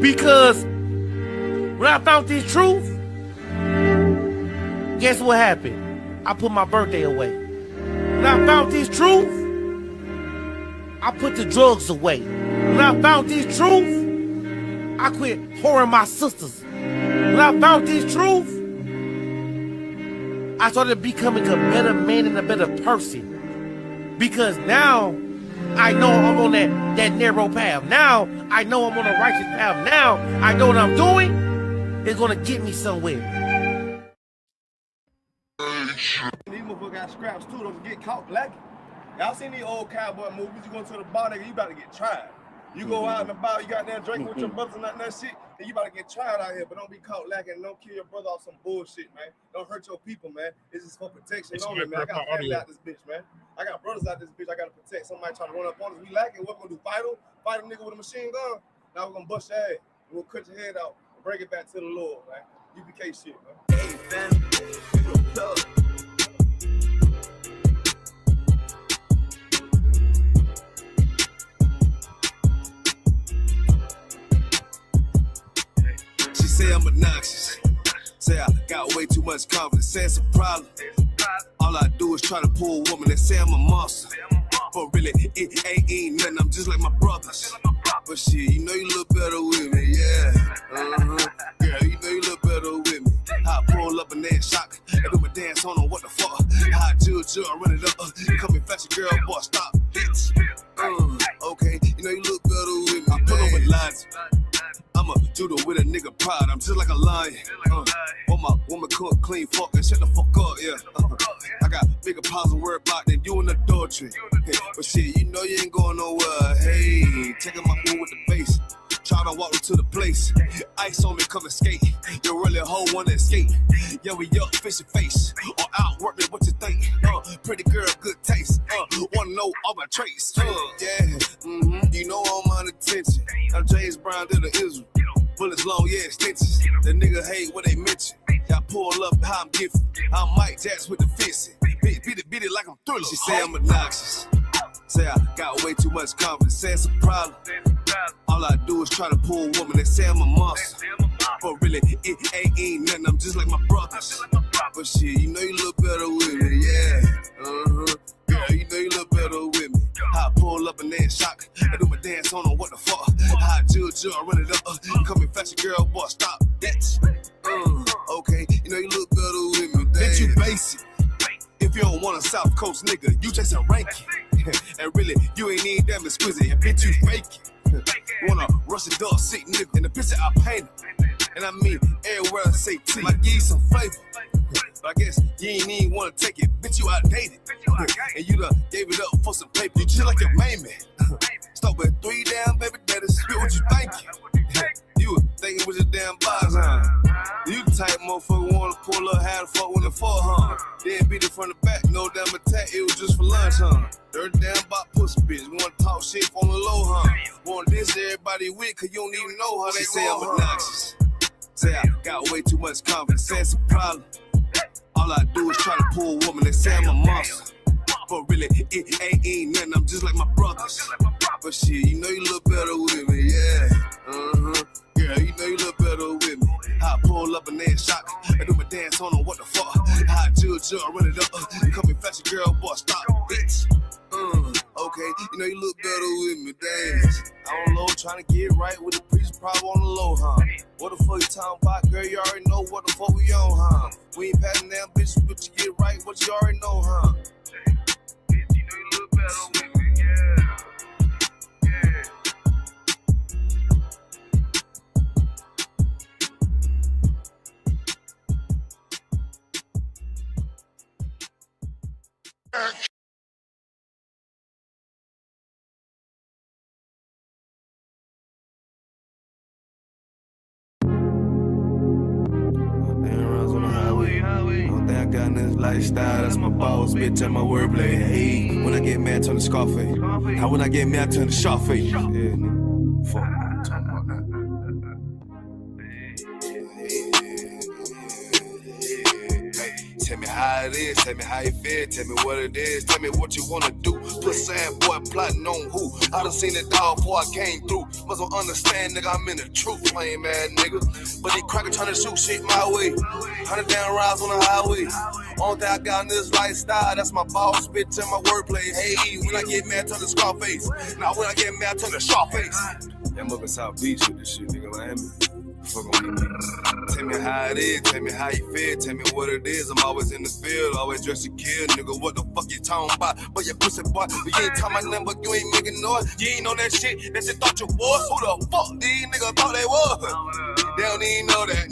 Because when I found this truth, guess what happened? I put my birthday away. When I found this truth, I put the drugs away. When I found this truth, I quit whoring my sisters. When I found this truth, I started becoming a better man and a better person. Because now I know I'm on that narrow path. Now I know I'm on a righteous path. Now I know what I'm doing is gonna get me somewhere. These motherfuckers got scraps too, don't get caught lacking. Y'all seen these old cowboy movies, you go to the bar, nigga, you about to get tried. You go out and about, you got there drinking with your brothers and that shit, and you about to get tried out here, but don't be caught lacking, don't kill your brother off some bullshit, man. Don't hurt your people, man. This is for protection only, man. I got family out this bitch, man. I got brothers out this bitch, I gotta protect. Somebody trying to run up on us, we lacking, what we gonna do, fight him? Fight a nigga with a machine gun? Now we're gonna bust your ass. We'll cut your head out and bring it back to the Lord, man. UPK shit, man. Hey, fam, you a plug. Say I'm obnoxious. Say I got way too much confidence. Say it's a problem. All I do is try to pull a woman and say I'm a monster. But really, it ain't nothing. I'm just like my brothers. But shit, you know you look better with me, yeah. Yeah, you know you look better with me. How I pull up and then shock. I do my dance on what the fuck. How I chill, I run it up. Come and fetch a girl, boy, stop, bitch. Okay, you know you look better with me. I put on with lines. I'm a judo with a nigga pride. I'm just like a lion. Want my woman cook, clean, fuck, and shut the fuck up, yeah. I got bigger piles of worry about than you in adultery. Hey, but shit, you know you ain't going nowhere. Hey, checking my mood with the bass. Try to walk to the place. Ice on me, come and skate. You really a hoe wanna escape. Yeah, we up, fish your face. Or outwork me, what you think? Pretty girl, good taste. Wanna know all my traits. Yeah, you know I'm on attention. I'm James Brown to the Israel. Bullets long, yeah, extensions. The nigga hate what they mention. Y'all pull up how I'm gifted. I'm Mike Jacks with the fisting. Beat it like I'm Thriller. She say I'm obnoxious. Say I got way too much confidence. Say it's a problem. All I do is try to pull a woman and say I'm a monster. But really, it ain't nothing. I'm just like my brothers. But shit, you know you look better with me, yeah. Yeah, you know you look better with me. How I pull up and then shock. I do my dance on what the fuck. How I chill, I run it up. Come and fetch a girl, boy, stop, bitch. Okay, you know you look better with me, bitch, you basic. If you don't want a South Coast nigga, you just a ranking. And really, you ain't even damn exquisite. And bitch, you fake it. Wanna rush a dog sick nigga. In the picture I paint it. And I mean, everywhere I say T, like give you some flavor. But I guess you ain't even wanna take it. Bitch, you outdated. And you done gave it up for some paper. You just like your main man. Start with 3 damn baby daddies. Spit what you thinking. You was thinking with your damn bodies, huh? You the type motherfucker wanna pull up, how the fuck when the fuck, huh? Then beat it from the back, no damn attack, it was just for lunch, huh? Dirty damn about pussy bitch, wanna talk shit on the low, huh? Want this everybody with, cause you don't even know how they say I'm obnoxious. Say I got way too much confidence, say it's a problem. All I do is try to pull a woman and say I'm a monster. But really, it ain't nothing, I'm just like my brothers. But shit, you know you look better with me, yeah. Yeah, you know you look better with me. How I pull up and then shock. I do my dance on what the fuck. How I chill, I run it up. Come and fetch a girl, boy, stop, bitch. Okay, you know you look better with me, dance. I don't know, trying to get right with the preacher, probably on the low, huh? What the fuck you talking about, girl? You already know what the fuck we on, huh? We ain't passing down bitches, but you get right, what you already know, huh? Bitch, you know you look better with me, yeah. Lifestyle, that's my boss, bitch, and my wordplay. Hey, when I get mad, turn the Scarface. How when I get mad, turn the Sharface. Yeah, fuck, I'm talking about that. Hey, Tell me how it is, tell me how you feel, tell me what it is, tell me what you wanna do. Put sad boy plotting on who? I done seen it all before I came through. Must don't understand, nigga, I'm in the truth, lame ass nigga. But these crackers tryna shoot shit my way. 100 down rides on the highway. Only thing I got in this lifestyle, that's my boss bitch and my wordplay. Hey, when I get mad, turn the Scarface. Now when I get mad, turn the Sharface. I'm up in South Beach with this shit, nigga, Miami. Fuck on me. Tell me how it is, tell me how you feel, tell me what it is. I'm always in the field, always dressed to kill, nigga. What the fuck you talking about? But your pussy boy, but you ain't talking about nothing, but you ain't making noise. You ain't on that shit thought you was. Who the fuck these niggas thought they was? They don't even know that.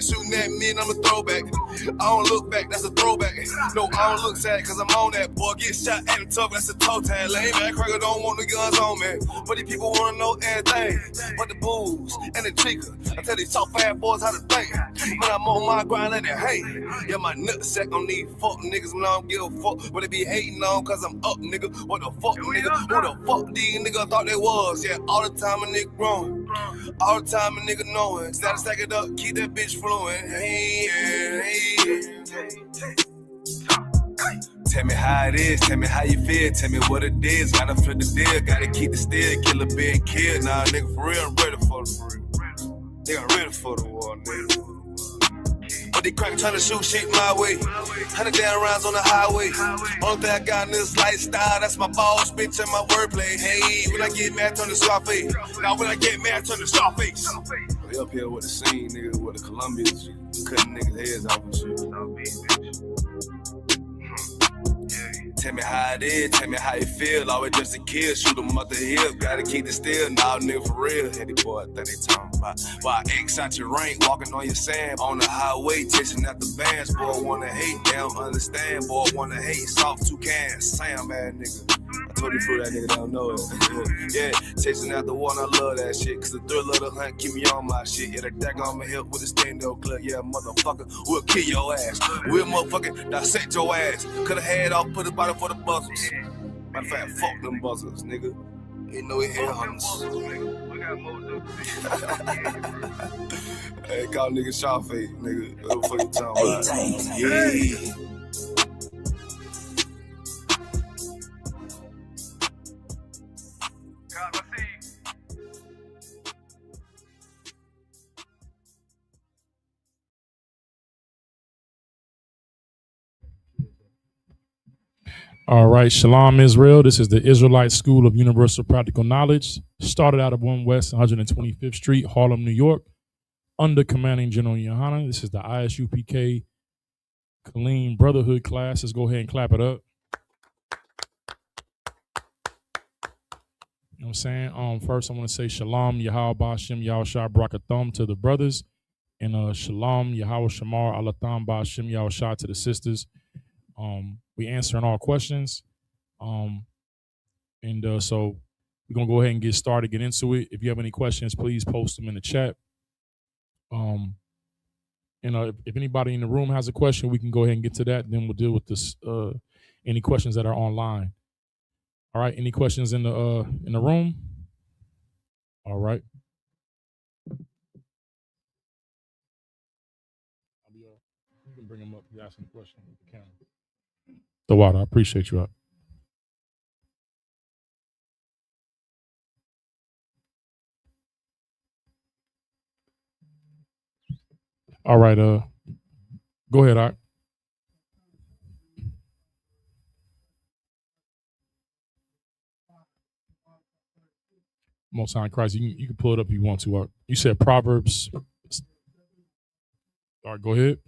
Shooting at me and I'm a throwback. I don't look back, that's a throwback. No, I don't look sad, cause I'm on that. Boy, get shot at the tough, that's a toe tag. Lame man, cracker don't want the guns on me. But these people wanna know everything. But the booze and the chica. I tell these soft ass boys how to think. But I'm on my grind, let it hang. Yeah, my nutsack on these fuck niggas when I don't give a fuck. But they be hating on cause I'm up, nigga. What the fuck, nigga? Who the fuck these niggas thought they was? Yeah, all the time a nigga growing. All the time a nigga knowing. Gotta stack it up, keep that bitch flowing. Hey, tell me how it is, tell me how you feel, tell me what it is. Gotta flip the deal, gotta keep the steel, kill a big kid. Nah, nigga, for real, I'm ready for the real. Nigga, I'm ready for the war, nigga. But they crack trying to shoot shit my way. 100 down rounds on the highway. Only thing I got in this lifestyle, that's my boss, bitch, and my wordplay. Hey, when I get mad, turn the Scarface. Now when I get mad, turn the Scarface. We up here with the scene, nigga, with the Colombians, cutting niggas' heads off and shit. Tell me how it is, tell me how you feel. Always just a kid, shoot 'em up the hill. Gotta keep it still, nah, nigga, for real. Heady boy, I think they talking about. Why X out your rank, walking on your sand. On the highway, chasing out the bands. Boy, wanna hate, they don't understand. Boy, wanna hate, soft two cans. Sam, man, nigga. I told you for that nigga don't know it. Yeah, chasing out the one, I love that shit. Cause the thrill of the hunt keep me on my shit. Yeah, the deck on my hip with a stand up clip. Yeah, motherfucker, we'll kill your ass. We'll motherfucking dissect your ass. Cut a head off, put a body for the buzzers. Matter of fact, fuck them buzzers, nigga. Ain't no head hunters. Hey, call nigga Sharface, nigga. What the fuck you talking about? Yeah. All right, Shalom Israel. This is the Israelite School of Universal Practical Knowledge. Started out of 1 West 125th Street, Harlem, New York, under Commanding General Yohana. This is the ISUPK Clean Brotherhood class. Let's go ahead and clap it up. You know what I'm saying? First, I want to say Shalom, Yahweh Ba'Shem, Yahushua Brakatham to the brothers, and Shalom, Yahweh Shamar, Alatham Ba'Shem, Yahushua to the sisters. We answering all questions. So we're going to go ahead and get started, get into it. If you have any questions, please post them in the chat. If anybody in the room has a question, we can go ahead and get to that. Then we'll deal with this, any questions that are online. All right. Any questions in the room? All right. You can bring them up. You ask them a question with the camera. The water. I appreciate you. All right. Go ahead, Art. Most High in Christ. You can pull it up if you want to, Art. You said Proverbs. All right, go ahead.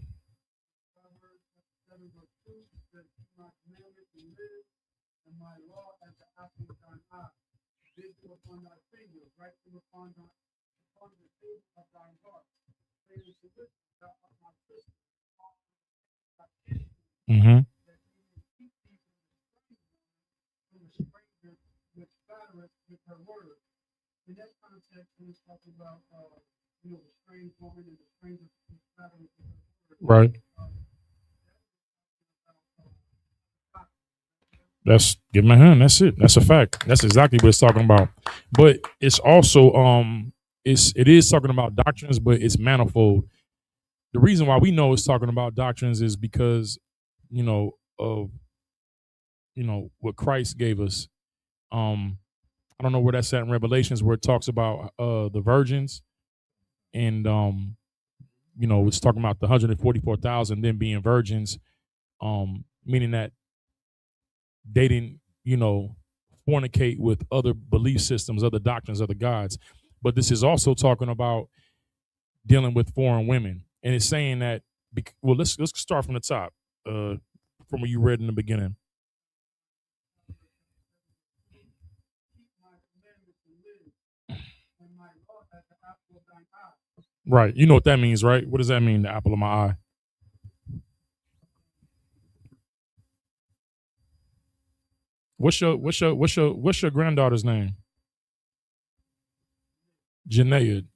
Mm-hmm. Right. That's give my hand. That's it. That's a fact. That's exactly what it's talking about. But it's also it is talking about doctrines, but it's manifold. The reason why we know it's talking about doctrines is because of what Christ gave us. I don't know where that's at in Revelations, where it talks about the virgins, and it's talking about the 144,000 then being virgins, meaning that they didn't, fornicate with other belief systems, other doctrines, other gods. But this is also talking about dealing with foreign women, and it's saying that. Well, let's start from the top, from what you read in the beginning. Right. You know what that means, right? What does that mean? The apple of my eye. What's your granddaughter's name? Janaea.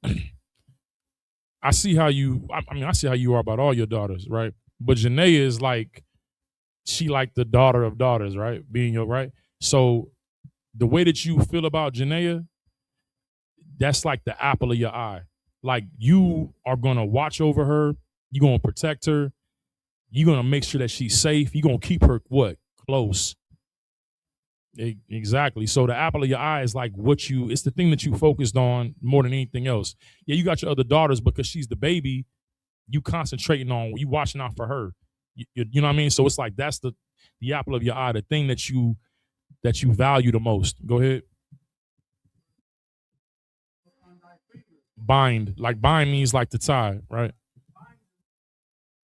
I see how you. I see how you are about all your daughters, right? But Janaea is like, she like the daughter of daughters, right? Being your right. So the way that you feel about Janaea, that's like the apple of your eye. Like, you are gonna watch over her. You're gonna protect her. You're gonna make sure that she's safe. You're gonna keep her what? Close. Exactly. So the apple of your eye is like it's the thing that you focused on more than anything else. Yeah, you got your other daughters because she's the baby. You concentrating on, you watching out for her. You know what I mean? So it's like, that's the apple of your eye, the thing that you value the most. Go ahead. Bind. Like, bind means like to tie, right?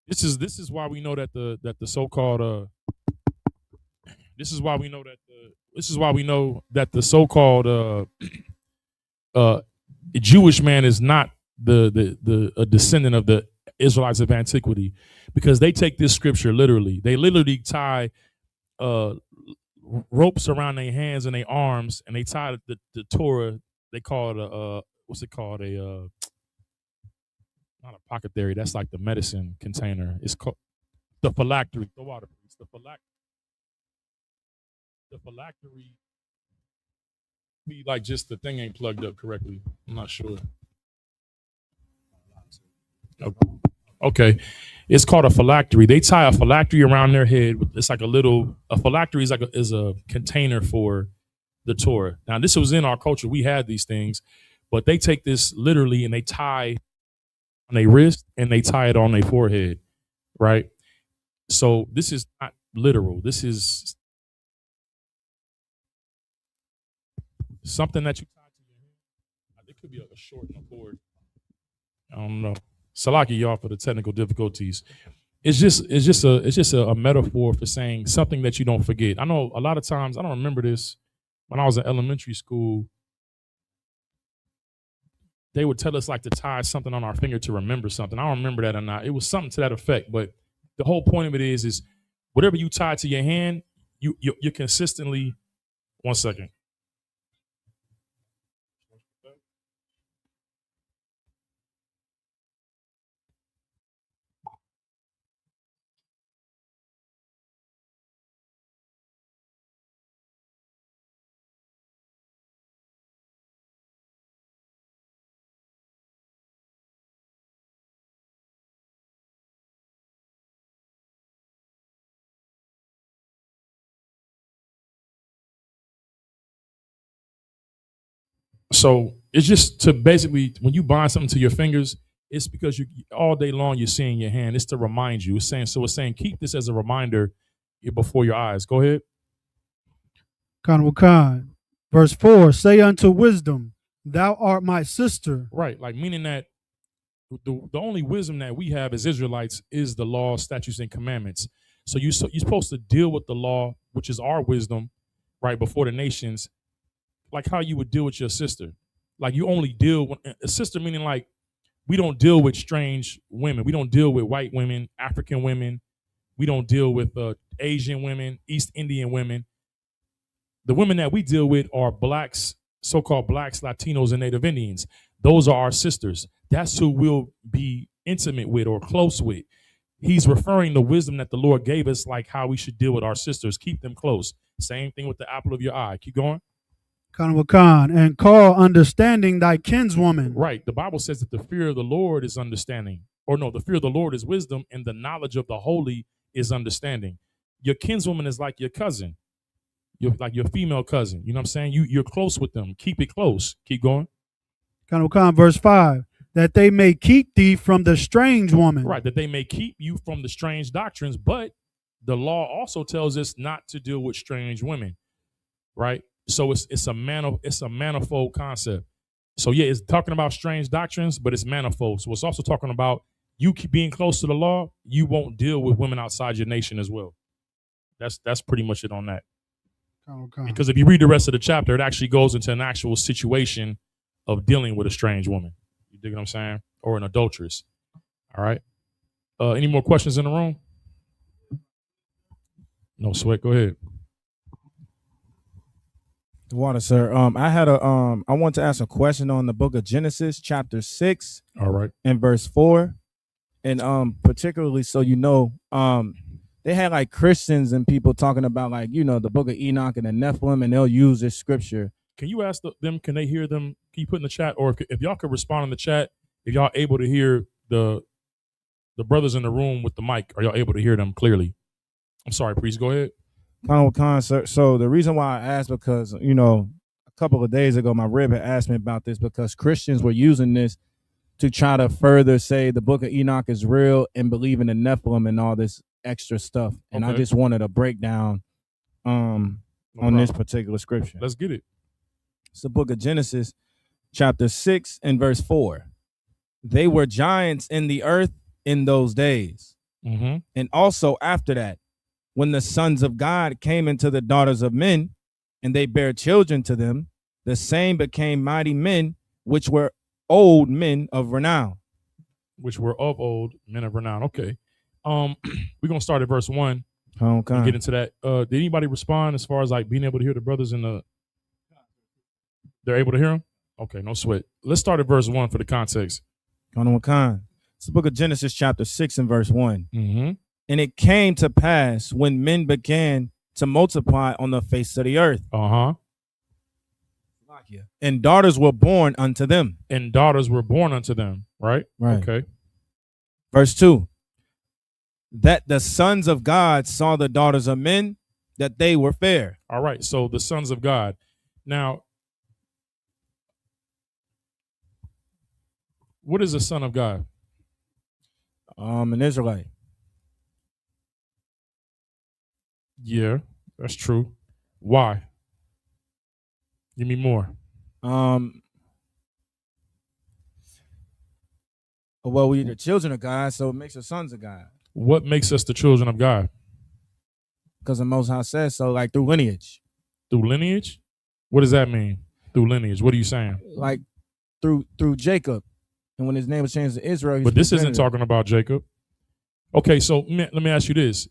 This is why we know that the so-called this is why we know that the so-called Jewish man is not a descendant of the Israelites of antiquity, because they take this scripture literally. They literally tie ropes around their hands and their arms, and they tie the Torah. They call it what's it called? Not a pocket theory. That's like the medicine container. It's called the phylactery. The water, please. The phylactery be like, just the thing ain't plugged up correctly. I'm not sure. Okay. It's called a phylactery. They tie a phylactery around their head. It's like a phylactery is a container for the Torah. Now, this was in our culture. We had these things, but they take this literally and they tie on their wrist and they tie it on their forehead, right? So this is not literal. This is something that you tie to your hand. It could be a short and a cord. I don't know. Salaki, y'all, for the technical difficulties. It's just a metaphor for saying something that you don't forget. I know a lot of times, I don't remember this, when I was in elementary school, they would tell us like to tie something on our finger to remember something. I don't remember that or not. It was something to that effect. But the whole point of it is whatever you tie to your hand, you're consistently. One second. So it's just to basically, when you bind something to your fingers, it's because you all day long you're seeing your hand. It's to remind you. It's saying keep this as a reminder before your eyes. Go ahead. Khan. Verse 4, say unto wisdom, thou art my sister. Right, like meaning that the only wisdom that we have as Israelites is the law, statutes, and commandments. So you're supposed to deal with the law, which is our wisdom, right, before the nations, like how you would deal with your sister. Like, you only deal with a sister, meaning like we don't deal with strange women. We don't deal with white women, African women. We don't deal with Asian women, East Indian women. The women that we deal with are blacks, so-called blacks, Latinos, and Native Indians. Those are our sisters. That's who we'll be intimate with or close with. He's referring to wisdom that the Lord gave us, like how we should deal with our sisters. Keep them close. Same thing with the apple of your eye. Keep going. Khan, and call understanding thy kinswoman. Right. The Bible says that the fear of the Lord is understanding. Or no, the fear of the Lord is wisdom, and the knowledge of the holy is understanding. Your kinswoman is like your cousin. You're like your female cousin. You know what I'm saying? You're close with them. Keep it close. Keep going. Verse 5, that they may keep thee from the strange woman. Right, that they may keep you from the strange doctrines, but the law also tells us not to deal with strange women, right? So it's a manifold concept. So yeah, it's talking about strange doctrines, but it's manifold. So it's also talking about you being close to the law. You won't deal with women outside your nation as well. That's pretty much it on that. Because if you read the rest of the chapter, it actually goes into an actual situation of dealing with a strange woman. You dig what I'm saying? Or an adulteress. All right. Any more questions in the room? No sweat. Go ahead. The water, sir. I want to ask a question on the book of Genesis, chapter 6. All right. And verse 4. And particularly, so they had like Christians and people talking about like, the book of Enoch and the Nephilim, and they'll use this scripture. Can you ask them, can they hear them? Can you put in the chat? Or if y'all could respond in the chat, if y'all able to hear the brothers in the room with the mic, are y'all able to hear them clearly? I'm sorry, priest, go ahead. So the reason why I asked, because, a couple of days ago, my rib had asked me about this because Christians were using this to try to further say the book of Enoch is real and believe in the Nephilim and all this extra stuff. And I just wanted a breakdown on this particular scripture. Let's get it. It's the book of Genesis, chapter 6 and verse 4. They were giants in the earth in those days. Mm-hmm. And also after that, when the sons of God came into the daughters of men, and they bare children to them, the same became mighty men, which were old men of renown. Which were of old men of renown. Okay. We're gonna start at verse 1. Okay. And get into that. Did anybody respond as far as like being able to hear the brothers in the? They're able to hear them? Okay, no sweat. Let's start at verse 1 for the context. It's the book of Genesis, chapter 6 and verse 1. Mm-hmm. And it came to pass when men began to multiply on the face of the earth. Uh-huh. And daughters were born unto them. And daughters were born unto them, right? Right. Okay. Verse 2. That the sons of God saw the daughters of men, that they were fair. All right. So the sons of God. Now, what is a son of God? An Israelite. Yeah, that's true. Why? Give me more. Well, we're the children of God, so it makes us sons of God. What makes us the children of God? Because the Most High says so, like through lineage. Through lineage? What does that mean? Through lineage? What are you saying? Like through Jacob. And when his name was changed to Israel. But this isn't talking about Jacob. Okay, so let me ask you this.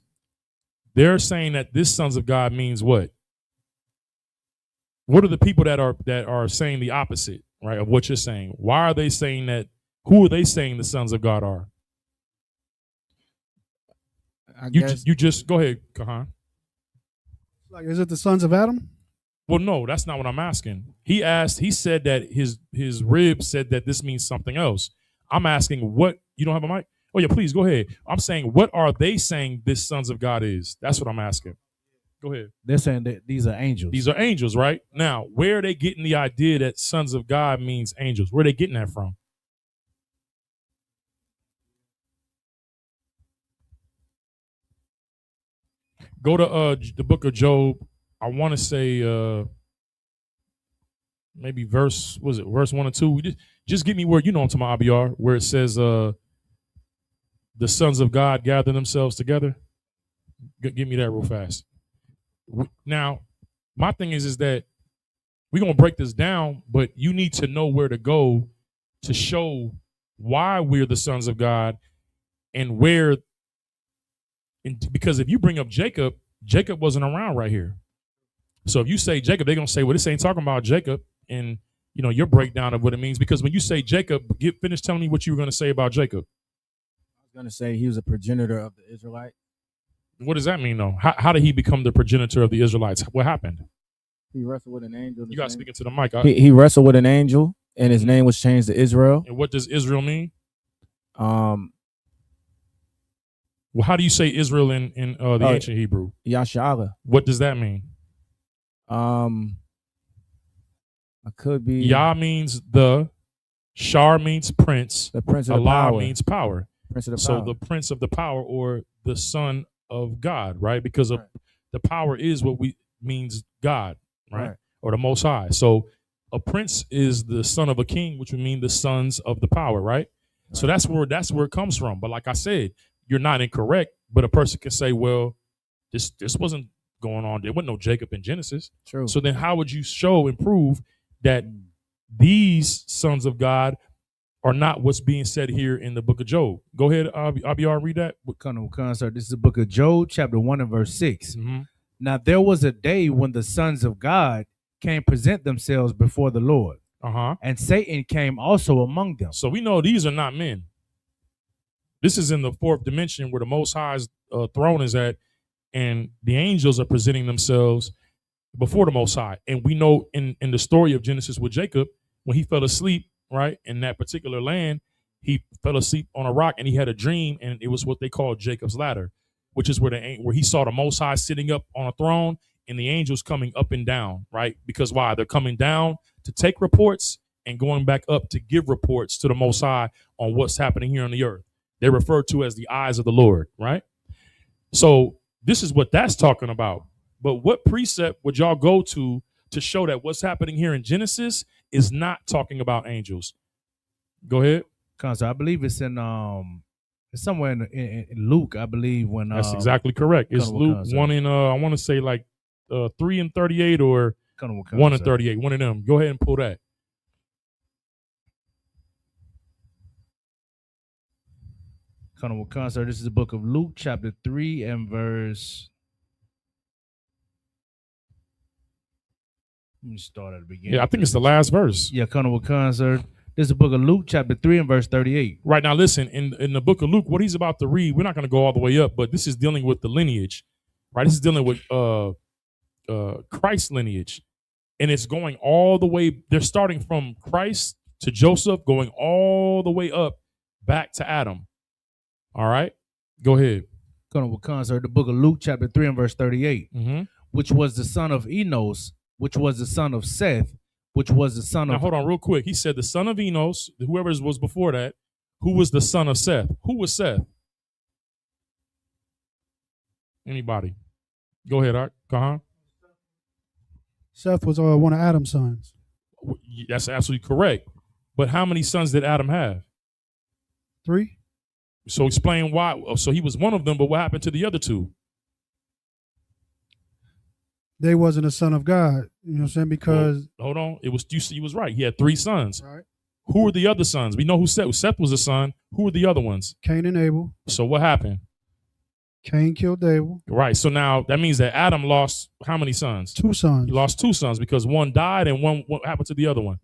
They're saying that this sons of God means what? What are the people that are saying the opposite, right, of what you're saying? Why are they saying that? Who are they saying the sons of God are? You just go ahead, Kahan. Like, is it the sons of Adam? Well, no, that's not what I'm asking. He said that his rib said that this means something else. I'm asking what, you don't have a mic? Oh yeah, please go ahead. I'm saying, what are they saying this sons of God is? That's what I'm asking. Go ahead. They're saying that these are angels. These are angels, right? Now, where are they getting the idea that sons of God means angels? Where are they getting that from? Go to the book of Job. I want to say maybe verse 1 or 2. Just get me where, I'm talking about, Abiyar, where it says the sons of God gather themselves together. Give me that real fast. Now, my thing is that we're going to break this down, but you need to know where to go to show why we're the sons of God and where. Because if you bring up Jacob wasn't around right here. So if you say Jacob, they're going to say, well, this ain't talking about Jacob. And, your breakdown of what it means. Because when you say Jacob, finish telling me what you were going to say about Jacob. I was going to say he was a progenitor of the Israelites. What does that mean, though? How did he become the progenitor of the Israelites? What happened? He wrestled with an angel. You got to speak into the mic. He wrestled with an angel, and his name was changed to Israel. And what does Israel mean? Well, how do you say Israel in the ancient Hebrew? Yashala. What does that mean? I could be. Yah means the, Shar means prince, the prince of Allah the power. means power. Prince of the So power. the prince of the power, or the son of God, right? Because of the power is what we means God, right? Or the Most High. So a prince is the son of a king, which would mean the sons of the power, right? So that's where it comes from. But like I said, you're not incorrect. But a person can say, well, this wasn't going on. There wasn't no Jacob in Genesis. True. So then how would you show and prove that these sons of God are not what's being said here in the book of Job? Go ahead, Abiyar, read that. Sir, this is the book of Job, chapter 1 and verse 6. Now there was a day when the sons of God came present themselves before the Lord, and Satan came also among them. So we know these are not men. This is in the fourth dimension where the Most High's throne is at, and the angels are presenting themselves before the Most High. And we know in the story of Genesis with Jacob, when he fell asleep, right, in that particular land, he fell asleep on a rock and he had a dream, and it was what they call Jacob's ladder, which is where he saw the Most High sitting up on a throne and the angels coming up and down, right? Because why? They're coming down to take reports and going back up to give reports to the Most High on what's happening here on the earth. They're referred to as the eyes of the Lord, right? So this is what that's talking about. But what precept would y'all go to show that what's happening here in Genesis is not talking about angels? Go ahead. Cause I believe it's in it's somewhere in Luke, I believe, when that's exactly correct. It's Luke 1 in I want to say like 3 and 38 or 1 and 38. One of them. Go ahead and pull that. Sir, this is the book of Luke, chapter 3 and verse. Let me start at the beginning. Yeah, I think it's the last verse. Yeah, sir. This is the book of Luke, chapter 3 and verse 38. Right, now listen, in the book of Luke, what he's about to read, we're not going to go all the way up, but this is dealing with the lineage, right? This is dealing with Christ's lineage. And it's going all the way, they're starting from Christ to Joseph, going all the way up back to Adam. All right, go ahead. Sir, the book of Luke, chapter 3 and verse 38, which was the son of Enos, which was the son of Seth, which was the son of... Now, hold on real quick. He said the son of Enos, whoever was before that, who was the son of Seth? Who was Seth? Anybody? Go ahead, Art. Kahan. Seth was one of Adam's sons. That's absolutely correct. But how many sons did Adam have? 3. So explain why. So he was one of them, but what happened to the other 2? They wasn't a son of God. You know what I'm saying? Because hold on, he was right. He had 3 sons. Right. Who were the other sons? We know who Seth. Seth was a son. Who were the other ones? Cain and Abel. So what happened? Cain killed Abel. Right. So now that means that Adam lost how many sons? 2 sons. He lost 2 sons because one died and what happened to the other one?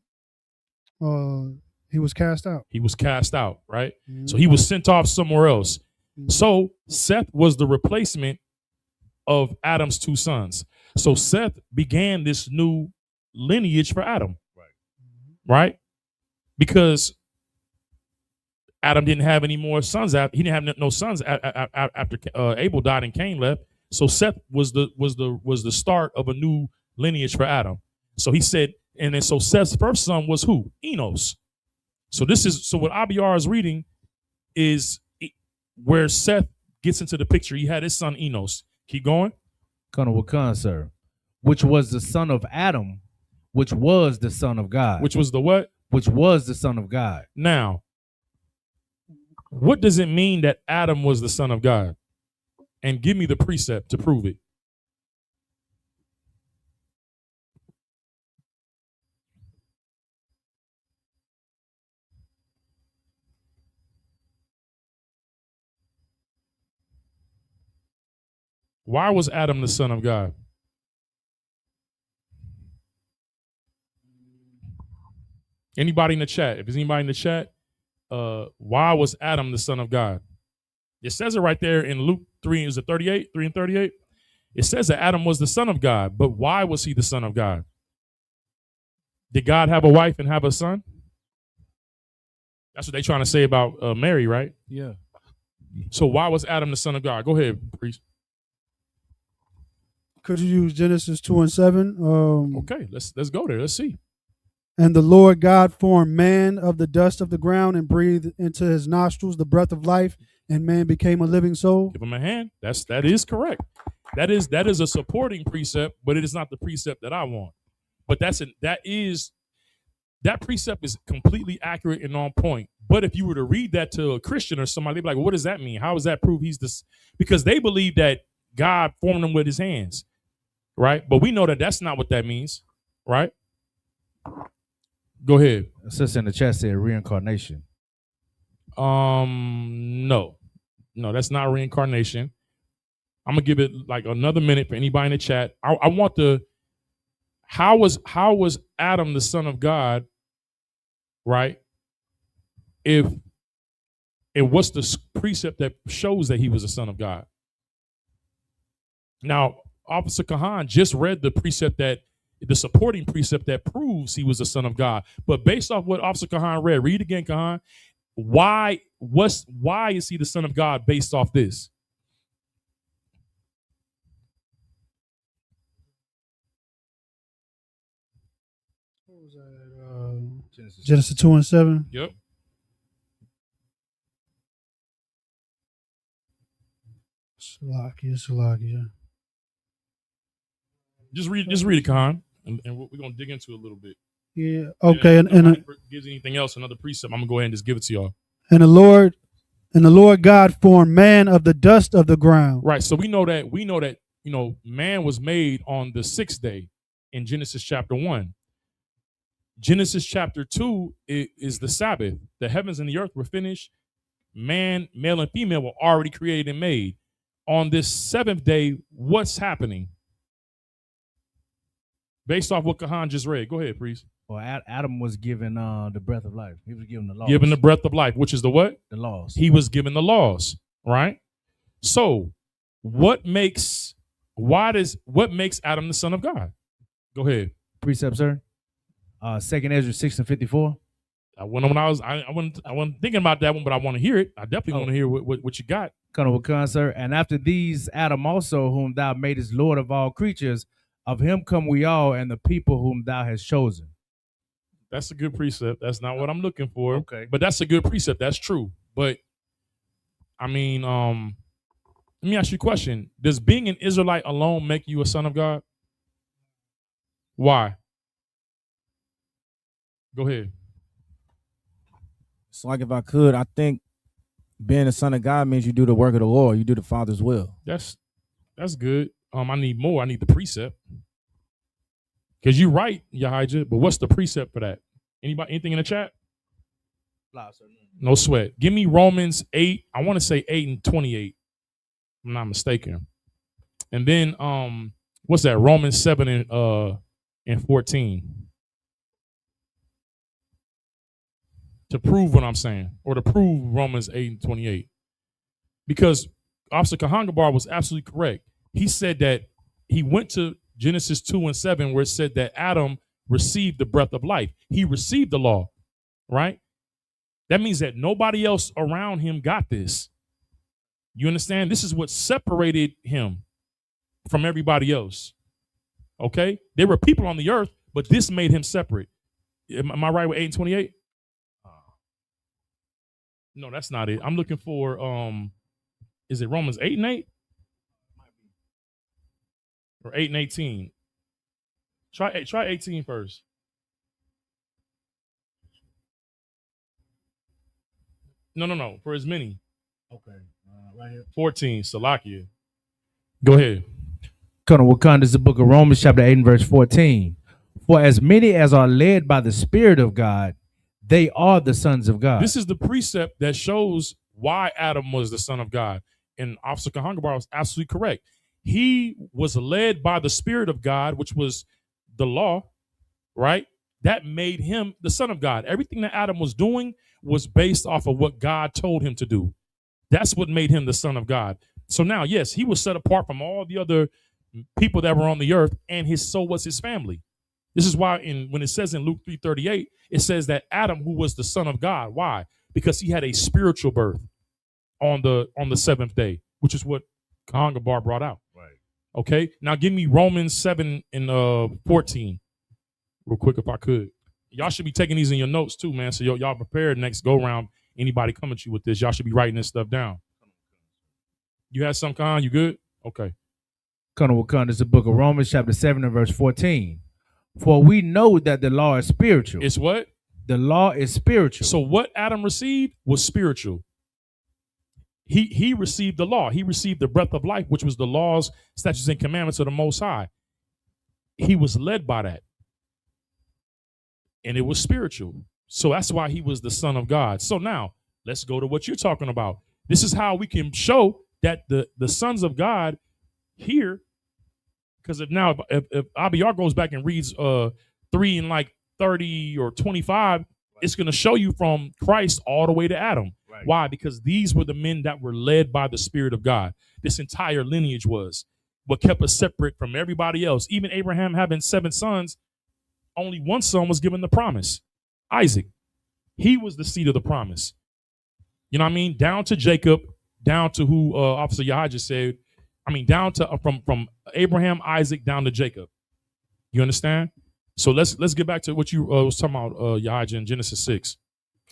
He was cast out. He was cast out, right? So he was sent off somewhere else. So Seth was the replacement of Adam's 2 sons. So Seth began this new lineage for Adam, right? Because Adam didn't have any more sons. He didn't have no sons after Abel died and Cain left. So Seth was the start of a new lineage for Adam. So he said, and then so Seth's first son was who? Enos. So what Abiyar is reading is where Seth gets into the picture. He had his son Enos. Keep going. Sir, which was the son of Adam, which was the son of God. Which was the what? Which was the son of God. Now, what does it mean that Adam was the son of God? And give me the precept to prove it. Why was Adam the son of God? Anybody in the chat? If there's anybody in the chat, why was Adam the son of God? It says it right there in Luke 3, is it 38? 3 and 38? It says that Adam was the son of God, but why was he the son of God? Did God have a wife and have a son? That's what they're trying to say about Mary, right? Yeah. So why was Adam the son of God? Go ahead, priest. Could you use Genesis 2 and 7? Okay, let's go there. Let's see. And the Lord God formed man of the dust of the ground and breathed into his nostrils the breath of life, and man became a living soul. Give him a hand. That is correct. That is a supporting precept, but it is not the precept that I want. But that precept is completely accurate and on point. But if you were to read that to a Christian or somebody, they'd be like, well, what does that mean? How does that prove he's this? Because they believe that God formed him with his hands, right? But we know that that's not what that means, right? Go ahead. A sister in the chat said reincarnation. No, that's not reincarnation. I'm gonna give it like another minute for anybody in the chat. I want how was Adam the son of God, right? And what's the precept that shows that he was a son of God? Now, Officer Kahan just read the precept the supporting precept that proves he was the son of God. But based off what Officer Kahan read again, Kahan. Why is he the son of God based off this? What was that? Genesis 2 and 7. Yep. Salakia. Just read it, Khan, and we're gonna dig into it a little bit. Yeah. Okay. And gives anything else, another precept, I'm gonna go ahead and just give it to y'all. And the Lord God formed man of the dust of the ground. Right. So we know that man was made on the 6th day in Genesis chapter 1. Genesis chapter 2 is the Sabbath. The heavens and the earth were finished. Man, male and female, were already created and made. On this 7th day, what's happening? Based off what Kahan just read. Go ahead, priest. Well, Adam was given the breath of life. He was given the laws. Given the breath of life, which is the what? The laws. He was given the laws, right? So what makes Adam the son of God? Go ahead. Precept, sir. 2nd Ezra 6:54. I wasn't thinking about that one, but I want to hear it. I definitely want to hear what you got. Sir. And after these, Adam also, whom thou madest Lord of all creatures, of him come we all, and the people whom thou hast chosen. That's a good precept. That's not what I'm looking for. Okay. But that's a good precept. That's true. But I mean, let me ask you a question. Does being an Israelite alone make you a son of God? Why? Go ahead. It's like if I could, I think being a son of God means you do the work of the Lord. You do the Father's will. That's good. I need more. I need the precept. Because you're right, Yahijah, but what's the precept for that? Anything in the chat? No sweat. Give me Romans 8. I want to say 8 and 28. I'm not mistaken. And then what's that? Romans 7 and 14. To prove what I'm saying, or to prove Romans 8 and 28. Because Officer Kahangabar was absolutely correct. He said that he went to Genesis 2 and 7, where it said that Adam received the breath of life. He received the law, right? That means that nobody else around him got this. You understand? This is what separated him from everybody else. Okay? There were people on the earth, but this made him separate. Am I right with 8 and 28? No, that's not it. I'm looking for, is it Romans 8 and 8? Or 8 and 18? Try 18 first. No. For as many. Okay. Right here. 14, Salakia. Go ahead. Colonel Wakanda is the book of Romans, chapter 8 and verse 14. For as many as are led by the Spirit of God, they are the sons of God. This is the precept that shows why Adam was the son of God. And Officer Kahangabar was absolutely correct. He was led by the Spirit of God, which was the law, right? That made him the son of God. Everything that Adam was doing was based off of what God told him to do. That's what made him the son of God. So now, yes, he was set apart from all the other people that were on the earth, and so was his family. This is why when it says in Luke 3:38, it says that Adam, who was the son of God, why? Because he had a spiritual birth. on the seventh day, which is what Kahangabar brought out. Right. Okay. Now give me Romans 7 and 14 real quick if I could. Y'all should be taking these in your notes too, man. So y'all prepared next go round. Anybody coming at you with this, y'all should be writing this stuff down. You had some, Khan? You good? Okay. Colonel Wakanda is the book of Romans, chapter 7 and verse 14. For we know that the law is spiritual. It's what? The law is spiritual. So what Adam received was spiritual. He received the law. He received the breath of life, which was the laws, statutes, and commandments of the Most High. He was led by that. And it was spiritual. So that's why he was the Son of God. So now let's go to what you're talking about. This is how we can show that the sons of God here, because if Abiyar goes back and reads 3 and like 30 or 25, it's going to show you from Christ all the way to Adam. Right. Why? Because these were the men that were led by the Spirit of God. This entire lineage was what kept us separate from everybody else. Even Abraham having 7 sons, only one son was given the promise, Isaac. He was the seed of the promise. You know what I mean? Down to Jacob, down to who Officer Yahya just said. I mean, down to from Abraham, Isaac, down to Jacob. You understand? So let's get back to what you was talking about, Yahya, in Genesis 6.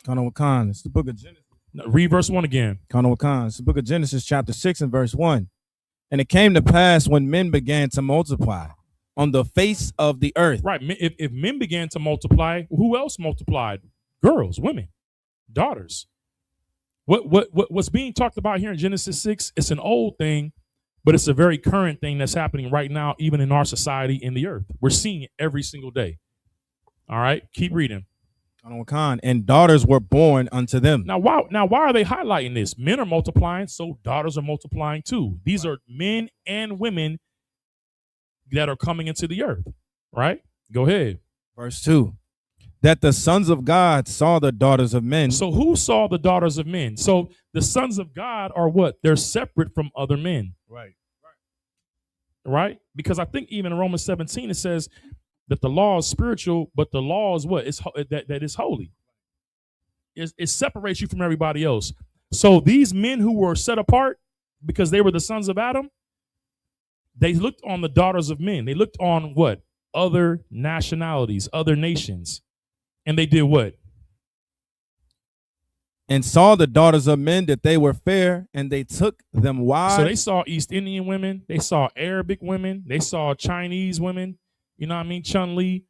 Colonel Wakan, it's the book of Genesis. Read verse 1 again. Colonel Wakan, it's the book of Genesis, chapter 6 and verse 1. And it came to pass when men began to multiply on the face of the earth. Right. If men began to multiply, who else multiplied? Girls, women, daughters. What's being talked about here in Genesis 6, it's an old thing, but it's a very current thing that's happening right now, even in our society, in the earth. We're seeing it every single day. All right, keep reading. And daughters were born unto them. Now, why are they highlighting this? Men are multiplying, so daughters are multiplying too. These are men and women that are coming into the earth, right? Go ahead. Verse 2. That the sons of God saw the daughters of men. So who saw the daughters of men? So the sons of God are what? They're separate from other men. Right? Because I think even in Romans 17, it says that the law is spiritual, but the law is what? It's that is holy. It separates you from everybody else. So these men who were set apart because they were the sons of Adam, they looked on the daughters of men. They looked on what? Other nationalities, other nations. And they did what? And saw the daughters of men that they were fair, and they took them wives. So they saw East Indian women. They saw Arabic women. They saw Chinese women. You know what I mean? Chun-Li,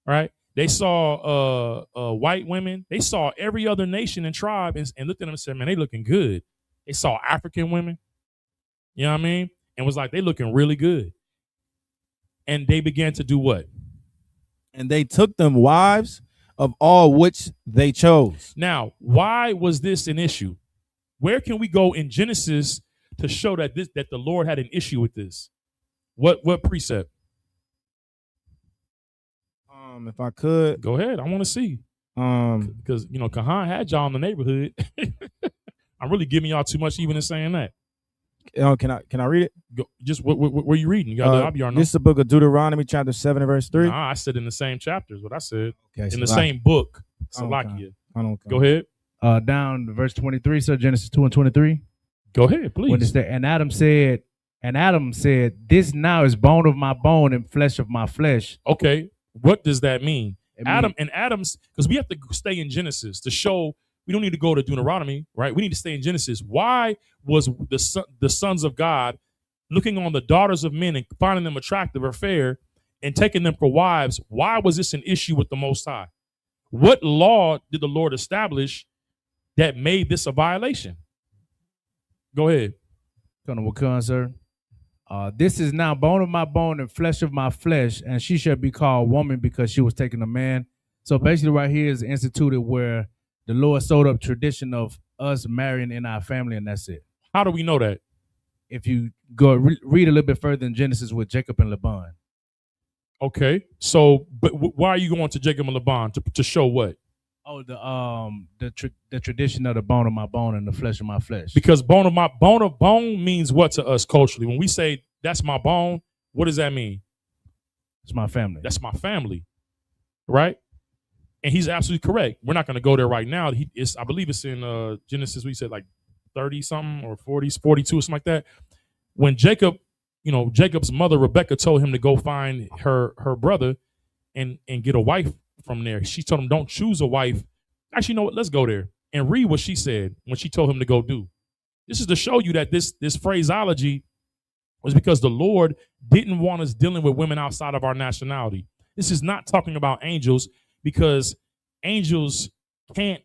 right? They saw white women. They saw every other nation and tribe and looked at them and said, man, they looking good. They saw African women. You know what I mean? And was like, they looking really good. And they began to do what? And they took them wives of all which they chose. Now, why was this an issue? Where can we go in Genesis to show that the Lord had an issue with this? What precept? If I could. Go ahead. I want to see. Because, Kahan had y'all in the neighborhood. I'm really giving y'all too much even in saying that. Can I read it? Go, just what are you reading? You got the This is the book of Deuteronomy, chapter 7 and verse 3. Nah, I said in the same chapters. What I said. Okay, in the same book. Salakia. Go ahead. Down to verse 23, so Genesis 2 and 23. Go ahead, please. When it's there, and Adam said, this now is bone of my bone and flesh of my flesh. Okay. What does that mean? Adam's, because we have to stay in Genesis to show we don't need to go to Deuteronomy, right? We need to stay in Genesis. Why was the sons of God looking on the daughters of men and finding them attractive or fair and taking them for wives? Why was this an issue with the Most High? What law did the Lord establish that made this a violation? Go ahead. Colonel Wakan, sir. This is now bone of my bone and flesh of my flesh, and she shall be called woman because she was taken a man. So basically right here is instituted where the Lord sewed up tradition of us marrying in our family, and that's it. How do we know that? If you go read a little bit further in Genesis with Jacob and Laban. Okay. So but why are you going to Jacob and Laban? To show what? Oh, the tradition of the bone of my bone and the flesh of my flesh. Because bone of bone means what to us culturally? When we say that's my bone, what does that mean? It's my family. That's my family, right? And he's absolutely correct. We're not going to go there right now. I believe it's in Genesis. We said like 30 something or 40s, 42 or something like that. When Jacob, Jacob's mother Rebecca told him to go find her brother and get a wife from there. She told him, don't choose a wife. Actually, you know what? Let's go there and read what she said when she told him to go do. This is to show you that this phraseology was because the Lord didn't want us dealing with women outside of our nationality. This is not talking about angels, because angels can't,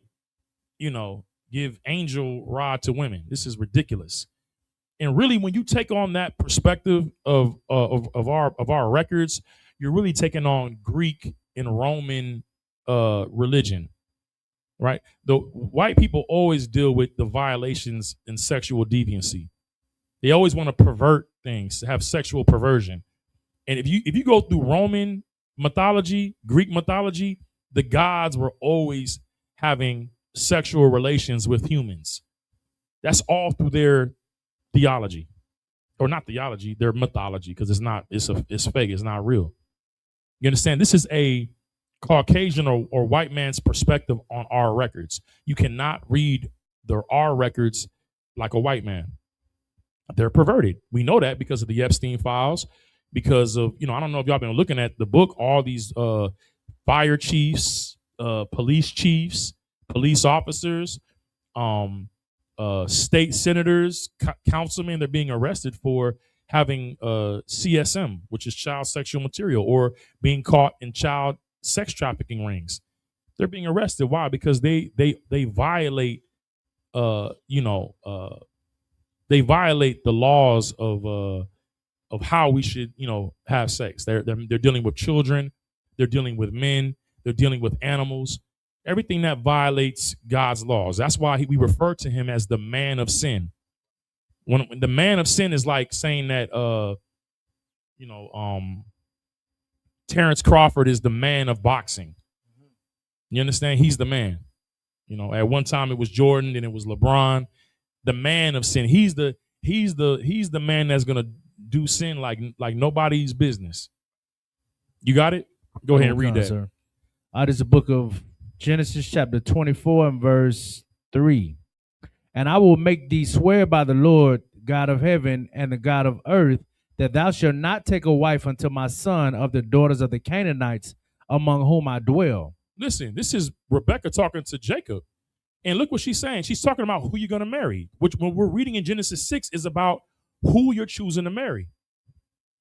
give angel rod to women. This is ridiculous. And really, when you take on that perspective of our records, you're really taking on Greek and Roman religion, right? The white people always deal with the violations and sexual deviancy. They always want to pervert things, to have sexual perversion. And if you go through Roman mythology, Greek mythology, the gods were always having sexual relations with humans. That's all through their theology, or not theology, their mythology, because it's fake, it's not real. You understand? This is a Caucasian or white man's perspective on our records. You cannot read our records like a white man. They're perverted. We know that because of the Epstein files, because of, I don't know if y'all been looking at the book, all these fire chiefs, police chiefs, police officers, state senators, councilmen, they're being arrested for having CSM, which is child sexual material, or being caught in child sex trafficking rings. They're being arrested. Why? Because they violate, they violate the laws of how we should, have sex. They're dealing with children, they're dealing with men, they're dealing with animals. Everything that violates God's laws. That's why we refer to him as the man of sin. When the man of sin is like saying that, Terrence Crawford is the man of boxing. You understand? He's the man. At one time it was Jordan, then it was LeBron. The man of sin. He's the man that's gonna do sin like nobody's business. You got it? Go ahead and read that. Sir. This is the book of Genesis chapter 24 and verse 3. And I will make thee swear by the Lord God of heaven and the God of earth, that thou shalt not take a wife unto my son of the daughters of the Canaanites among whom I dwell. Listen, this is Rebecca talking to Jacob. And look what she's saying. She's talking about who you're going to marry, which when we're reading in Genesis 6 is about who you're choosing to marry.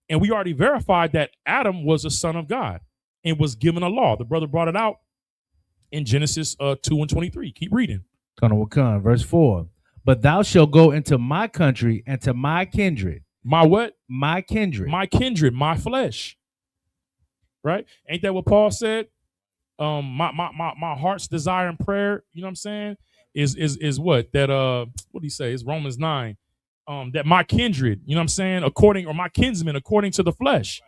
And we already verified that Adam was a son of God and was given a law. The brother brought it out in Genesis 2 and 23. Keep reading. Verse 4. But thou shalt go into my country and to my kindred. My what? My kindred. My kindred, my flesh. Right? Ain't that what Paul said? My heart's desire and prayer, you know what I'm saying, is what? That what do you say? It's Romans 9. That my kindred, you know what I'm saying, or my kinsmen according to the flesh.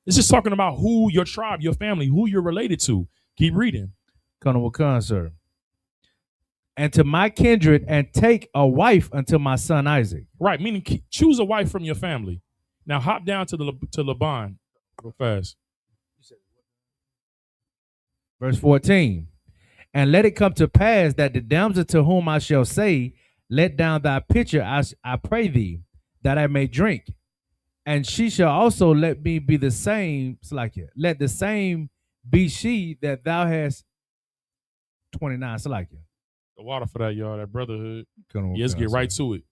This is talking about who your tribe, your family, who you're related to. Keep reading. Sir. And to my kindred, and take a wife unto my son Isaac. Right, meaning choose a wife from your family. Now hop down to Laban real fast. Verse 14. And let it come to pass that the damsel to whom I shall say, let down thy pitcher, I pray thee, that I may drink. And she shall also let me be the same, let the same be she that thou hast. 29, The water for that, y'all, that brotherhood. Let's get right to it.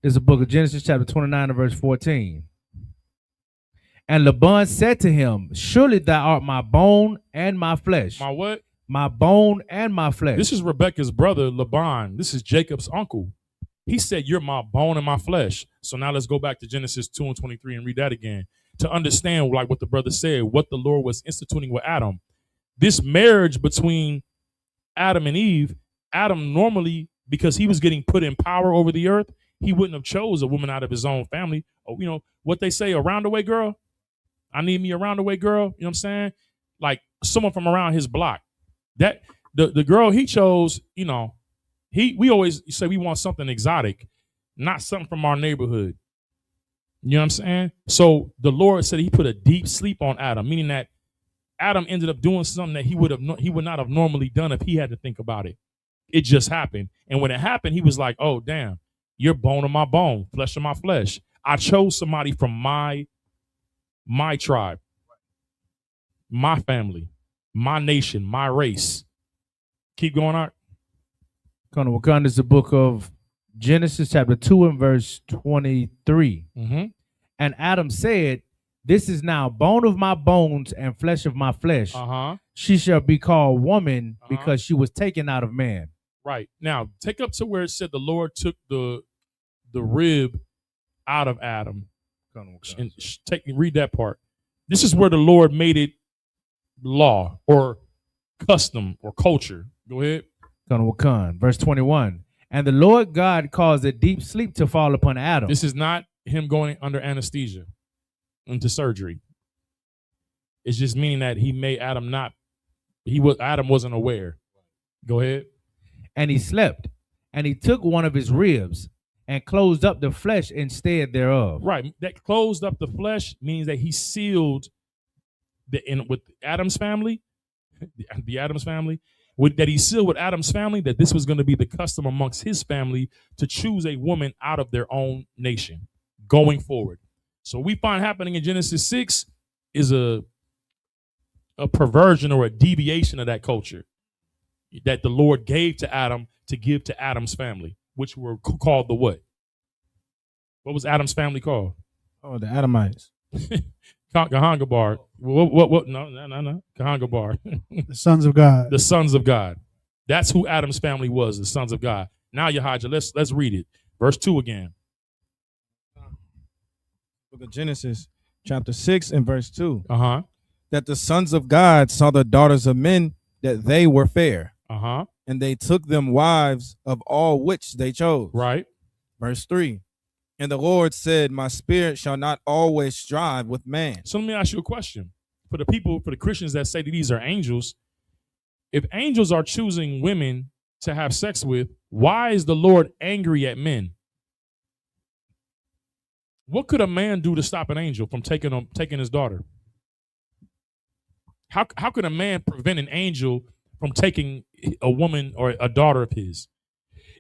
This is the book of Genesis chapter 29 and verse 14. And Laban said to him, surely thou art my bone and my flesh. My what? My bone and my flesh. This is Rebecca's brother, Laban. This is Jacob's uncle. He said, you're my bone and my flesh. So now let's go back to Genesis 2 and 23 and read that again to understand like what the brother said, what the Lord was instituting with Adam. This marriage between Adam and Eve, Adam normally, because he was getting put in power over the earth, he wouldn't have chose a woman out of his own family. Or, what they say, a roundaway girl. I need me a roundaway girl. You know what I'm saying? Like someone from around his block. That the girl he chose, we always say we want something exotic, not something from our neighborhood. You know what I'm saying? So the Lord said he put a deep sleep on Adam, meaning that Adam ended up doing something that he would not have normally done if he had to think about it. It just happened. And when it happened, he was like, oh, damn, you're bone of my bone, flesh of my flesh. I chose somebody from my tribe, my family, my nation, my race. Keep going on. Wakanda is the book of Genesis chapter 2 and verse 23. Mm-hmm. And Adam said, this is now bone of my bones and flesh of my flesh. She shall be called woman because she was taken out of man. Right. Now, take up to where it said the Lord took the rib out of Adam. And read that part. This is where the Lord made it law or custom or culture. Go ahead. Verse 21. And the Lord God caused a deep sleep to fall upon Adam. This is not him going under anesthesia into surgery. It's just meaning that he made Adam Adam wasn't aware. Go ahead. And he slept, and he took one of his ribs and closed up the flesh instead thereof. Right. That closed up the flesh means that he sealed with Adam's family, the Adam's family, that he sealed with Adam's family that this was going to be the custom amongst his family to choose a woman out of their own nation going forward. So we find happening in Genesis 6 is a perversion or a deviation of that culture that the Lord gave to Adam to give to Adam's family, which were called the what? What was Adam's family called? Oh, the Adamites. Kahangabar. What? No. Kahangabar. The sons of God. The sons of God. That's who Adam's family was, the sons of God. Now, Yahajah, let's read it. Verse 2 again. Book of Genesis, chapter 6 and verse 2. That the sons of God saw the daughters of men, that they were fair. And they took them wives of all which they chose. Right. Verse 3. And the Lord said, my spirit shall not always strive with man. So let me ask you a question. For the Christians that say that these are angels, if angels are choosing women to have sex with, why is the Lord angry at men? What could a man do to stop an angel from taking his daughter? How could a man prevent an angel from taking a woman or a daughter of his?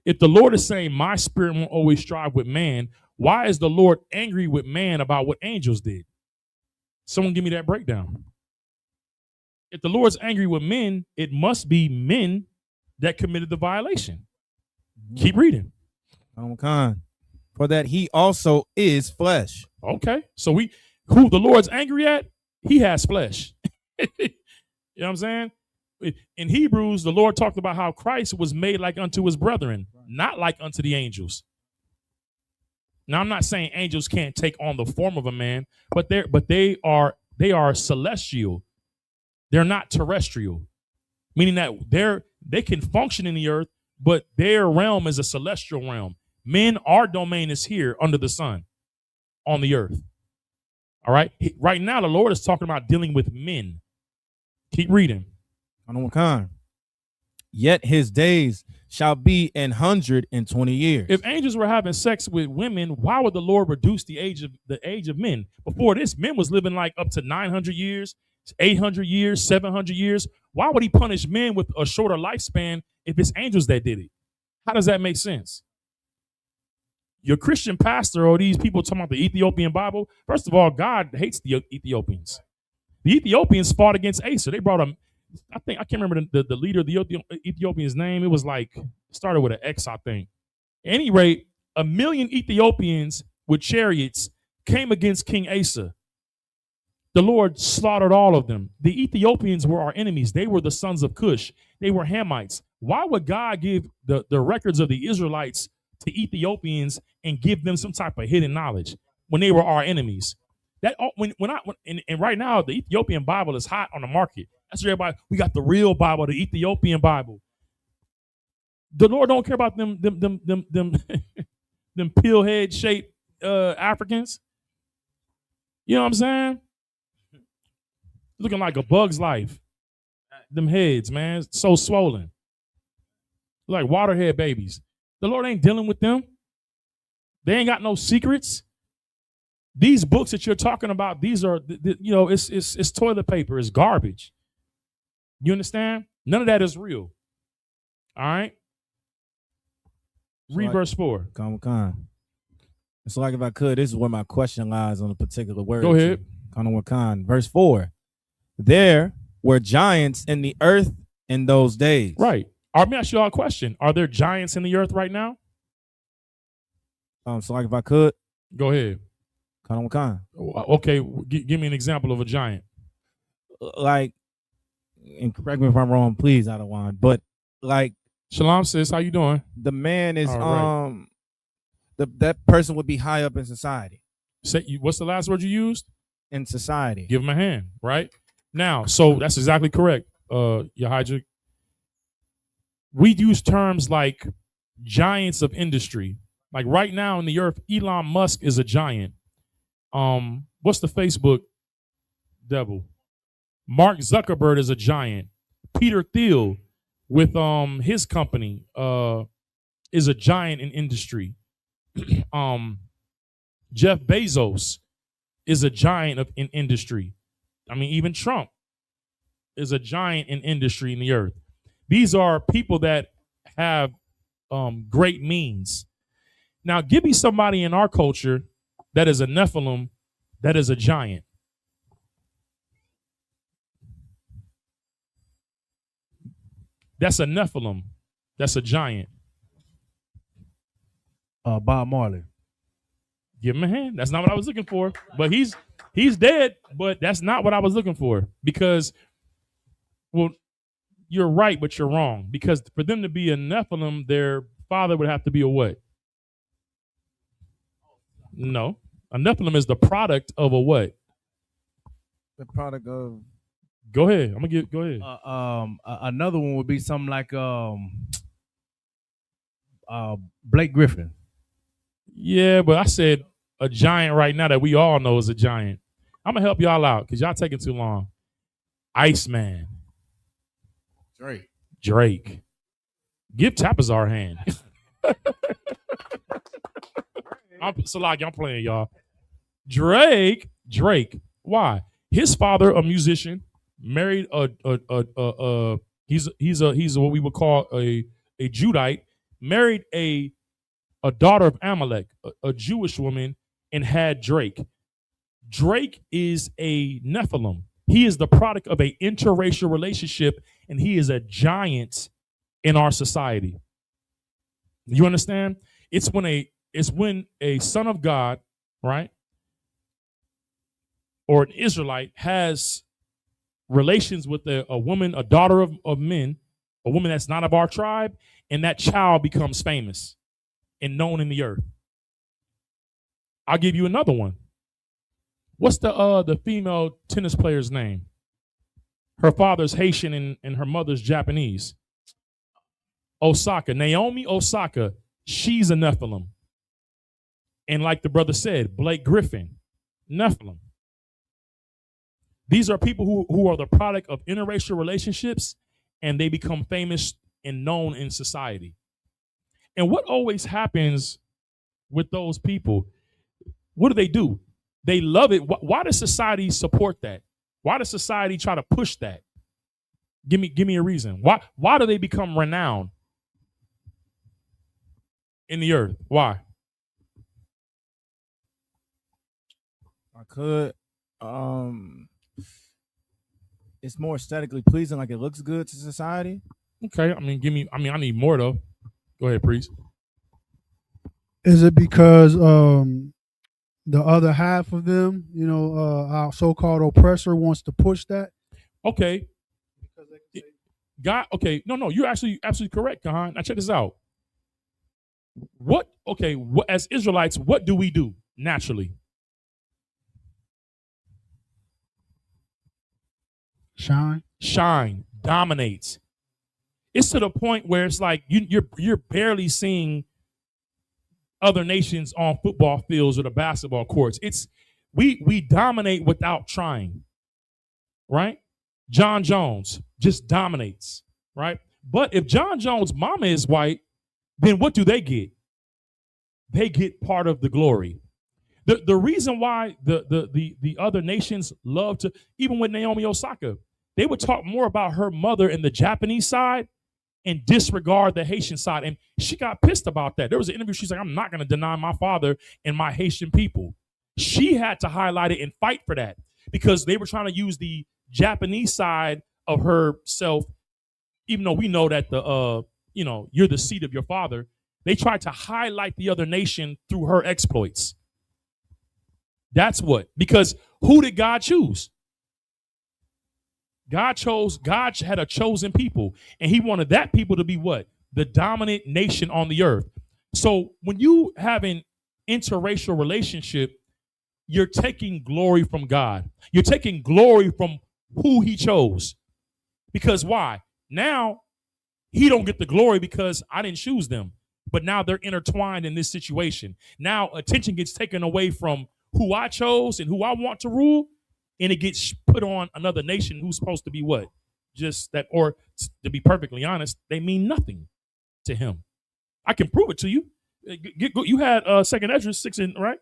If the Lord is saying my spirit won't always strive with man, why is the Lord angry with man about what angels did? Someone give me that breakdown. If the Lord's angry with men, it must be men that committed the violation. Keep reading. For that he also is flesh. Okay. So who the Lord's angry at, he has flesh. You know what I'm saying? In Hebrews, the Lord talked about how Christ was made like unto his brethren, not like unto the angels. Now, I'm not saying angels can't take on the form of a man, but they are celestial. They're not terrestrial, meaning that they can function in the earth, but their realm is a celestial realm. Men, our domain is here under the sun on the earth. All right. Right now, the Lord is talking about dealing with men. Keep reading. Yet his days shall be 120 years. If angels were having sex with women, why would the Lord reduce the age of men? Before this, men was living like up to 900 years, 800 years, 700 years. Why would he punish men with a shorter lifespan if it's angels that did it? How does that make sense? Your Christian pastor or these people talking about the Ethiopian Bible, first of all, God hates the Ethiopians. The Ethiopians fought against Asa. They brought him. I can't remember the leader of the Ethiopians' name. It was started with an X, I think. At any rate, 1 million Ethiopians with chariots came against King Asa. The Lord slaughtered all of them. The Ethiopians were our enemies. They were the sons of Cush. They were Hamites. Why would God give the records of the Israelites to Ethiopians and give them some type of hidden knowledge when they were our enemies? That and right now the Ethiopian Bible is hot on the market. That's where everybody, we got the real Bible, the Ethiopian Bible. The Lord don't care about them pill head shaped Africans. You know what I'm saying? Looking like a bug's life. Them heads, man, so swollen. Like waterhead babies. The Lord ain't dealing with them. They ain't got no secrets. These books that you're talking about, these are, it's toilet paper, it's garbage. You understand? None of that is real. All right? Read verse 4. Con. It's like if I could, this is where my question lies on a particular word. Go ahead. Con. Verse 4. There were giants in the earth in those days. Right. Let me ask you all a question. Are there giants in the earth right now? So like if I could. Go ahead. Con. Okay, give me an example of a giant. Like, and correct me if I'm wrong, please, Adawan. But like, Shalom sis, how you doing? The man is right. That person would be high up in society. What's the last word you used? In society. Give him a hand, right? Now, so that's exactly correct, Yahidra. We use terms like giants of industry. Like right now in the earth, Elon Musk is a giant. What's the Facebook devil? Mark Zuckerberg is a giant. Peter Thiel with his company is a giant in industry. Jeff Bezos is a giant in industry. I mean, even Trump is a giant in industry in the earth. These are people that have great means. Now, give me somebody in our culture that is a Nephilim, that is a giant. That's a Nephilim. That's a giant. Bob Marley. Give him a hand. That's not what I was looking for. But he's dead, but that's not what I was looking for. Because, well, you're right, but you're wrong. Because for them to be a Nephilim, their father would have to be a what? No. A Nephilim is the product of a what? The product of. Go ahead. Go ahead. Another one would be something like Blake Griffin. Yeah, but I said a giant right now that we all know is a giant. I'm gonna help y'all out because y'all taking too long. Iceman. Drake. Give Tapazar a hand. I'm playing, y'all. Drake. Why? His father, a musician, married he's what we would call a Judite, married a daughter of Amalek, a Jewish woman, and had Drake. Drake is a Nephilim. He is the product of an interracial relationship, and he is a giant in our society. You understand? It's when a son of God, right, or an Israelite has relations with a woman, a daughter of men, a woman that's not of our tribe, and that child becomes famous and known in the earth. I'll give you another one. What's the female tennis player's name? Her father's Haitian and her mother's Japanese. Osaka. Naomi Osaka. She's a Nephilim. And like the brother said, Blake Griffin, Nephilim. These are people who are the product of interracial relationships, and they become famous and known in society. And what always happens with those people, what do? They love it. Why does society support that? Why does society try to push that? Give me a reason. Why do they become renowned in the earth? Why? I could. It's more aesthetically pleasing, like it looks good to society. Okay, I need more though. Go ahead, priest. Is it because the other half of them, our so-called oppressor wants to push that? Okay. God, okay. No, you're actually absolutely correct, Kahan. Now check this out. As Israelites, what do we do naturally? Shine, dominates. It's to the point where it's like you're barely seeing other nations on football fields or the basketball courts. It's we dominate without trying, right? John Jones just dominates, right? But if John Jones' mama is white, then what do they get? They get part of the glory. The reason why the other nations love to, even with Naomi Osaka, they would talk more about her mother in the Japanese side and disregard the Haitian side. And she got pissed about that. There was an interview. She's like, I'm not going to deny my father and my Haitian people. She had to highlight it and fight for that because they were trying to use the Japanese side of herself, even though we know that you're the seed of your father. They tried to highlight the other nation through her exploits. That's what, because who did God choose? God had a chosen people, and he wanted that people to be what? The dominant nation on the earth. So when you have an interracial relationship, you're taking glory from God. You're taking glory from who he chose. Because why? Now he don't get the glory because I didn't choose them. But now they're intertwined in this situation. Now attention gets taken away from who I chose and who I want to rule, and it gets put on another nation who's supposed to be what? Just that, or to be perfectly honest, they mean nothing to him. I can prove it to you. You had 2nd Ezra 6, right?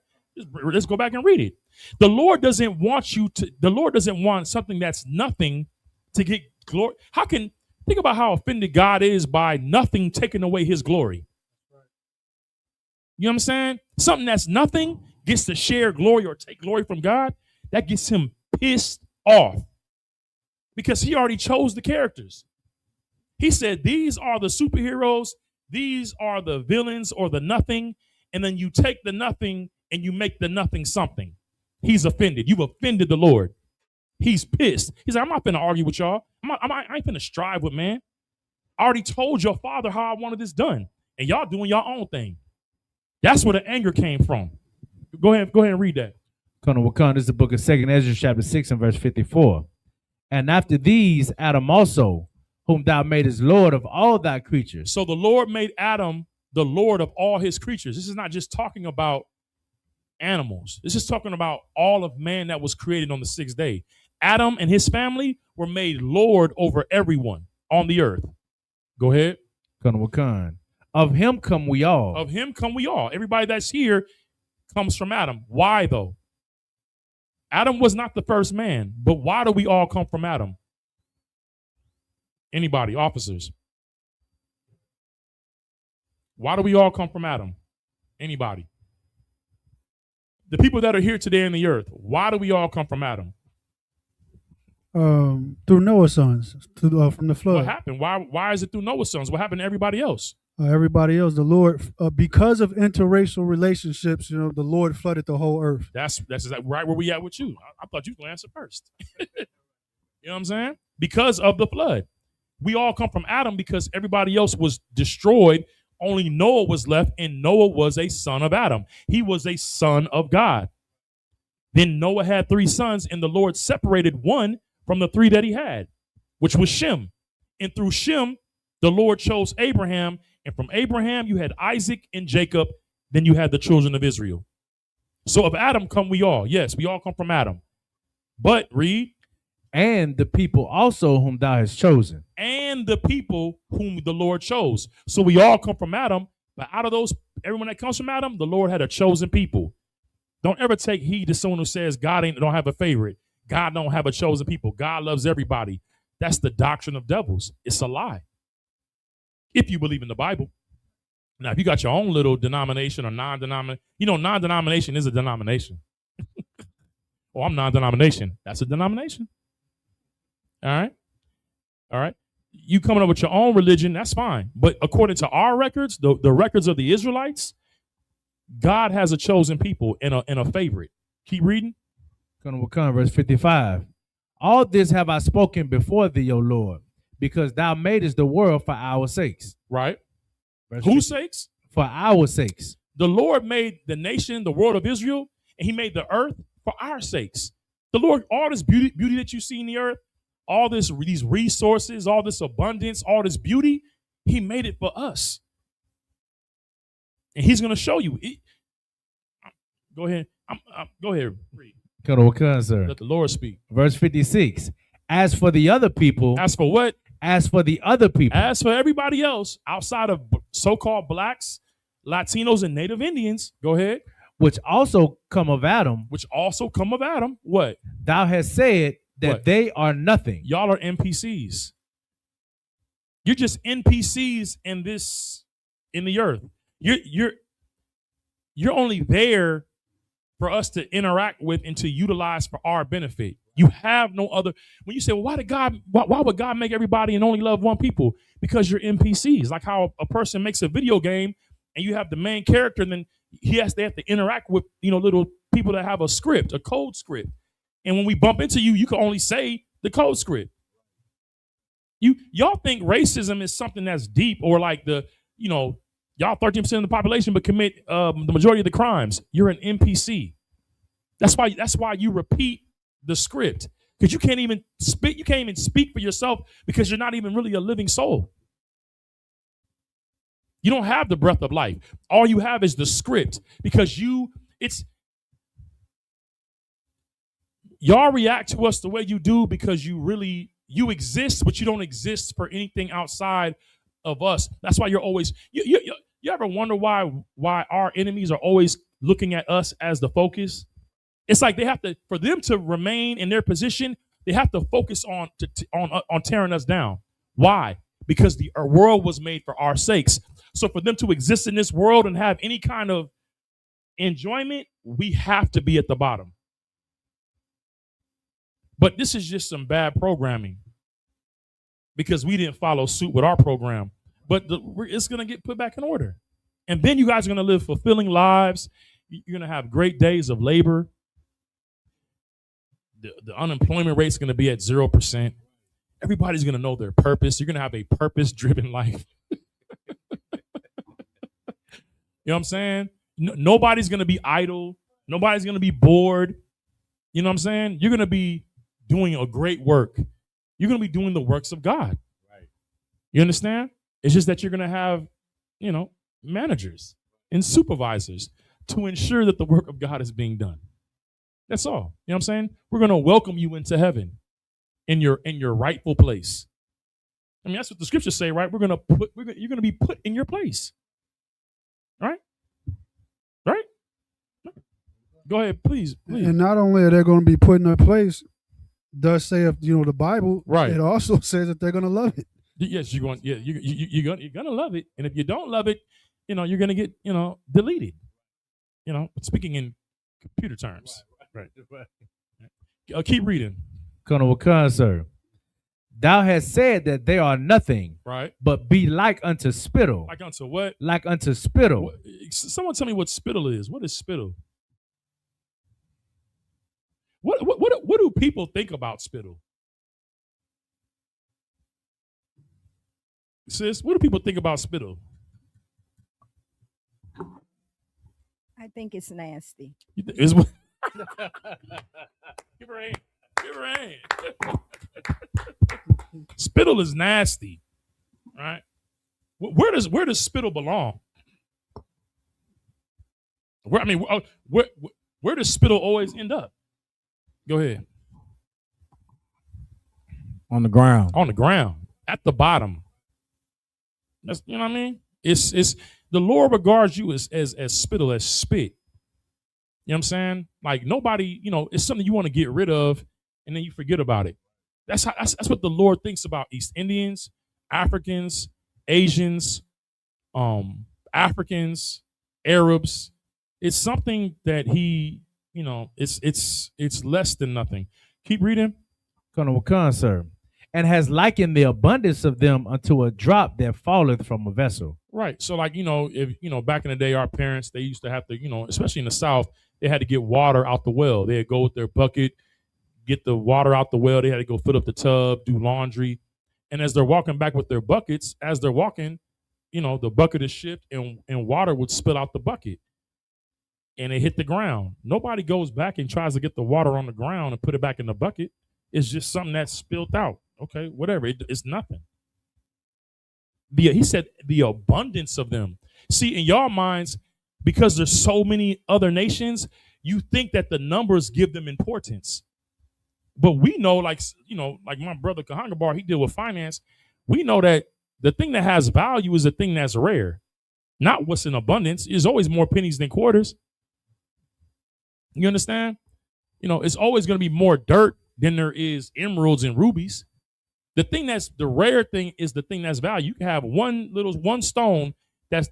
Let's go back and read it. The Lord doesn't want something that's nothing to get glory. Think about how offended God is by nothing taking away his glory. You know what I'm saying? Something that's nothing gets to share glory or take glory from God. That gets him pissed off because he already chose the characters. He said, these are the superheroes. These are the villains or the nothing. And then you take the nothing and you make the nothing something. He's offended. You've offended the Lord. He's pissed. He's like, I'm not going to argue with y'all. I ain't going to strive with man. I already told your father how I wanted this done. And y'all doing your own thing. That's where the anger came from. Go ahead and read that. Colonel Wakanda is the book of 2nd Ezra, chapter 6 and verse 54. And after these, Adam also, whom thou madest Lord of all thy creatures. So the Lord made Adam the Lord of all his creatures. This is not just talking about animals. This is talking about all of man that was created on the 6th day. Adam and his family were made Lord over everyone on the earth. Go ahead. Colonel Wakanda. Of him come we all. Of him come we all. Everybody that's here comes from Adam. Why though? Adam was not the first man, but why do we all come from Adam? Anybody, officers? Why do we all come from Adam? Anybody? The people that are here today in the earth, why do we all come from Adam? Through Noah's sons, from the flood. What happened? Why is it through Noah's sons? What happened to everybody else? Everybody else, the Lord, because of interracial relationships, the Lord flooded the whole earth. That's exactly right where we at with you. I thought you were going to answer first. You know what I'm saying? Because of the flood. We all come from Adam because everybody else was destroyed. Only Noah was left, and Noah was a son of Adam. He was a son of God. Then Noah had 3 sons, and the Lord separated one from the 3 that he had, which was Shem. And through Shem, the Lord chose Abraham. And from Abraham, you had Isaac and Jacob. Then you had the children of Israel. So of Adam come we all. Yes, we all come from Adam. But read. And the people also whom thou hast chosen. And the people whom the Lord chose. So we all come from Adam. But out of those, everyone that comes from Adam, the Lord had a chosen people. Don't ever take heed to someone who says God don't have a favorite. God don't have a chosen people. God loves everybody. That's the doctrine of devils. It's a lie. If you believe in the Bible. Now, if you got your own little denomination or non-denomination, non-denomination is a denomination. Oh, I'm non-denomination. That's a denomination. All right. You coming up with your own religion, that's fine. But according to our records, the records of the Israelites, God has a chosen people and a favorite. Keep reading. Colonel Wakanda, verse 55. All this have I spoken before thee, O Lord, because thou madest the world for our sakes. Right. Verse Whose 50. sakes? For our sakes. The Lord made the nation, the world of Israel, and he made the earth for our sakes. The Lord, all this beauty that you see in the earth, all these resources, all this abundance, all this beauty, he made it for us. And he's going to show you. Go ahead. Go ahead. Read. Colonel Wakanda, sir. Let the Lord speak. Verse 56. As for the other people. As for what? As for the other people. As for everybody else outside of so-called blacks, Latinos, and Native Indians. Go ahead. Which also come of Adam. Which also come of Adam. What? Thou hast said that they are nothing. Y'all are NPCs. You're just NPCs in the earth. You're only there for us to interact with and to utilize for our benefit. You have no other. When you say, well, why would God make everybody and only love one people? Because you're NPCs. Like how a person makes a video game and you have the main character, and then they have to interact with, little people that have a script, a code script. And when we bump into you, you can only say the code script. Y'all think racism is something that's deep, or like y'all 13% of the population but commit the majority of the crimes. You're an NPC. That's why you repeat the script, because you can't even speak for yourself, because you're not even really a living soul. You don't have the breath of life. All you have is the script, because y'all react to us the way you do because you exist, but you don't exist for anything outside of us. That's why you're always you ever wonder why our enemies are always looking at us as the focus? It's like for them to remain in their position, they have to focus on tearing us down. Why? Because our world was made for our sakes. So for them to exist in this world and have any kind of enjoyment, we have to be at the bottom. But this is just some bad programming, because we didn't follow suit with our program. But it's going to get put back in order. And then you guys are going to live fulfilling lives. You're going to have great days of labor. The unemployment rate is going to be at 0%. Everybody's going to know their purpose. You're going to have a purpose-driven life. You know what I'm saying? Nobody's going to be idle. Nobody's going to be bored. You know what I'm saying? You're going to be doing a great work. You're going to be doing the works of God. Right. You understand? It's just that you're going to have, managers and supervisors to ensure that the work of God is being done. That's all. You know what I'm saying? We're going to welcome you into heaven in your rightful place. I mean, that's what the scriptures say, right? You're going to be put in your place. Right? Right? Go ahead, please. And not only are they going to be put in their place, does say, if the Bible, right, it also says that they're going to love it. Yes, you're going to love it. And if you don't love it, you're going to get, deleted. Speaking in computer terms. Right. Keep reading. Colonel Wakan, sir. Thou hast said that they are nothing, right, but be like unto spittle. Like unto what? Like unto spittle. Someone tell me what spittle is. What is spittle? What do people think about spittle? Sis, what do people think about spittle? I think it's nasty. Give her a hand. Give her a hand. Spittle is nasty, right? Where does spittle belong? Where does spittle always end up? Go ahead. On the ground. On the ground. At the bottom. That's, you know what I mean? It's the Lord regards you as spittle, as spit. You know what I'm saying? Like nobody, it's something you want to get rid of and then you forget about it. That's what the Lord thinks about East Indians, Africans, Asians, Africans, Arabs. It's something that he, it's less than nothing. Keep reading. Colonel Wakan, sir. And has likened the abundance of them unto a drop that falleth from a vessel. Right. So like, if, back in the day, our parents, they used to have to, especially in the South, they had to get water out the well. They'd go with their bucket, get the water out the well. They had to go fill up the tub, do laundry. And as they're walking back with their buckets, as they're walking, the bucket is shipped and water would spill out the bucket. And it hit the ground. Nobody goes back and tries to get the water on the ground and put it back in the bucket. It's just something that's spilled out. Okay, whatever. It's nothing. He said the abundance of them. See, in your minds, because there's so many other nations, you think that the numbers give them importance. But we know, like my brother Kahangabar, he deal with finance. We know that the thing that has value is the thing that's rare, not what's in abundance. There's always more pennies than quarters. You understand? It's always going to be more dirt than there is emeralds and rubies. The thing that's the rare thing is the thing that's value. You can have one stone that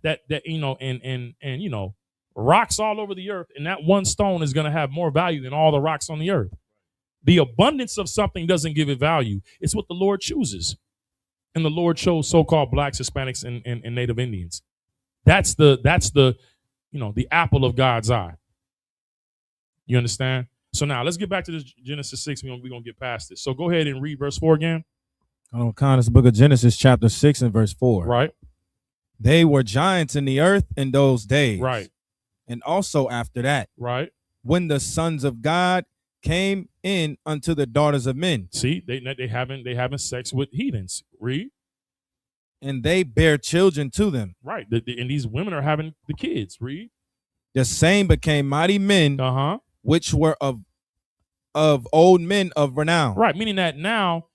and rocks all over the earth, and that one stone is going to have more value than all the rocks on the earth. The abundance of something doesn't give it value. It's what the Lord chooses. And the Lord chose so-called blacks, Hispanics, and Native Indians. That's the the apple of God's eye. You understand? So now let's get back to this Genesis 6. We're gonna get past this. So go ahead and read verse 4 again. This book of Genesis, chapter 6 and verse 4. Right. They were giants in the earth in those days. Right. And also after that. Right. When the sons of God came in unto the daughters of men. See, they having sex with heathens. Read. And they bear children to them. Right. And these women are having the kids. Read. The same became mighty men, which were of old men of renown. Right. Meaning that now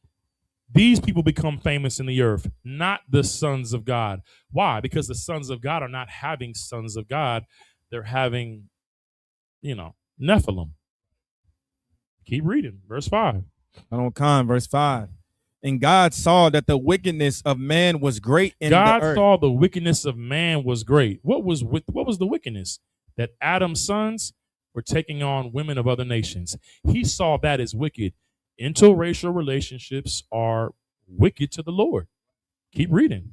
these people become famous in the earth, not the sons of God. Why? Because the sons of God are not having sons of God. They're having, Nephilim. Keep reading. Verse 5. Verse 5. And God saw that the wickedness of man was great in the earth. God saw the wickedness of man was great. What was the wickedness? That Adam's sons were taking on women of other nations. He saw that as wicked. Interracial relationships are wicked to the Lord. Keep reading.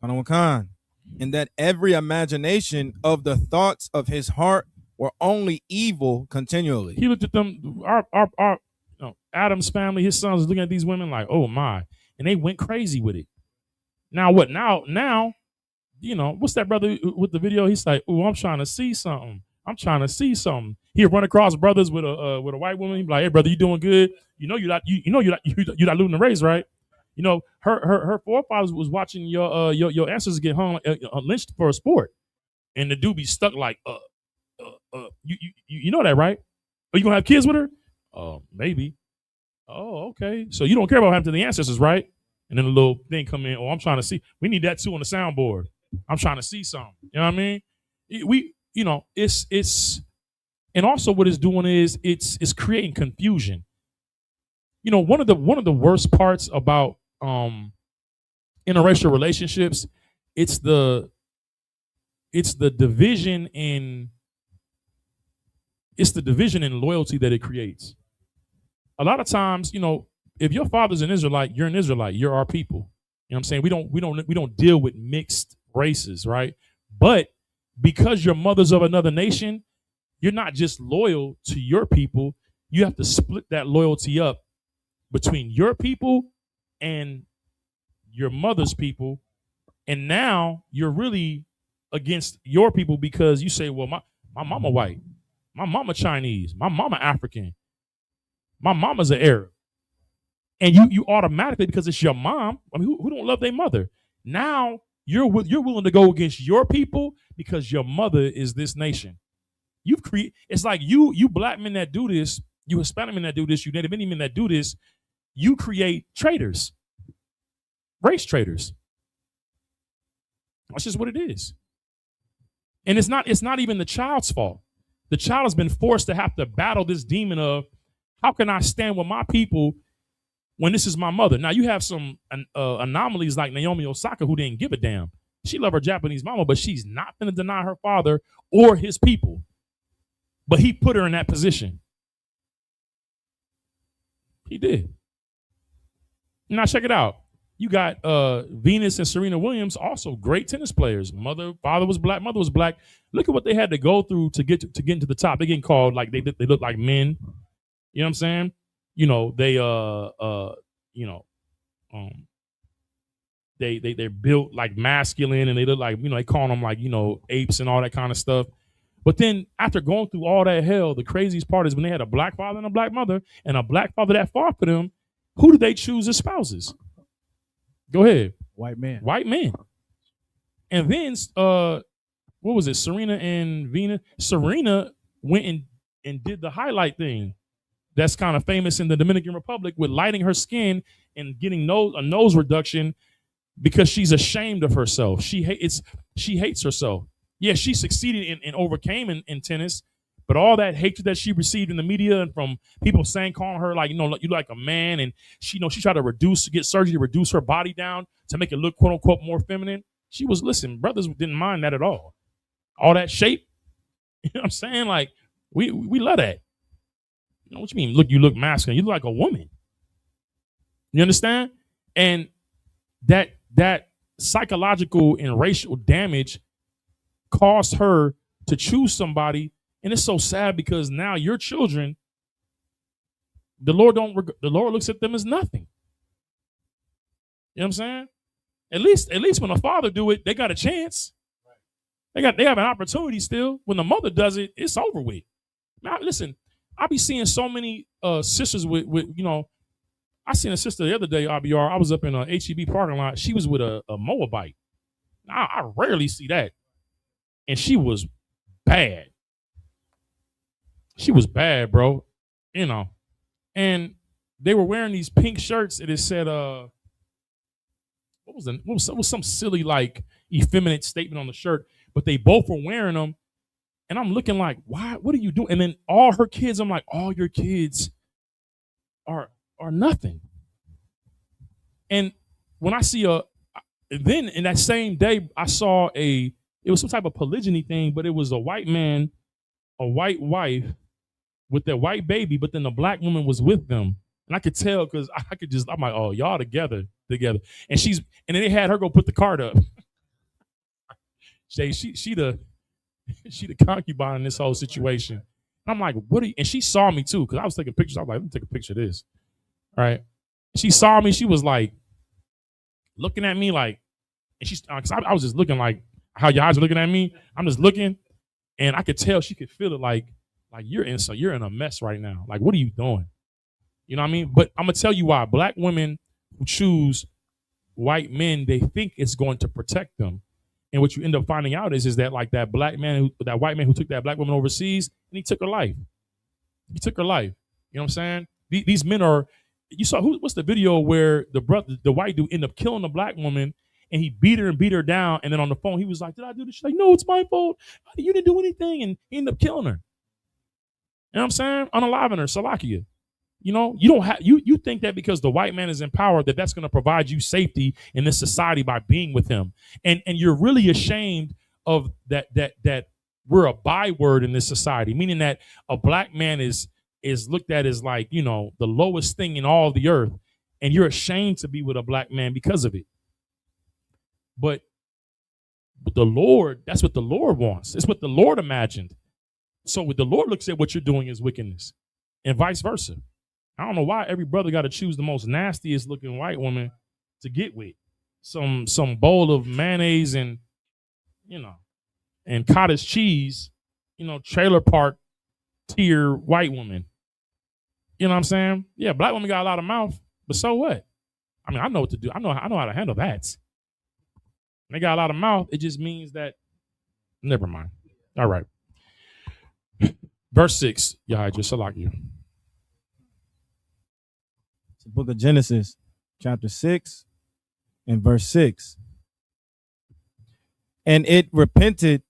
And that every imagination of the thoughts of his heart were only evil continually. He looked at them, our Adam's family, his sons was looking at these women like, oh my, and they went crazy with it. Now what? Now, what's that brother with the video? He's like, oh, I'm trying to see something. He'll run across brothers with a white woman. He'd be like, hey brother, you doing good? You're not losing the race, right? Her forefathers was watching your ancestors get hung lynched for a sport, and the dude be stuck like you know that, right? Are you gonna have kids with her? Maybe. Oh, okay. So you don't care about what happened to the ancestors, right? And then a little thing come in. Oh, I'm trying to see. We need that too on the soundboard. I'm trying to see something. You know what I mean? It's and also what it's doing is it's creating confusion. One of the worst parts about interracial relationships, it's the division in loyalty that it creates. A lot of times, if your father's an Israelite, you're an Israelite. You're our people. You know what I'm saying? We don't deal with mixed races, right? But because your mother's of another nation, you're not just loyal to your people. You have to split that loyalty up between your people and your mother's people. And now you're really against your people because you say, well, my mama white, my mama Chinese, my mama African, my mama's an Arab. And you automatically, because it's your mom, I mean, who don't love their mother? Now you're willing to go against your people because your mother is this nation. It's like you black men that do this, you Hispanic men that do this, you Native Indian men that do this, you create traitors, race traitors. That's just what it is. And it's not even the child's fault. The child has been forced to have to battle this demon of, how can I stand with my people when this is my mother? Now you have some anomalies like Naomi Osaka who didn't give a damn. She loved her Japanese mama, but she's not going to deny her father or his people. But he put her in that position. He did. Now check it out. You got Venus and Serena Williams, also great tennis players. Father was black, mother was black. Look at what they had to go through to get into the top. They getting called like they look like men. You know what I'm saying? They're built like masculine, and they look like, they call them like, apes and all that kind of stuff. But then after going through all that hell, the craziest part is when they had a black father and a black mother and a black father that fought for them, who did they choose as spouses? Go ahead. White men. And then, what was it? Serena and Venus. Serena went and did the highlight thing. That's kind of famous in the Dominican Republic with lighting her skin and getting a nose reduction because she's ashamed of herself. She hates herself. Yeah, she succeeded and overcame in tennis, But all that hatred that she received in the media and from people saying, calling her like, you like a man, and she tried to get surgery to reduce her body down to make it look quote unquote more feminine. Listen, brothers didn't mind that at all. All that shape, you know what I'm saying? Like we love that. You know what you mean? You look masculine. You look like a woman. You understand? And that psychological and racial damage caused her to choose somebody. And it's so sad because now your children, the Lord looks at them as nothing. You know what I'm saying? At least when a father do it, they got a chance. They have an opportunity still. When the mother does it, it's over with. Now, listen, I be seeing so many sisters with I seen a sister the other day, RBR. I was up in a HEB parking lot. She was with a Moabite. Now, I rarely see that. And she was bad. She was bad, bro. And they were wearing these pink shirts, and it said, what was some silly like effeminate statement on the shirt, but they both were wearing them. And I'm looking like, why? What are you doing? And then all her kids, I'm like, all your kids are nothing. And when I see then in that same day, I saw it was some type of polygyny thing, but it was a white man, a white wife with their white baby, but then the black woman was with them. And I could tell because I'm like, oh, y'all together. And then they had her go put the card up. she the concubine in this whole situation. And I'm like, and she saw me too, because I was taking pictures. I was like, let me take a picture of this. All right. She saw me. She was like looking at me like, and cause I was just looking like how your eyes are looking at me. I'm just looking, and I could tell she could feel it like you're in a mess right now. Like, what are you doing? You know what I mean? But I'm gonna tell you why. Black women who choose white men, they think it's going to protect them. And what you end up finding out is that like that white man who took that black woman overseas, and he took her life. He took her life. You know what I'm saying? These men are. You saw what's the video where the white dude ended up killing the black woman, and he beat her down, and then on the phone he was like, "Did I do this?" She's like, "No, it's my fault. You didn't do anything," and he ended up killing her. You know what I'm saying? Unaliving her, Salakia. You don't have you think that because the white man is in power that's going to provide you safety in this society by being with him, and you're really ashamed of that we're a byword in this society, meaning that a black man is looked at as like the lowest thing in all the earth, and you're ashamed to be with a black man because of it. But the Lord, that's what the Lord wants. It's what the Lord imagined. So what the Lord looks at what you're doing is wickedness, and vice versa. I don't know why every brother got to choose the most nastiest looking white woman to get with. Some bowl of mayonnaise and and cottage cheese, trailer park tier white woman. You know what I'm saying? Yeah, black women got a lot of mouth, but so what? I mean, I know what to do. I know how to handle that. They got a lot of mouth. It just means that. Never mind. All right. Verse 6. Yeah, just like you. It's the book of Genesis, chapter 6 and verse 6. And it repented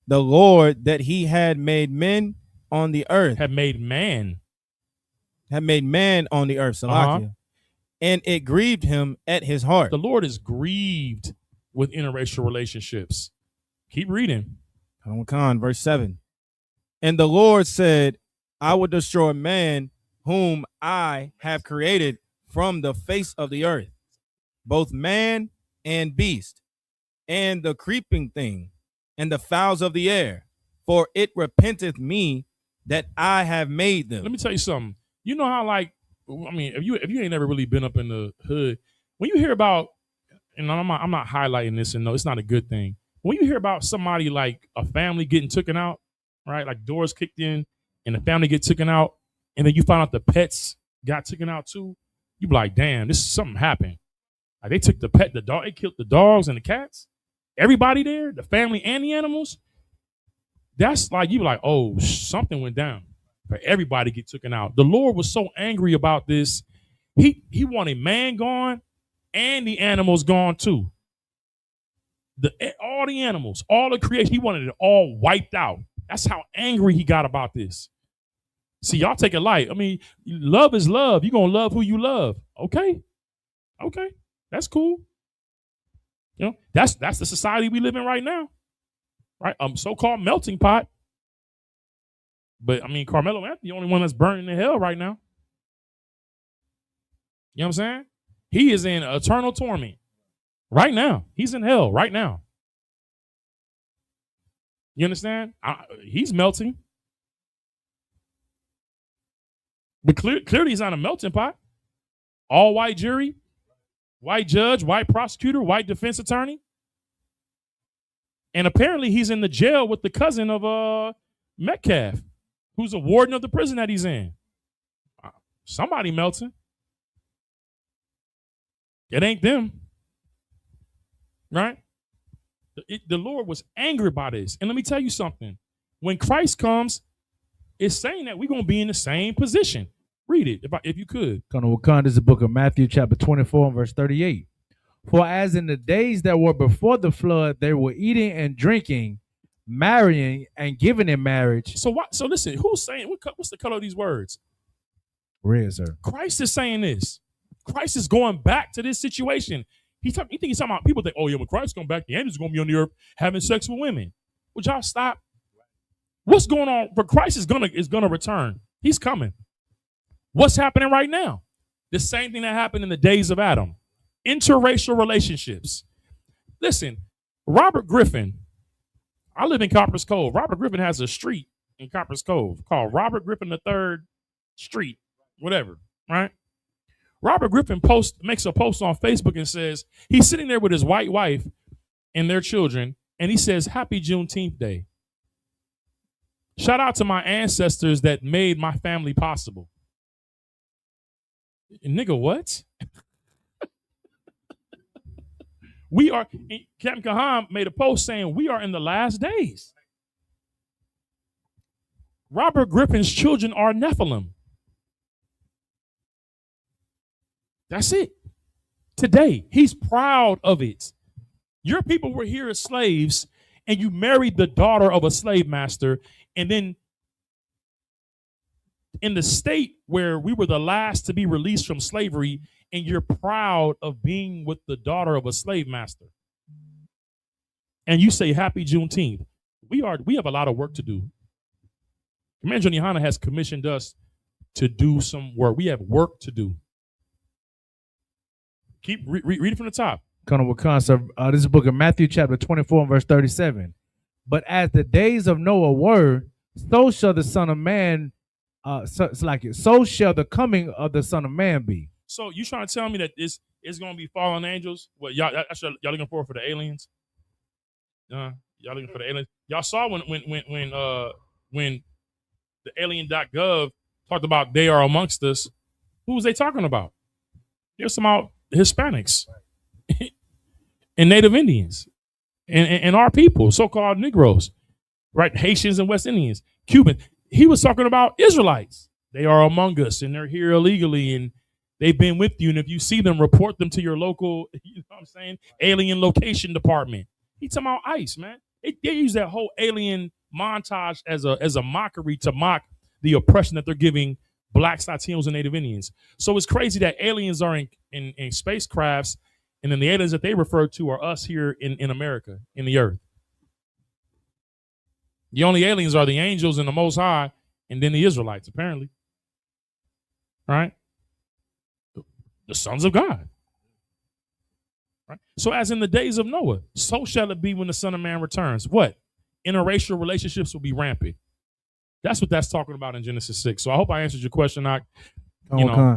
the Lord that he had made men on the earth. Had made man on the earth, Salakia. And it grieved him at his heart. The Lord is grieved with interracial relationships. Keep reading. Verse 7. And the Lord said, I will destroy man whom I have created from the face of the earth, both man and beast, and the creeping thing, and the fowls of the air, for it repenteth me that I have made them. Let me tell you something. You know how if you ain't never really been up in the hood, when you hear about, and I'm not highlighting this, and no, it's not a good thing. When you hear about somebody like a family getting taken out, right? Like doors kicked in and the family get taken out, and then you find out the pets got taken out too, you be like, damn, something happened. Like they took the dog, they killed the dogs and the cats. Everybody there, the family and the animals. That's like, you be like, oh, something went down. For everybody to get taken out. The Lord was so angry about this. He wanted man gone and the animals gone too. All the animals, all the creation, he wanted it all wiped out That's how angry he got about this. See, y'all take it light. I mean, love is love. You're going to love who you love. Okay. That's cool. You know, that's the society we live in right now. Right? So-called melting pot. But I mean, Carmelo Anthony, the only one that's burning in hell right now. You know what I'm saying? He is in eternal torment right now. He's in hell right now. You understand? He's melting. But clearly he's not a melting pot. All white jury, white judge, white prosecutor, white defense attorney. And apparently he's in the jail with the cousin of Metcalf, who's a warden of the prison that he's in. Somebody melting. It ain't them. Right? The Lord was angry by this. And let me tell you something. When Christ comes, it's saying that we're going to be in the same position. Read it, if you could. Wakanda is the book of Matthew, chapter 24, and verse 38. For as in the days that were before the flood, they were eating and drinking, marrying and giving in marriage. So listen, who's saying, what's the color of these words? Red, sir. Christ is saying this. Christ is going back to this situation. You think he's talking about people think, oh yeah, when Christ comes back, the angels going to be on the earth having sex with women. Would y'all stop? What's going on? But Christ is gonna return. He's coming. What's happening right now? The same thing that happened in the days of Adam. Interracial relationships. Listen, Robert Griffin. I live in Coppers Cove. Robert Griffin has a street in Coppers Cove called Robert Griffin III Street, whatever, right? Robert Griffin makes a post on Facebook and says he's sitting there with his white wife and their children, and he says, "Happy Juneteenth Day. Shout out to my ancestors that made my family possible." Nigga, what? Captain Kahan made a post saying we are in the last days. Robert Griffin's children are Nephilim. That's it. Today, he's proud of it. Your people were here as slaves, and you married the daughter of a slave master, and then in the state where we were the last to be released from slavery, and you're proud of being with the daughter of a slave master. And you say, "Happy Juneteenth." We have a lot of work to do. Commander Johnny has commissioned us to do some work. We have work to do. Keep read it from the top. This is the book of Matthew, chapter 24, and verse 37. But as the days of Noah were, so shall the Son of Man, so shall the coming of the Son of Man be. So you trying to tell me that this is going to be fallen angels? What y'all looking for the aliens? Y'all looking for the aliens? Y'all saw when the alien.gov talked about they are amongst us. Who was they talking about? They're some out Hispanics and Native Indians and our people, so-called Negroes, right? Haitians and West Indians, Cuban. He was talking about Israelites. They are among us and they're here illegally and they've been with you. And if you see them, report them to your local, you know what I'm saying, alien location department. He's talking about ICE, man. They use that whole alien montage as a mockery to mock the oppression that they're giving Blacks, Latinos, and Native Indians. So it's crazy that aliens are in spacecrafts, and then the aliens that they refer to are us here in America, in the earth. The only aliens are the angels and the Most High, and then the Israelites, apparently. Right? The sons of God. Right? So as in the days of Noah, so shall it be when the Son of Man returns. What? Interracial relationships will be rampant. That's what that's talking about in Genesis 6. So I hope I answered your question.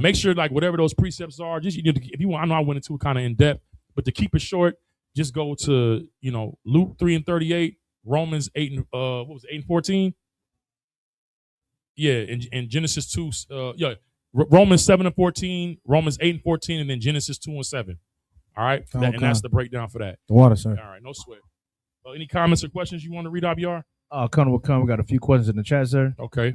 Make sure like whatever those precepts are, just if you want, I know I went into it kind of in depth, but to keep it short, just go to Luke 3:38, Romans 8 and 14. Yeah, and Genesis 2, Romans 7:14, Romans 8:14, and then Genesis 2:7. All right, and that's the breakdown for that. The water, sir. All right, no sweat. Any comments or questions you want to read, Abiar? We got a few questions in the chat, sir. Okay.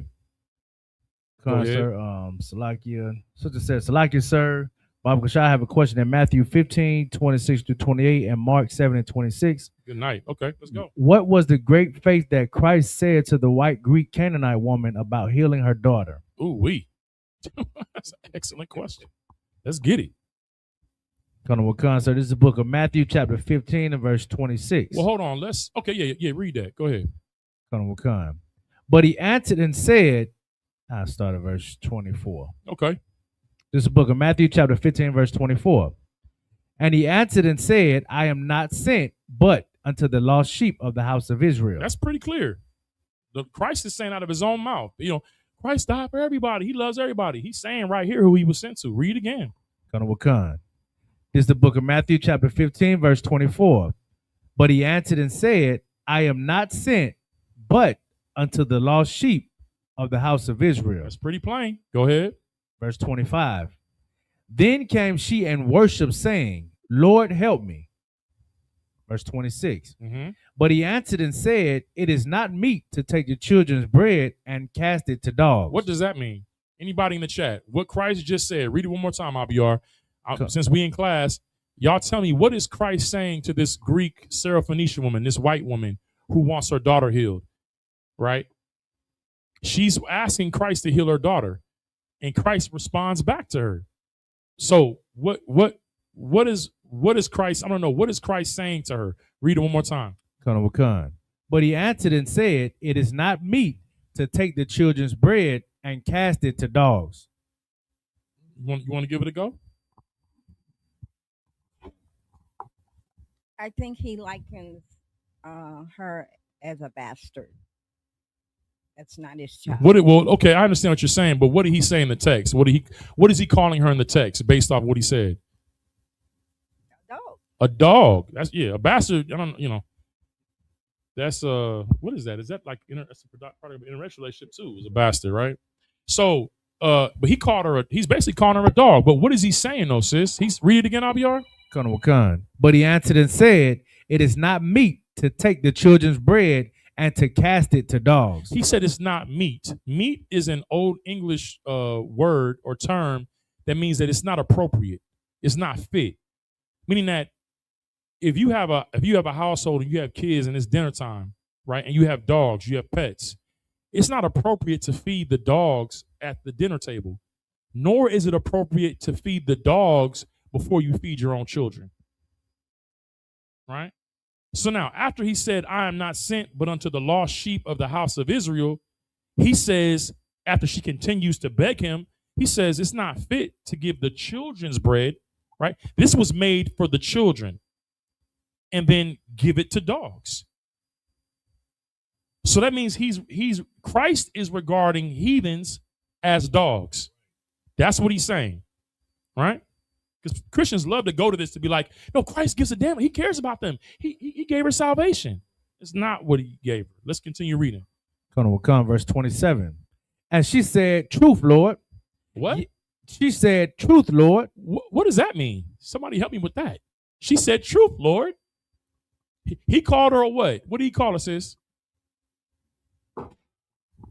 Sir, Salakia. Sister says, Salakia, sir. Bob Kashai, I have a question in Matthew 15:26-28 and Mark 7:26. Good night. Okay, let's go. What was the great faith that Christ said to the white Greek Canaanite woman about healing her daughter? Ooh, that's an excellent question. Let's get it. Colonel Wakan, so this is the book of Matthew, chapter 15 and verse 26. Well, hold on. Yeah, read that. Go ahead. Colonel Wakan. But he answered and said, I'll start at verse 24. Okay. This is the book of Matthew, chapter 15, verse 24. And he answered and said, I am not sent, but unto the lost sheep of the house of Israel. That's pretty clear. Christ is saying out of his own mouth, Christ died for everybody. He loves everybody. He's saying right here who he was sent to. Read again. Colonel Wakan. This is the book of Matthew, chapter 15, verse 24. But he answered and said, I am not sent, but unto the lost sheep of the house of Israel. That's pretty plain. Go ahead. Verse 25. Then came she and worshiped, saying, Lord, help me. Verse 26. But he answered and said, it is not meet to take the children's bread and cast it to dogs. What does that mean? Anybody in the chat? What Christ just said. Read it one more time, Abiyar. Since we in class, y'all tell me, what is Christ saying to this Greek Syrophoenician woman, this white woman who wants her daughter healed, right? She's asking Christ to heal her daughter, and Christ responds back to her. So what is Christ? I don't know. What is Christ saying to her? Read it one more time. Colonel Wakan. But he answered and said, it is not meet to take the children's bread and cast it to dogs. You want to give it a go? I think he likens her as a bastard. That's not his child. Okay, I understand what you're saying, but what did he say in the text? What is he calling her in the text based off what he said? A dog. A dog. That's a bastard. I don't. That's what is that? Is that like that's a part of an interracial relationship too? Is a bastard, right? So, but he's basically calling her a dog. But what is he saying though, sis? Read it again, Abiyar. Colonel Wakan. But he answered and said, it is not meet to take the children's bread and to cast it to dogs. He said it's not meat. Meat is an old English word or term that means that it's not appropriate. It's not fit. Meaning that if you have a household and you have kids and it's dinner time, right? And you have dogs, you have pets, it's not appropriate to feed the dogs at the dinner table, nor is it appropriate to feed the dogs before you feed your own children, right? So now, after he said, I am not sent but unto the lost sheep of the house of Israel, he says, after she continues to beg him, he says, it's not fit to give the children's bread, right? This was made for the children, and then give it to dogs. So that means Christ is regarding heathens as dogs. That's what he's saying, right? Because Christians love to go to this to be like, no, Christ gives a damn. He cares about them. He gave her salvation. It's not what he gave her. Let's continue reading. Colonel Wakan, verse 27. And she said, truth, Lord. What? She said, truth, Lord. What does that mean? Somebody help me with that. She said, truth, Lord. He called her a what? What did he call her, sis?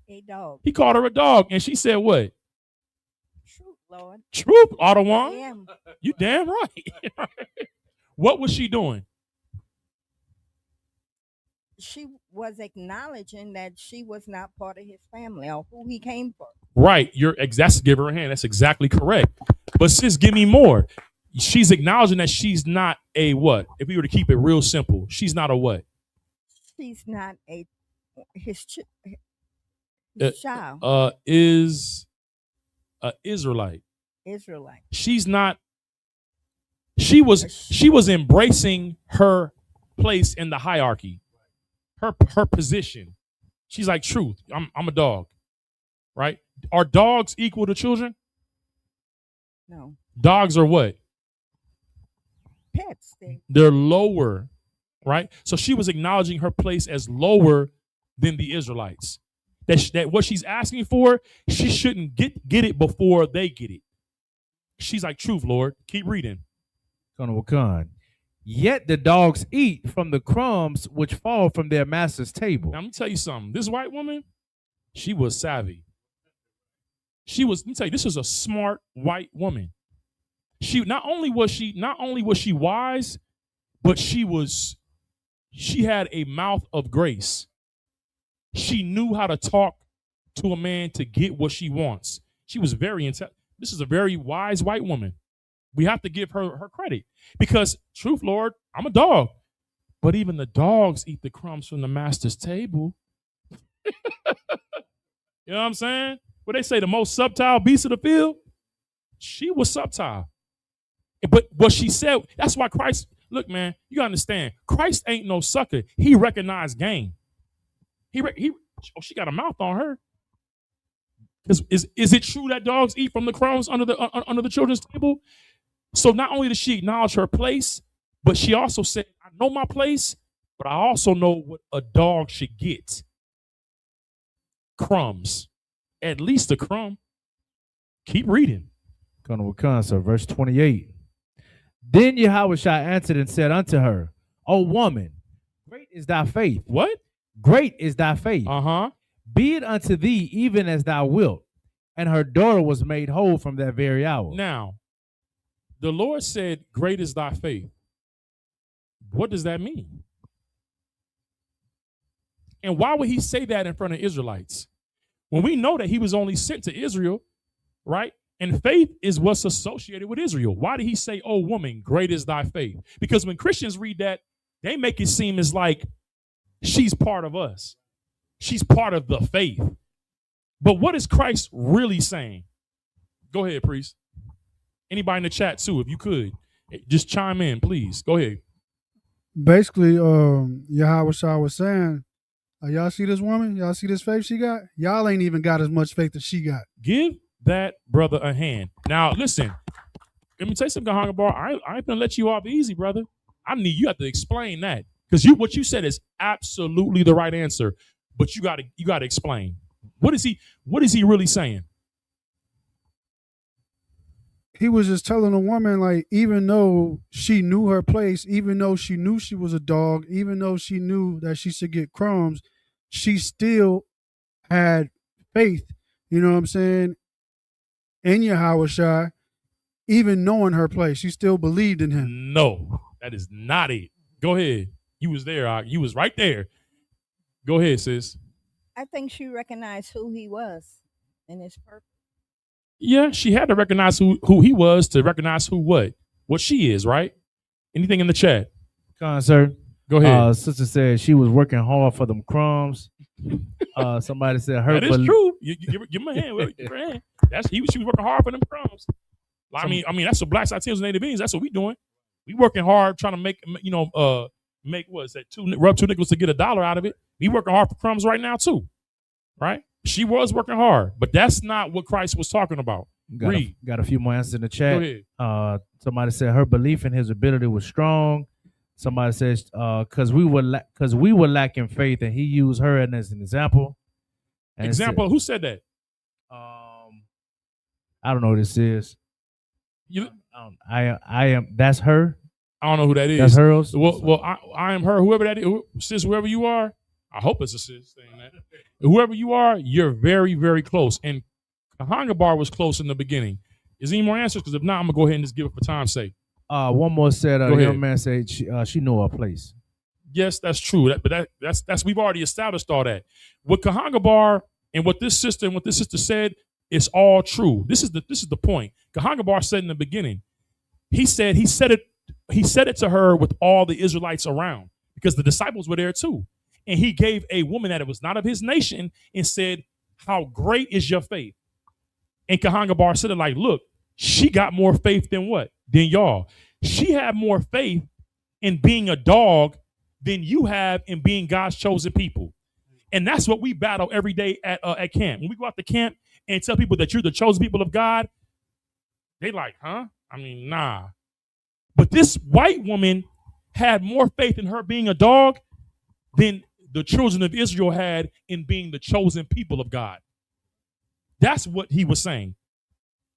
A dog. He called her a dog, and she said what? Truth, Lord. Truth, Ottawa. Damn. You damn right. What was she doing? She was acknowledging that she was not part of his family or who he came for. Right. That's give her a hand. That's exactly correct. But sis, give me more. She's acknowledging that she's not a what? If we were to keep it real simple, she's not a what? She's not his child. Is a Israelite. Israelite. She's not. She was embracing her place in the hierarchy, her position. She's like, truth. I'm a dog, right? Are dogs equal to children? No. Dogs are what? Pets. They're lower, right? So she was acknowledging her place as lower than the Israelites. That what she's asking for, she shouldn't get it before they get it. She's like, truth, Lord. Keep reading. Colonel Wakan. Yet the dogs eat from the crumbs which fall from their master's table. Now, let me tell you something. This white woman, she was savvy. Let me tell you, this was a smart white woman. She not only was she wise, but she had a mouth of grace. She knew how to talk to a man to get what she wants. She was very intelligent. This is a very wise white woman. We have to give her credit because, truth, Lord, I'm a dog, but even the dogs eat the crumbs from the master's table. You know what I'm saying? What they say, the most subtle beast of the field? She was subtle. But what she said, that's why Christ, look, man, you gotta understand, Christ ain't no sucker. He recognized game. She got a mouth on her. Is it true that dogs eat from the crumbs under the children's table? So not only did she acknowledge her place, but she also said, I know my place, but I also know what a dog should get. Crumbs. At least a crumb. Keep reading. Going with concert, verse 28. Then Yahushua answered and said unto her, O woman, great is thy faith. What? Great is thy faith. Uh-huh. Be it unto thee even as thou wilt. And her daughter was made whole from that very hour. Now, the Lord said, great is thy faith. What does that mean? And why would he say that in front of Israelites? When we know that he was only sent to Israel, right? And faith is what's associated with Israel. Why did he say, oh, woman, great is thy faith? Because when Christians read that, they make it seem as like she's part of us. She's part of the faith. But what is Christ really saying? Go ahead, priest. Anybody in the chat too, if you could. Just chime in, please. Go ahead. Basically, Yahushua was saying, y'all see this woman? Y'all see this faith she got? Y'all ain't even got as much faith as she got. Give that brother a hand. Now, listen, let me tell you something, Kahanga Bar. I ain't gonna let you off easy, brother. You have to explain that. Because what you said is absolutely the right answer, but you gotta explain. What is he really saying? He was just telling a woman, like, even though she knew her place, even though she knew she was a dog, even though she knew that she should get crumbs, she still had faith, you know what I'm saying, in Yahushua, even knowing her place. She still believed in him. No, that is not it. Go ahead. You was there. You was right there. Go ahead, sis. I think she recognized who he was and his purpose. Yeah, she had to recognize who he was to recognize what she is, right? Anything in the chat? Concert. Go ahead. Sister said she was working hard for them crumbs. Somebody said her. That is true. You give him a hand. Give her a hand. She was working hard for them crumbs. I mean that's what Blacks, Latinos, and Native Beings. That's what we doing. We working hard trying to make what is that? Rub two nickels to get $1 out of it. We working hard for crumbs right now too, right? She was working hard, but that's not what Christ was talking about. Got a few more answers in the chat. Go ahead. Somebody said her belief in his ability was strong. Somebody says because we were lacking faith, and he used her as an example. And example? Who said that? I don't know what this is. I am. That's her. I don't know who that is. That's her. Well, I am her. Whoever that is, sis, whoever you are. I hope it's a sis saying that. Whoever you are, you're very, very close. And Kahanga Bar was close in the beginning. Is there any more answers? Because if not, I'm gonna go ahead and just give it for time's sake. One more said a young man said she knew her place. Yes, that's true. That's we've already established all that. What Kahanga Bar and what this sister said is all true. This is the point. Kahanga Bar said in the beginning. He said it to her with all the Israelites around because the disciples were there too. And he gave a woman that it was not of his nation and said, how great is your faith? And Kahanga Bar said it like, look, she got more faith than what? Than y'all. She had more faith in being a dog than you have in being God's chosen people. And that's what we battle every day at camp. When we go out to camp and tell people that you're the chosen people of God, they like, huh? I mean, nah. But this white woman had more faith in her being a dog than the children of Israel had in being the chosen people of God. That's what he was saying.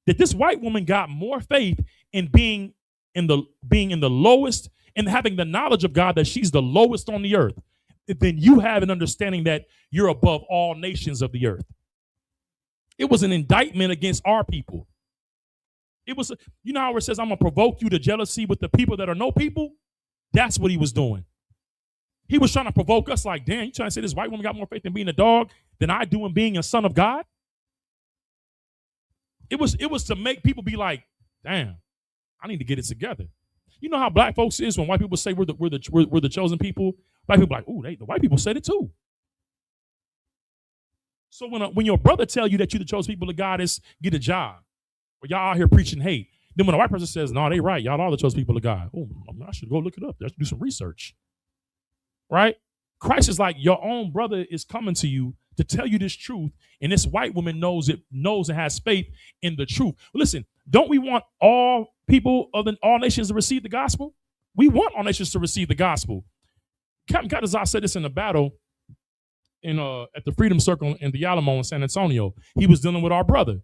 That this white woman got more faith in being in the lowest and having the knowledge of God that she's the lowest on the earth than you have an understanding that you're above all nations of the earth. It was an indictment against our people. It was, you know how it says, I'm going to provoke you to jealousy with the people that are no people? That's what he was doing. He was trying to provoke us like, damn, you trying to say this white woman got more faith in being a dog than I do in being a son of God? It was to make people be like, damn, I need to get it together. You know how black folks is when white people say we're the chosen people? Black people like, ooh, the white people said it too. So when your brother tell you that you're the chosen people of God, is get a job. Or y'all out here preaching hate. Then when a white person says, no, they right, y'all are the chosen people of God. Oh, I should go look it up. I should do some research. Right? Christ is like, your own brother is coming to you to tell you this truth, and this white woman knows and has faith in the truth. Listen, don't we want all people of all nations to receive the gospel? We want all nations to receive the gospel. Captain Katazai said this in a battle at the Freedom Circle in the Alamo in San Antonio. He was dealing with our brother.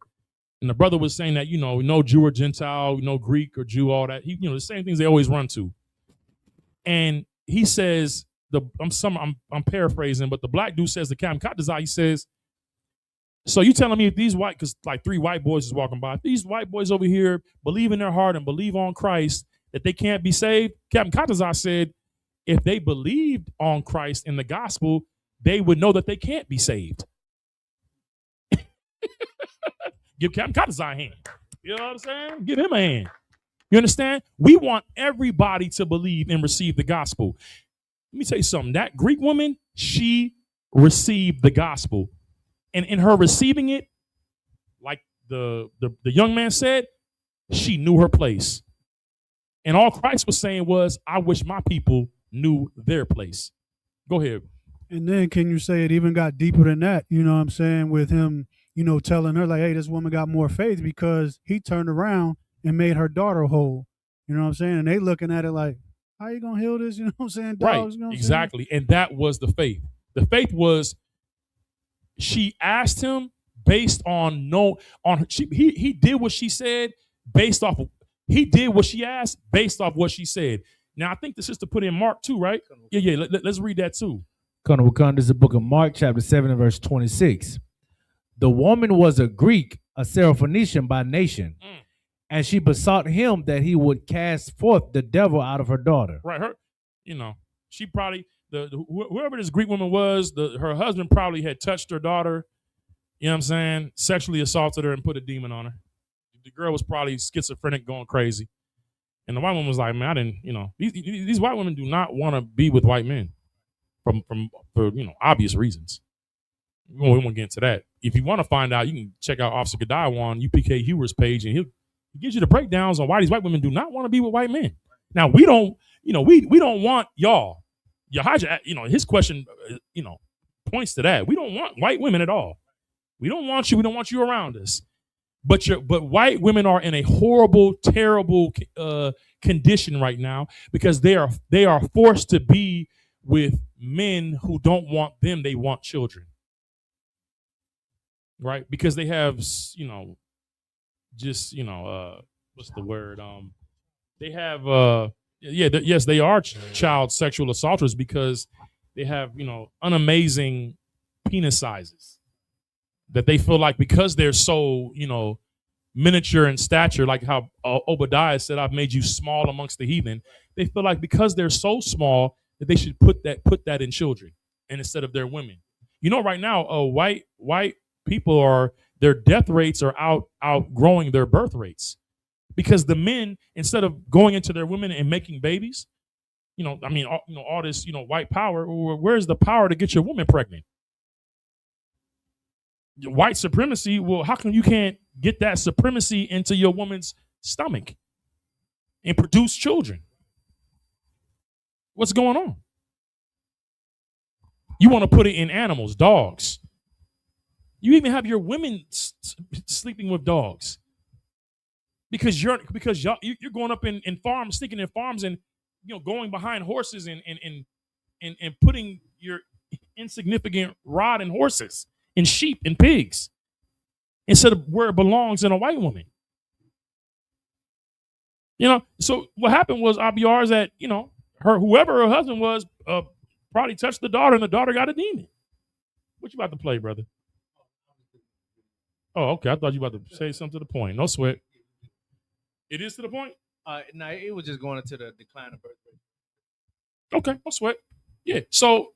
And the brother was saying that, no Jew or Gentile, no Greek or Jew, all that. The same things they always run to. And he says, I'm paraphrasing, but the black dude says to Captain Katazai, he says, so you telling me if these white, because like 3 white boys is walking by, if these white boys over here believe in their heart and believe on Christ, that they can't be saved? Captain Katazai said, if they believed on Christ in the gospel, they would know that they can't be saved. Give Captain Katazai a hand. You know what I'm saying? Give him a hand. You understand? We want everybody to believe and receive the gospel. Let me tell you something. That Greek woman, she received the gospel. And in her receiving it, like the young man said, she knew her place. And all Christ was saying was, I wish my people knew their place. Go ahead. And then can you say it even got deeper than that? You know what I'm saying? With him, telling her like, hey, this woman got more faith because he turned around and made her daughter whole. You know what I'm saying? And they looking at it like, how you gonna heal this? You know what I'm saying? Dogs, right. You know what exactly. And that was the faith. The faith was, she asked him based on he did what she said based off of, he did what she asked based off what she said. Now I think the sister put in Mark too, right? Yeah. Let's read that too. This is the book of Mark, chapter 7 and verse 26. The woman was a Greek, a Syrophoenician by nation, and she besought him that he would cast forth the devil out of her daughter. Right, she probably whoever this Greek woman was, her husband probably had touched her daughter. You know what I'm saying? Sexually assaulted her and put a demon on her. The girl was probably schizophrenic, going crazy, and the white woman was like, "Man, I didn't. These white women do not want to be with white men, for obvious reasons." We won't get into that. If you want to find out, you can check out Officer Godiwa on UPK Hewer's page, and he gives you the breakdowns on why these white women do not want to be with white men. Now we don't, we don't want y'all. His question, points to that. We don't want white women at all. We don't want you. We don't want you around us. But white women are in a horrible, terrible condition right now because they are forced to be with men who don't want them. They want children. Right, because they have, what's the word? They have, yes, they are child sexual assaulters because they have, unamazing penis sizes that they feel like because they're so, miniature in stature, like how Obadiah said, I've made you small amongst the heathen. They feel like because they're so small that they should put that in children and instead of their women. Right now, white people their death rates are outgrowing their birth rates because the men, instead of going into their women and making babies, all this, white power, where's the power to get your woman pregnant? White supremacy, well, how come you can't get that supremacy into your woman's stomach and produce children? What's going on? You want to put it in animals, dogs. You even have your women sleeping with dogs because you're going up in farms, sneaking in farms, and going behind horses and putting your insignificant rod in horses and sheep and pigs instead of where it belongs in a white woman. So what happened was Abiar is that whoever her husband was probably touched the daughter and the daughter got a demon. What you about to play, brother? Oh, okay. I thought you were about to say something to the point. No sweat. It is to the point? No, it was just going into the decline of birth rate. Okay, no sweat. Yeah, so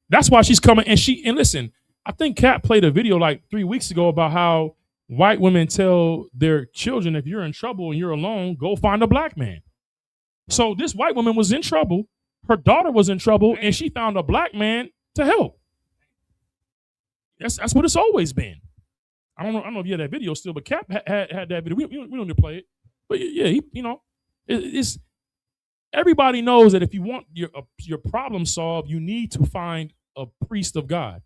that's why she's coming. And listen, I think Kat played a video like 3 weeks ago about how white women tell their children, if you're in trouble and you're alone, go find a black man. So this white woman was in trouble. Her daughter was in trouble, and she found a black man to help. That's what it's always been. I don't know if you had that video still, but Cap had that video. We don't need to play it, but yeah, it's everybody knows that if you want your problem solved, you need to find a priest of God,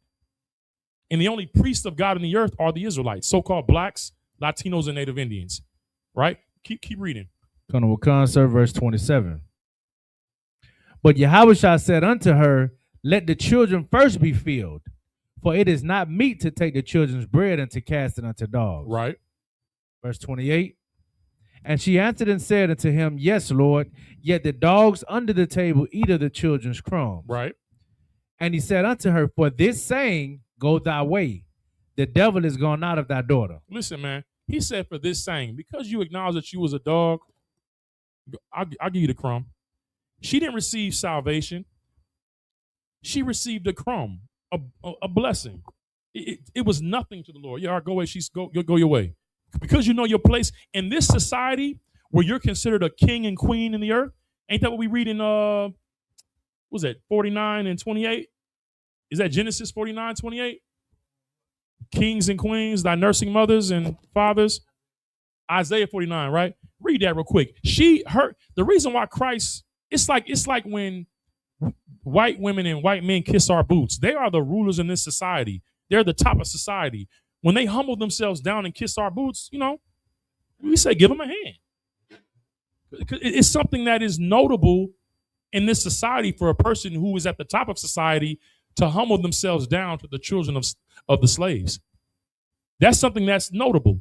and the only priests of God in the earth are the Israelites, so-called blacks, Latinos, and Native Indians. Right? Keep reading. Concert, verse 27. But Yahushua said unto her, let the children first be filled, for it is not meet to take the children's bread and to cast it unto dogs. Right. Verse 28. And she answered and said unto him, yes, Lord, yet the dogs under the table eat of the children's crumbs. Right. And he said unto her, for this saying, go thy way. The devil is gone out of thy daughter. Listen, man. He said, for this saying, because you acknowledge that you was a dog, I'll give you the crumb. She didn't receive salvation. She received a crumb, a blessing. It was nothing to the Lord. Yeah, all right, go away. Go your way. Because you know your place in this society where you're considered a king and queen in the earth. Ain't that what we read in, what was that, 49 and 28? Is that Genesis 49, 28? Kings and queens, thy nursing mothers and fathers. Isaiah 49, right? Read that real quick. The reason why Christ, it's like when white women and white men kiss our boots. They are the rulers in this society. They're the top of society. When they humble themselves down and kiss our boots, we say, give them a hand. It's something that is notable in this society for a person who is at the top of society to humble themselves down to the children of the slaves. That's something that's notable.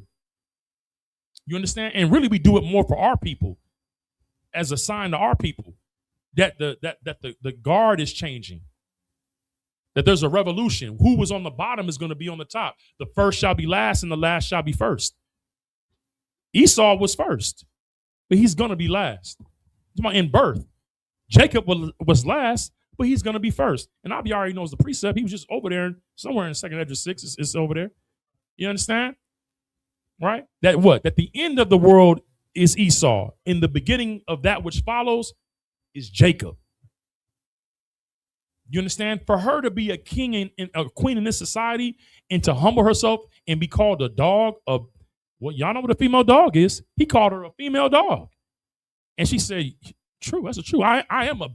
You understand? And really, we do it more for our people as a sign to our people that the guard is changing, that there's a revolution. Who was on the bottom is going to be on the top. The first shall be last and the last shall be first. Esau was first, but he's going to be last. In birth, Jacob was last, but he's going to be first. And Abi already knows the precept. He was just over there somewhere in 2nd Esdras 6. It's over there. You understand? Right? That the end of the world is Esau. In the beginning of that which follows is Jacob. You understand? For her to be a king and a queen in this society and to humble herself and be called a dog of what y'all know what a female dog is. He called her a female dog. And she said, true, that's true. I am a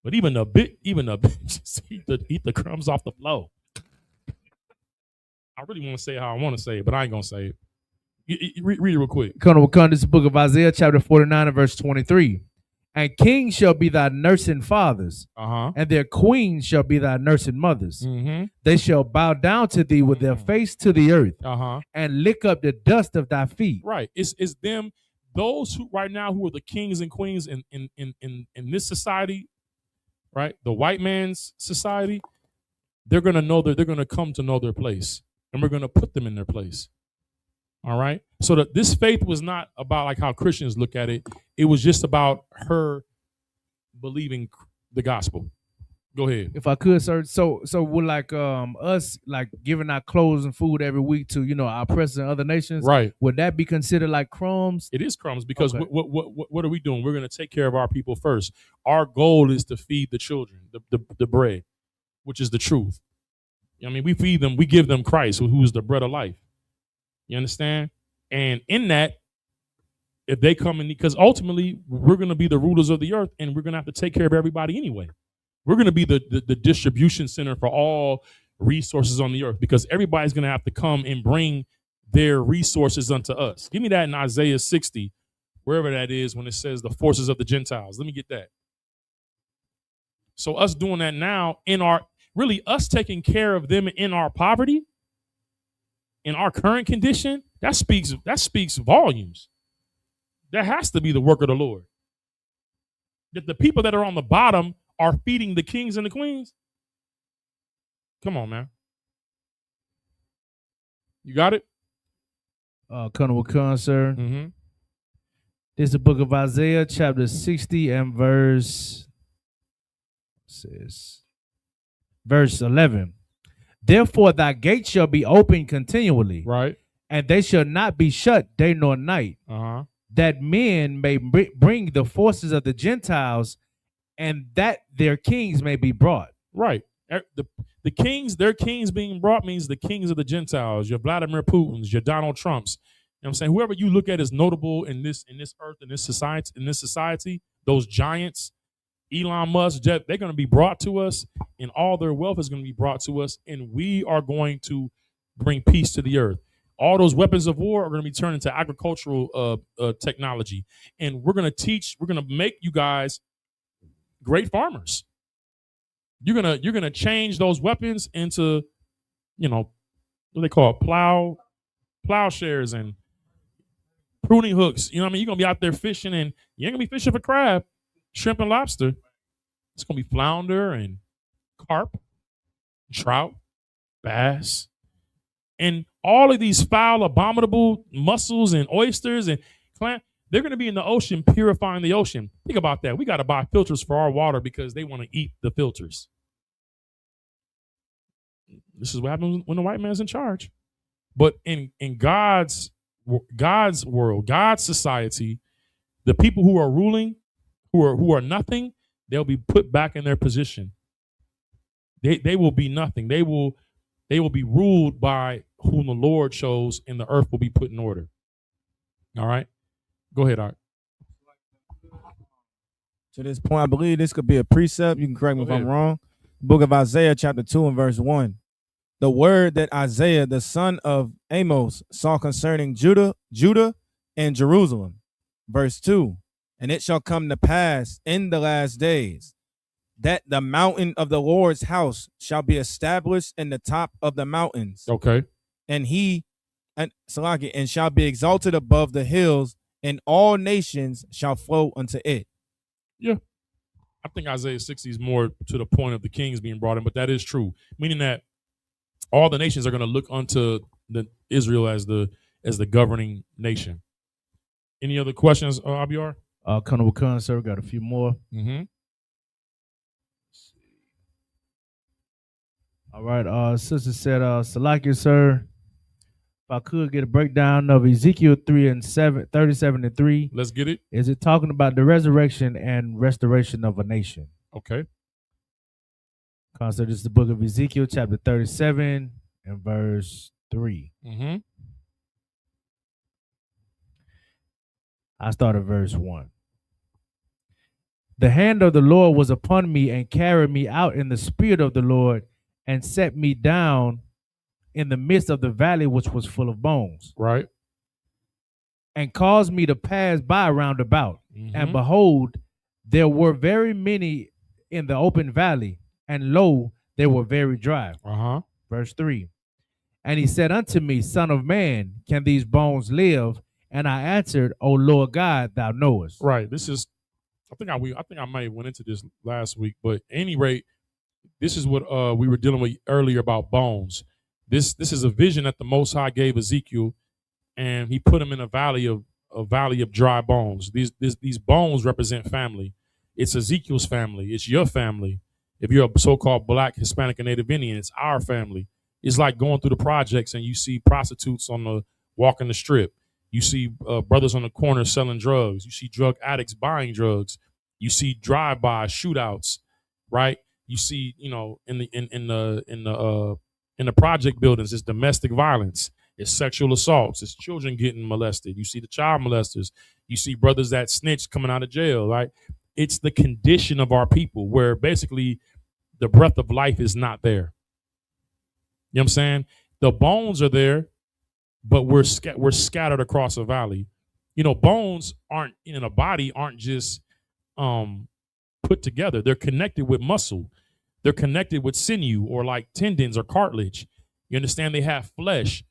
but even a bit, just eat the crumbs off the floor. I really want to say how I want to say it, but I ain't gonna say it. Read it real quick. Come this book of Isaiah, chapter 49 and verse 23. And kings shall be thy nursing fathers, and their queens shall be thy nursing mothers. Mm-hmm. They shall bow down to thee with their face to the earth, and lick up the dust of thy feet. Right. It's them, those who right now who are the kings and queens in this society, right? The white man's society, they're gonna know that they're gonna come to know their place, and we're gonna put them in their place. All right. So that this faith was not about like how Christians look at it. It was just about her believing the gospel. Go ahead. If I could, sir. So would like us like giving our clothes and food every week to our oppressors in other nations, right? Would that be considered like crumbs? It is crumbs because what are we doing? We're going to take care of our people first. Our goal is to feed the children, the bread, which is the truth. I mean, we feed them, we give them Christ, who is the bread of life. You understand? And in that, if they come in, because ultimately we're going to be the rulers of the earth, and we're going to have to take care of everybody anyway. We're going to be the distribution center for all resources on the earth, because everybody's going to have to come and bring their resources unto us. Give me that in Isaiah 60, wherever that is, when it says the forces of the Gentiles. Let me get that. So us doing that now us taking care of them in our poverty, in our current condition, that speaks volumes. That has to be the work of the Lord. That the people that are on the bottom are feeding the kings and the queens. Come on, man. You got it? Colonel Khan, sir. Mm-hmm. This is the book of Isaiah, chapter 60 and verse 11. Therefore thy gates shall be open continually, Right. and they shall not be shut day nor night, that men may bring the forces of the Gentiles, and that their kings may be brought. Right. The kings, their kings being brought means the kings of the Gentiles, your Vladimir Putins, your Donald Trumps. You know what I'm saying? Whoever you look at as notable in this earth, in this society, those giants, Elon Musk, Jeff, they're going to be brought to us, and all their wealth is going to be brought to us, and we are going to bring peace to the earth. All those weapons of war are going to be turned into agricultural technology, and we're going to make you guys great farmers. You're gonna change those weapons into, what they call plowshares and pruning hooks. You know what I mean? You're gonna be out there fishing, and you ain't gonna be fishing for crab, shrimp, and lobster. It's gonna be flounder and carp, trout, bass, and all of these foul, abominable mussels and oysters and clam. They're going to be in the ocean, purifying the ocean. Think about that. We got to buy filters for our water because they want to eat the filters. This is what happens when the white man's in charge. But in God's world, God's society, the people who are ruling, who are nothing, they'll be put back in their position. They will be nothing. They will be ruled by whom the Lord chose, and the earth will be put in order. All right. Go ahead, Art. To this point, I believe this could be a precept. You can correct me if I'm wrong. Book of Isaiah, chapter 2 and verse 1. The word that Isaiah, the son of Amos, saw concerning Judah and Jerusalem. Verse 2. And it shall come to pass in the last days that the mountain of the Lord's house shall be established in the top of the mountains. Okay. And shall be exalted above the hills, and all nations shall flow unto it. Yeah. I think Isaiah 60 is more to the point of the kings being brought in, but that is true. Meaning that all the nations are going to look unto Israel as the governing nation. Any other questions, Abiar? Colonel Khan, sir, got a few more. Mm-hmm. All right. Sister said, Salakia, sir, if I could get a breakdown of Ezekiel 37 and 3. Let's get it. Is it talking about the resurrection and restoration of a nation? Okay. This is the book of Ezekiel, chapter 37 and verse 3. Mm-hmm. I start at verse 1. The hand of the Lord was upon me and carried me out in the spirit of the Lord and set me down in the midst of the valley, which was full of bones. Right. And caused me to pass by round about. Mm-hmm. And behold, there were very many in the open valley, and lo, they were very dry. Verse 3. And he said unto me, Son of man, can these bones live? And I answered, O Lord God, thou knowest. Right. This is, I think I might have went into this last week, but at any rate, this is what we were dealing with earlier about bones. This is a vision that the Most High gave Ezekiel, and he put him in a valley of dry bones. These bones represent family. It's Ezekiel's family. It's your family. If you're a so-called Black, Hispanic, and Native Indian, it's our family. It's like going through the projects and you see prostitutes walking the strip. You see brothers on the corner selling drugs. You see drug addicts buying drugs. You see drive-by shootouts, right? You see, in the project buildings, it's domestic violence, it's sexual assaults, it's children getting molested. You see the child molesters. You see brothers that snitch coming out of jail, right? It's the condition of our people where basically the breath of life is not there. You know what I'm saying? The bones are there, but we're scattered across a valley. Bones aren't in a body aren't just put together. They're connected with muscle. They're connected with sinew or like tendons or cartilage. You understand? They have flesh.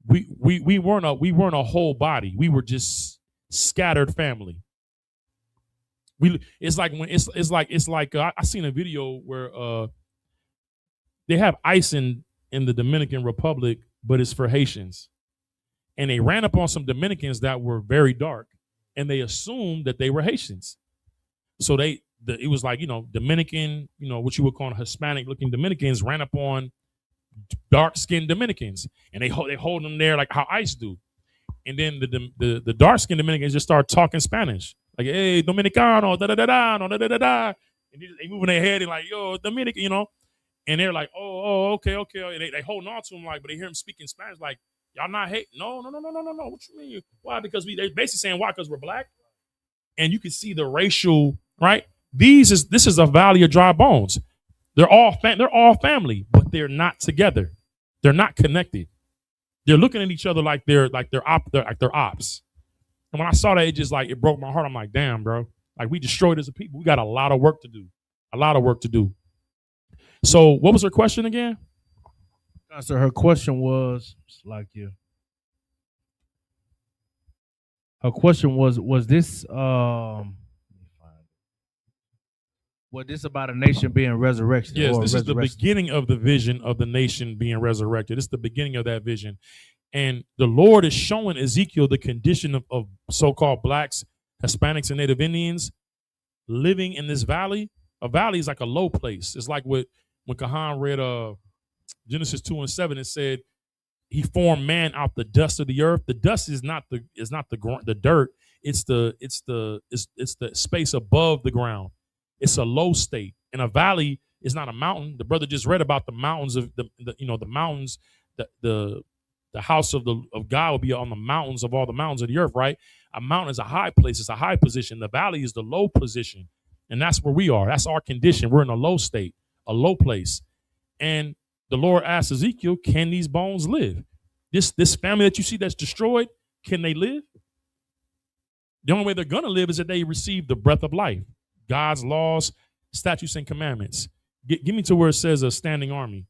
We weren't a whole body. We were just scattered family. It's like I seen a video where they have ice in the Dominican Republic, but it's for Haitians. and they ran up on some Dominicans that were very dark, and they assumed that they were Haitians. So it was like, Dominican, what you would call Hispanic looking Dominicans ran up on dark skinned Dominicans, and they hold them there like how ICE do. And then the dark skinned Dominicans just start talking Spanish, like, hey, Dominicano, da da da da, no, da da da da. And they moving their head and like, yo, Dominican, and they're like, oh, okay. And they holding on to him like, but they hear him speaking Spanish, like, y'all not hate? No. What you mean? Why? Because they basically saying why? Because we're black. And you can see the racial, right? This is a valley of dry bones. They're all family, but they're not together. They're not connected. They're looking at each other like they're ops. And when I saw that, it broke my heart. I'm like, damn, bro. Like, we destroyed as a people. We got a lot of work to do. So what was her question again? So her question was her question was this about a nation being resurrected? Yes, this is the beginning of the vision of the nation being resurrected. It's the beginning of that vision. And the Lord is showing Ezekiel the condition of so-called blacks, Hispanics, and Native Indians living in this valley. A valley is like a low place. It's like when Kahan read Genesis 2:7, it said he formed man out the dust of the earth. The dust is not the dirt. It's the space above the ground. It's a low state. And a valley is not a mountain. The brother just read about the mountains of the mountains. The house of God will be on the mountains of all the mountains of the earth, right? A mountain is a high place. It's a high position. The valley is the low position. And that's where we are. That's our condition. We're in a low state, a low place. And the Lord asked Ezekiel, can these bones live? This family that you see that's destroyed, can they live? The only way they're going to live is that they receive the breath of life, God's laws, statutes, and commandments. Give me to where it says a standing army,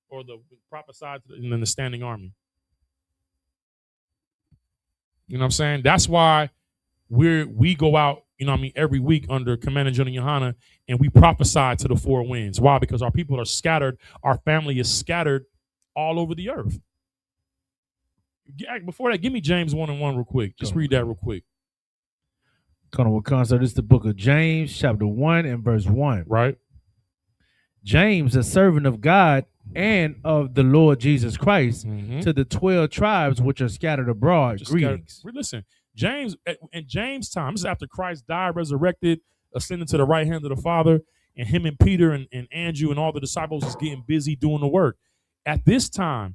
or the prophesied and then the standing army. You know what I'm saying? That's why we go out, every week under Commander General Yohana, and we prophesy to the four winds. Why? Because our people are scattered. Our family is scattered all over the earth. Before that, give me James 1:1 real quick. Just read that real quick. So this is the book of James, chapter 1 and verse 1. Right. James, a servant of God and of the Lord Jesus Christ, to the 12 tribes which are scattered abroad, greetings. Listen, James, in James' time, this is after Christ died, resurrected, ascended to the right hand of the Father, and him and Peter and Andrew and all the disciples is getting busy doing the work. At this time,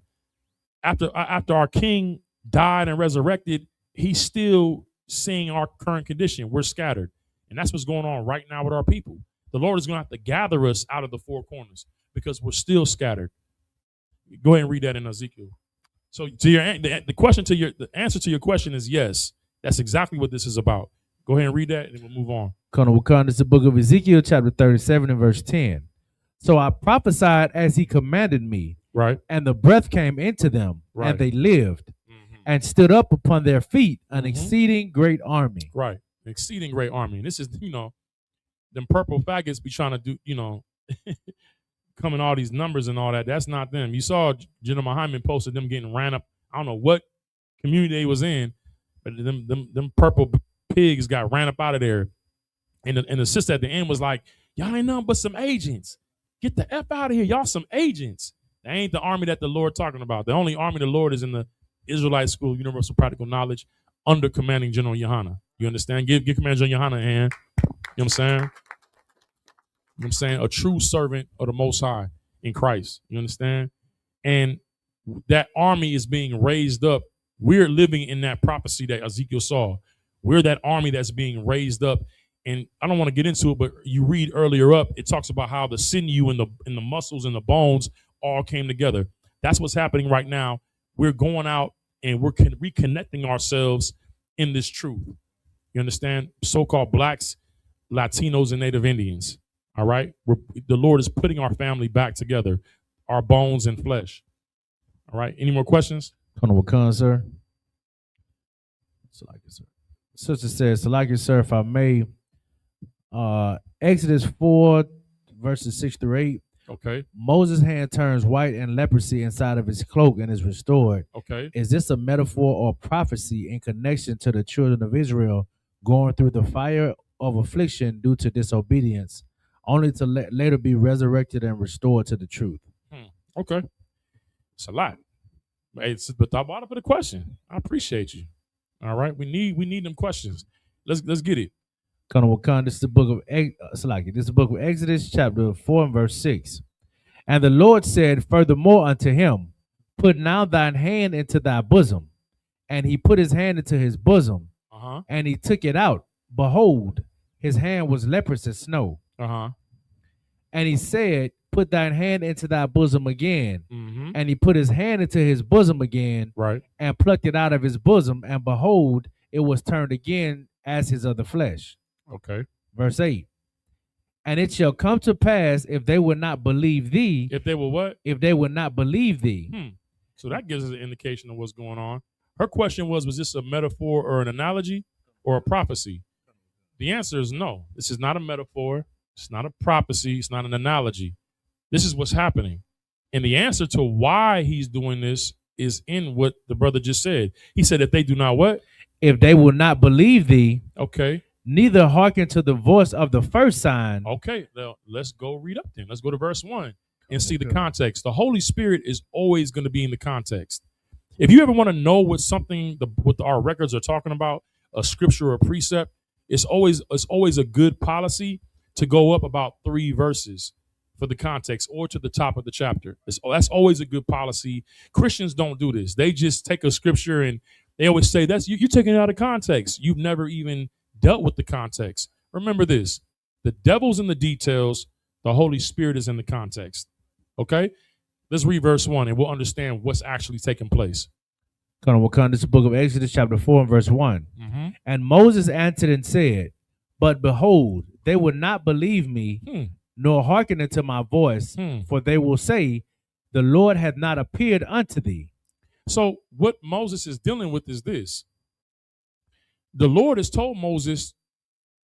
after our King died and resurrected, he's still seeing our current condition. We're scattered. And that's what's going on right now with our people. The Lord is going to have to gather us out of the four corners because we're still scattered. Go ahead and read that in Ezekiel. So the answer to your question is yes. That's exactly what this is about. Go ahead and read that and we'll move on. This is the book of Ezekiel, chapter 37 and verse 10. So I prophesied as he commanded me. Right. And the breath came into them, right, and they lived and stood up upon their feet, an exceeding great army. Right. An exceeding great army. And this is, them purple faggots be trying to do, come in all these numbers and all that. That's not them. You saw General Muhammad posted them getting ran up. I don't know what community they was in, but them purple pigs got ran up out of there. And the sister at the end was like, y'all ain't nothing but some agents. Get the F out of here. Y'all some agents. That ain't the army that the Lord talking about. The only army the Lord is in the Israelite School of Universal Practical Knowledge under Commanding General Yohana. You understand? Give Commander General Yohana a hand. You know what I'm saying? You know what I'm saying? A true servant of the Most High in Christ. You understand? And that army is being raised up. We're living in that prophecy that Ezekiel saw. We're that army that's being raised up. And I don't want to get into it, but you read earlier up, it talks about how the sinew and the muscles and the bones all came together. That's what's happening right now. We're going out and we're reconnecting ourselves in this truth. You understand? So-called blacks, Latinos, and Native Indians. All right? The Lord is putting our family back together, our bones and flesh. All right? Any more questions? Sir. Sister says, sir, if I may, Exodus 4, verses 6 through 8. Okay. Moses' hand turns white and leprosy inside of his cloak and is restored. Okay. Is this a metaphor or prophecy in connection to the children of Israel going through the fire of affliction due to disobedience, only to later be resurrected and restored to the truth? Okay. It's a lot. But I brought up the question. I appreciate you. All right. We need them questions. Let's get it. This is the book of This is the book of Exodus, chapter 4 and verse 6. And the Lord said furthermore unto him, Put now thine hand into thy bosom. And he put his hand into his bosom, and he took it out. Behold, his hand was leprous as snow. And he said, Put thine hand into thy bosom again. And he put his hand into his bosom again, and plucked it out of his bosom, and behold, it was turned again as his other flesh. Okay. Verse 8. And it shall come to pass, if they will not believe thee. If they will what? If they will not believe thee. So that gives us an indication of what's going on. Her question was this a metaphor or an analogy or a prophecy? The answer is no. This is not a metaphor. It's not a prophecy. It's not an analogy. This is what's happening. And the answer to why he's doing this is in what the brother just said. He said, if they do not what? If they will not believe thee. Okay. Neither hearken to the voice of the first sign. Okay. Now let's go read up then. Let's go to verse 1 and see the context. The Holy Spirit is always going to be in the context. If you ever want to know what what our records are talking about, a scripture or a precept, it's always a good policy to go up about 3 verses for the context or to the top of the chapter. That's always a good policy. Christians don't do this. They just take a scripture and they always say that's you're taking it out of context. You've never even dealt with the context. Remember this: the devil's in the details. The Holy Spirit is in the context. Okay. Let's read verse 1 and we'll understand what's actually taking place. This is the book of Exodus, chapter 4 and verse 1. And Moses answered and said, But behold, they will not believe me, nor hearken unto my voice, for they will say, The Lord hath not appeared unto thee. So what Moses is dealing with is this. The Lord has told Moses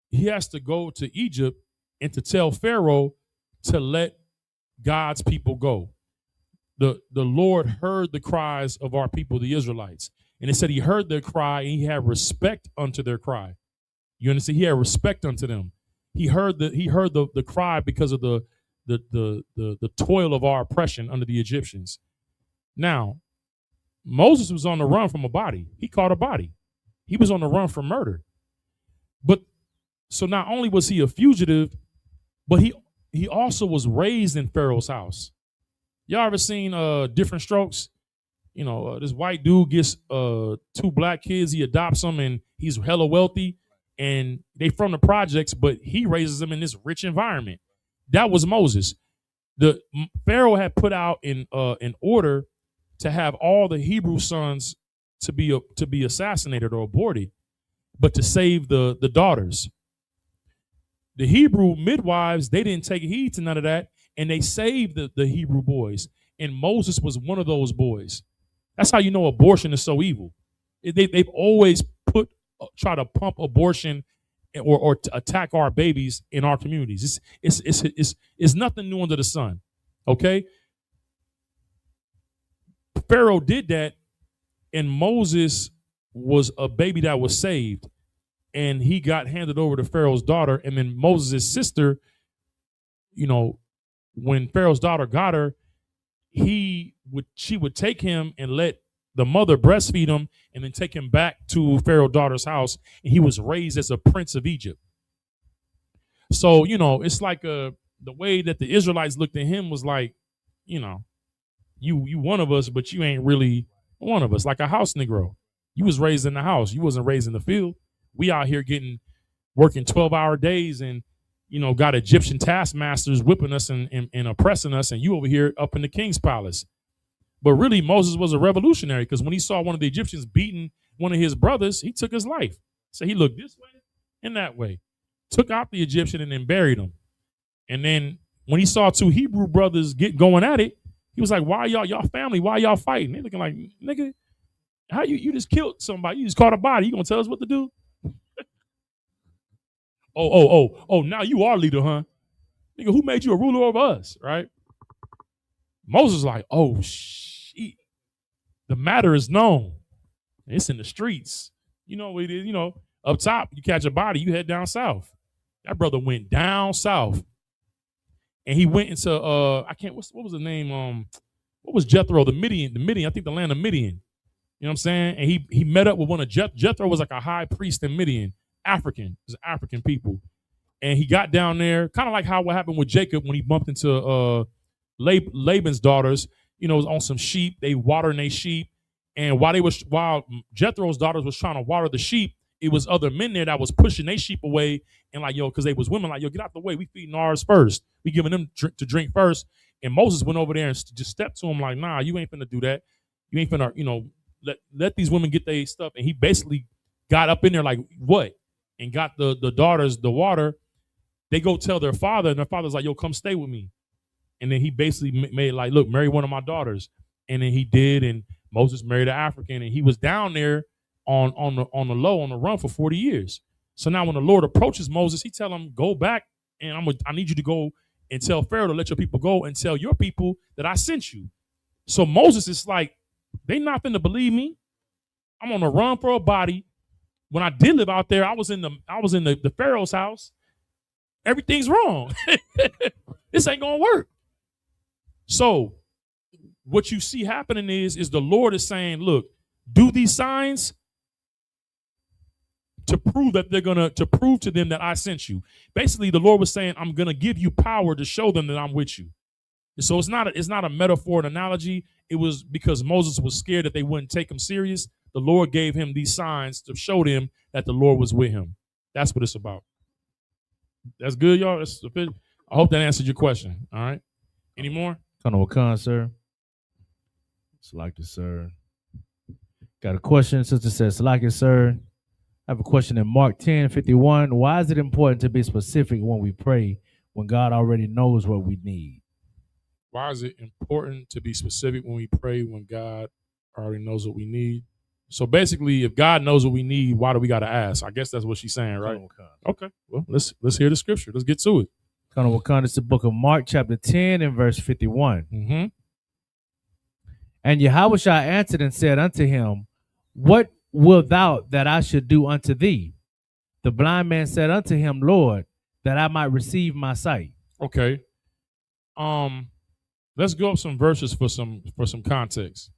he has to go to Egypt and to tell Pharaoh to let God's people go. The Lord heard the cries of our people, the Israelites. And it said he heard their cry and he had respect unto their cry. You understand? He had respect unto them. He heard the cry because of the toil of our oppression under the Egyptians. Now, Moses was on the run from a body. He caught a body. He was on the run from murder. But so not only was he a fugitive, but he also was raised in Pharaoh's house. Y'all ever seen Different Strokes? You know, this white dude gets 2 black kids, he adopts them, and he's hella wealthy, and they from the projects, but he raises them in this rich environment. That was Moses. The Pharaoh had put out in order to have all the Hebrew sons to be assassinated or aborted, but to save the daughters. The Hebrew midwives, they didn't take heed to none of that, and they saved the Hebrew boys. And Moses was one of those boys. That's how you know abortion is so evil. They've always try to pump abortion or to attack our babies in our communities. It's nothing new under the sun. Okay? Pharaoh did that, and Moses was a baby that was saved, and he got handed over to Pharaoh's daughter, and then Moses' sister, you know, when Pharaoh's daughter got her, she would take him and let the mother breastfeed him and then take him back to Pharaoh's daughter's house. And he was raised as a prince of Egypt. So, you know, it's like the way that the Israelites looked at him was like, you know, you one of us, but you ain't really one of us, like a house Negro. You was raised in the house. You wasn't raised in the field. We out here working 12-hour days and, you know, got Egyptian taskmasters whipping us and oppressing us, and you over here up in the king's palace. But really, Moses was a revolutionary, because when he saw one of the Egyptians beating one of his brothers, he took his life. So he looked this way and that way, took out the Egyptian and then buried him. And then when he saw 2 Hebrew brothers going at it, he was like, why y'all family? Why y'all fighting? They looking like, nigga, how you just killed somebody? You just caught a body. You gonna tell us what to do? Oh, now you are leader, huh? Nigga, who made you a ruler over us, right? Moses like, oh shit, the matter is known. It's in the streets. You know what it is, up top, you catch a body, you head down south. That brother went down south. And he went into what was the name? What was Jethro? The Midian, I think the land of Midian. You know what I'm saying? And he met up with one of Jethro was like a high priest in Midian, African. It was African people. And he got down there, kind of like what happened with Jacob when he bumped into Laban's daughters, on some sheep. They watering their sheep. And while Jethro's daughters was trying to water the sheep, it was other men there that was pushing their sheep away and like, because they was women, like, get out the way. We feeding ours first. We giving them to drink first. And Moses went over there and just stepped to him like, nah, you ain't finna do that. You ain't finna, let these women get their stuff. And he basically got up in there like, what? And got the daughters the water. They go tell their father, and their father's like, yo, come stay with me. And then he basically made like, look, marry one of my daughters. And then he did, and Moses married an African, and he was down there on the run for 40 years. So now when the Lord approaches Moses, he tell him, go back, and I need you to go and tell Pharaoh to let your people go and tell your people that I sent you. So Moses is like, they not finna believe me. I'm on the run for a body. When I did live out there, I was in the Pharaoh's house. Everything's wrong. This ain't gonna work. So what you see happening is the Lord is saying, look, do these signs to prove that to prove to them that I sent you. Basically, the Lord was saying, I'm gonna give you power to show them that I'm with you. So it's not a metaphor, an analogy. It was because Moses was scared that they wouldn't take him serious. The Lord gave him these signs to show them that the Lord was with him. That's what it's about. That's good, y'all. That's sufficient. I hope that answered your question. All right. Any more? Khan, sir. Salaki, sir. Got a question. Sister says, Salaki, sir. I have a question in Mark 10:51. Why is it important to be specific when we pray when God already knows what we need? Why is it important to be specific when we pray when God already knows what we need? So basically, if God knows what we need, why do we got to ask? I guess that's what she's saying, right? Okay. Well, let's hear the scripture. Let's get to it. It's the book of Mark, chapter 10 and verse 51. Mm-hmm. And Yahushua answered and said unto him, what wilt thou that I should do unto thee? The blind man said unto him, Lord, that I might receive my sight. Okay. Let's go up some verses for some context.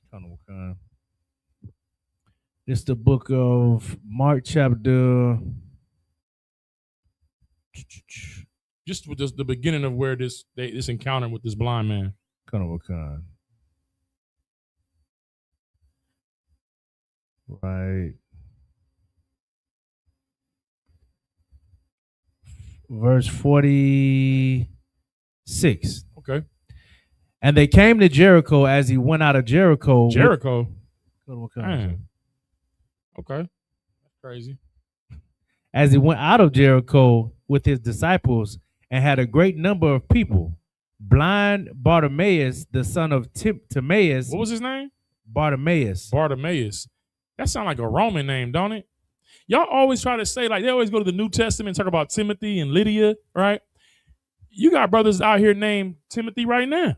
It's the book of Mark, chapter. Just with the beginning of where this encounter with this blind man. Right. Verse 46. Okay. And they came to Jericho as he went out of Jericho. Jericho? Man. Okay. That's crazy. As he went out of Jericho with his disciples and had a great number of people, blind Bartimaeus, the son of Timaeus. What was his name? Bartimaeus. That sounds like a Roman name, don't it? Y'all always try to say, like, they always go to the New Testament and talk about Timothy and Lydia, right? You got brothers out here named Timothy right now.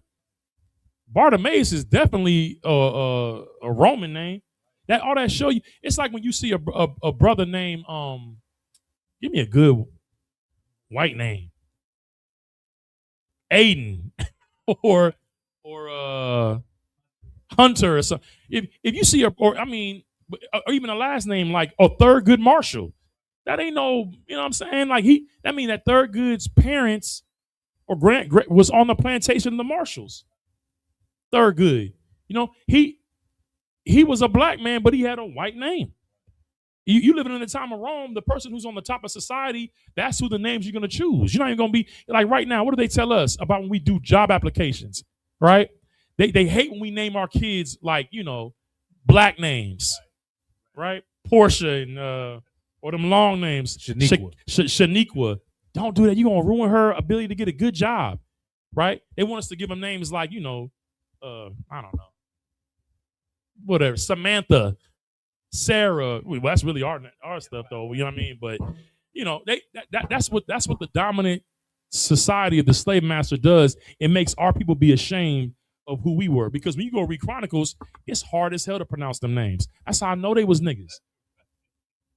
Bartimaeus is definitely a Roman name. All that show you, it's like when you see a brother named, give me a good white name, Aiden, or Hunter or something. If you see or even a last name like Thurgood Marshall, that ain't no, you know what I'm saying? Like that mean that Thurgood's parents or was on the plantation of the Marshalls. Thurgood, he was a black man, but he had a white name. You living in the time of Rome, the person who's on the top of society, that's who the names you're going to choose. You're not even going to be like right now. What do they tell us about when we do job applications, right? They hate when we name our kids like, black names, right? Portia and or them long names. Shaniqua. Don't do that. You're going to ruin her ability to get a good job, right? They want us to give them names like, I don't know. Whatever. Samantha, Sarah. Well, that's really our stuff though. You know what I mean? But that's what the dominant society of the slave master does. It makes our people be ashamed of who we were. Because when you go read Chronicles, it's hard as hell to pronounce them names. That's how I know they was niggas.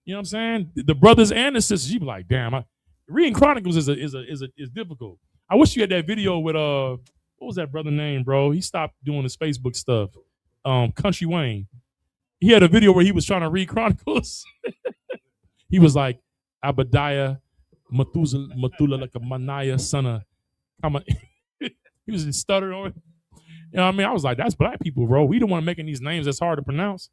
You know what I'm saying? The brothers and the sisters, you be like, damn, reading Chronicles is difficult. I wish you had that video with what was that brother name, bro? He stopped doing his Facebook stuff. Country Wayne. He had a video where he was trying to read Chronicles. He was like, Abadiah, Methuselah, like a Maniah, son of he was just stuttering on it. You know what I mean? I was like, that's black people, bro. We don't want to making these names that's hard to pronounce.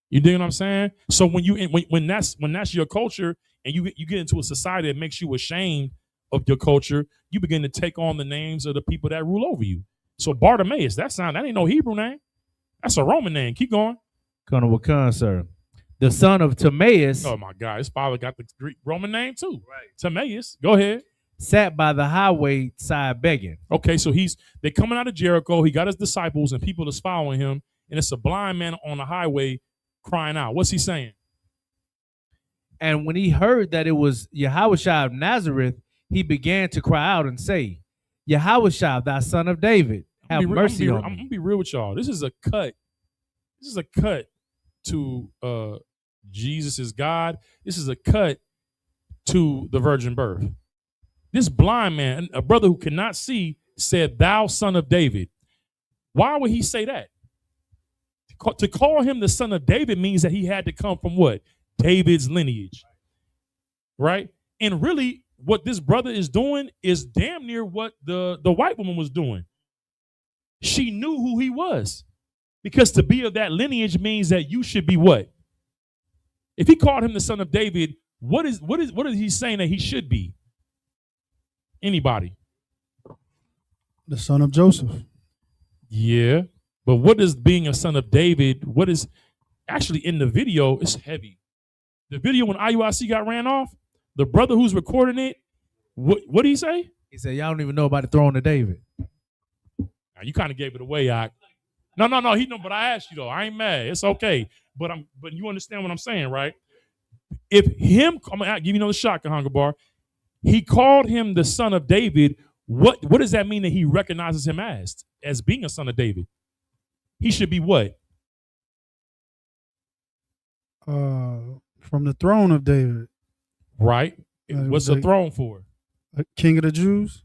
You dig what I'm saying? So when that's your culture and you get into a society that makes you ashamed of your culture, you begin to take on the names of the people that rule over you. So Bartimaeus, that ain't no Hebrew name. That's a Roman name. Keep going. Colonel Wakan, sir. The son of Timaeus. Oh my God, his father got the Greek Roman name too. Right. Timaeus. Go ahead. Sat by the highway side begging. Okay, so they're coming out of Jericho. He got his disciples and people that's following him, and it's a blind man on the highway crying out. What's he saying? And when he heard that it was Yahushua of Nazareth, he began to cry out and say, Yahushua, thou son of David, have mercy on me. I'm gonna be real with y'all. This is a cut. This is a cut to Jesus is God. This is a cut to the virgin birth. This blind man, a brother who cannot see, said, thou son of David. Why would he say that? To call him the son of David means that he had to come from what? David's lineage. Right? And really, what this brother is doing is damn near what the white woman was doing. She knew who he was. Because to be of that lineage means that you should be what? If he called him the son of David, what is he saying that he should be? Anybody? The son of Joseph. Yeah. But what is being a son of David? What is actually in the video? It's heavy. The video when IUIC got ran off, the brother who's recording it, what did he say? He said, y'all don't even know about the throne of David. Now, you kind of gave it away, Ak. No. But I asked you though. I ain't mad. It's okay. But you understand what I'm saying, right? If I'm gonna give you another shot, Kahanga Bar. He called him the son of David. What does that mean that he recognizes him as being a son of David? He should be what? From the throne of David. Right. What's the throne for? A king of the Jews.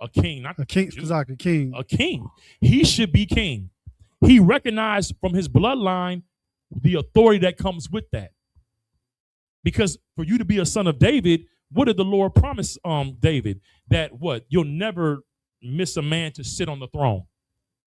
A king, not a king. Like a king. A king. He should be king. He recognized from his bloodline the authority that comes with that. Because for you to be a son of David, what did the Lord promise David? That what? You'll never miss a man to sit on the throne.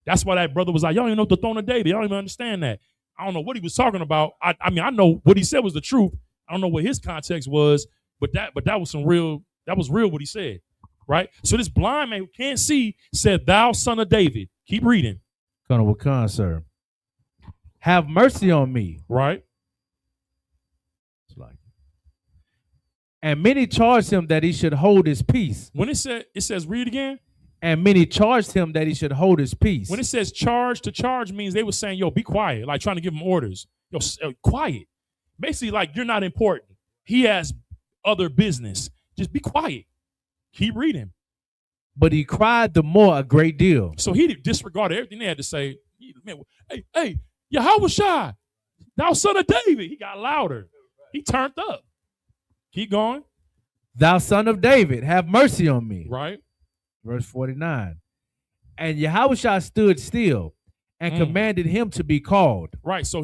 That's why that brother was like, y'all don't even know the throne of David. Y'all don't even understand that. I don't know what he was talking about. I mean, I know what he said was the truth. I don't know what his context was, but that was real what he said. Right? So this blind man who can't see said, thou son of David. Keep reading. Colonel Wakan, sir. Have mercy on me. Right. And many charged him that he should hold his peace. When it says, read again. And many charged him that he should hold his peace. When it says charge, to charge means they were saying, yo, be quiet, like trying to give him orders. Yo, quiet. Basically, like you're not important. He has other business. Just be quiet. Keep reading. But he cried the more a great deal. So he disregarded everything they had to say. Hey, Yahushua, thou son of David. He got louder. He turned up. Keep going. Thou son of David, have mercy on me. Right. Verse 49. And Yahushua stood still and commanded him to be called. Right. So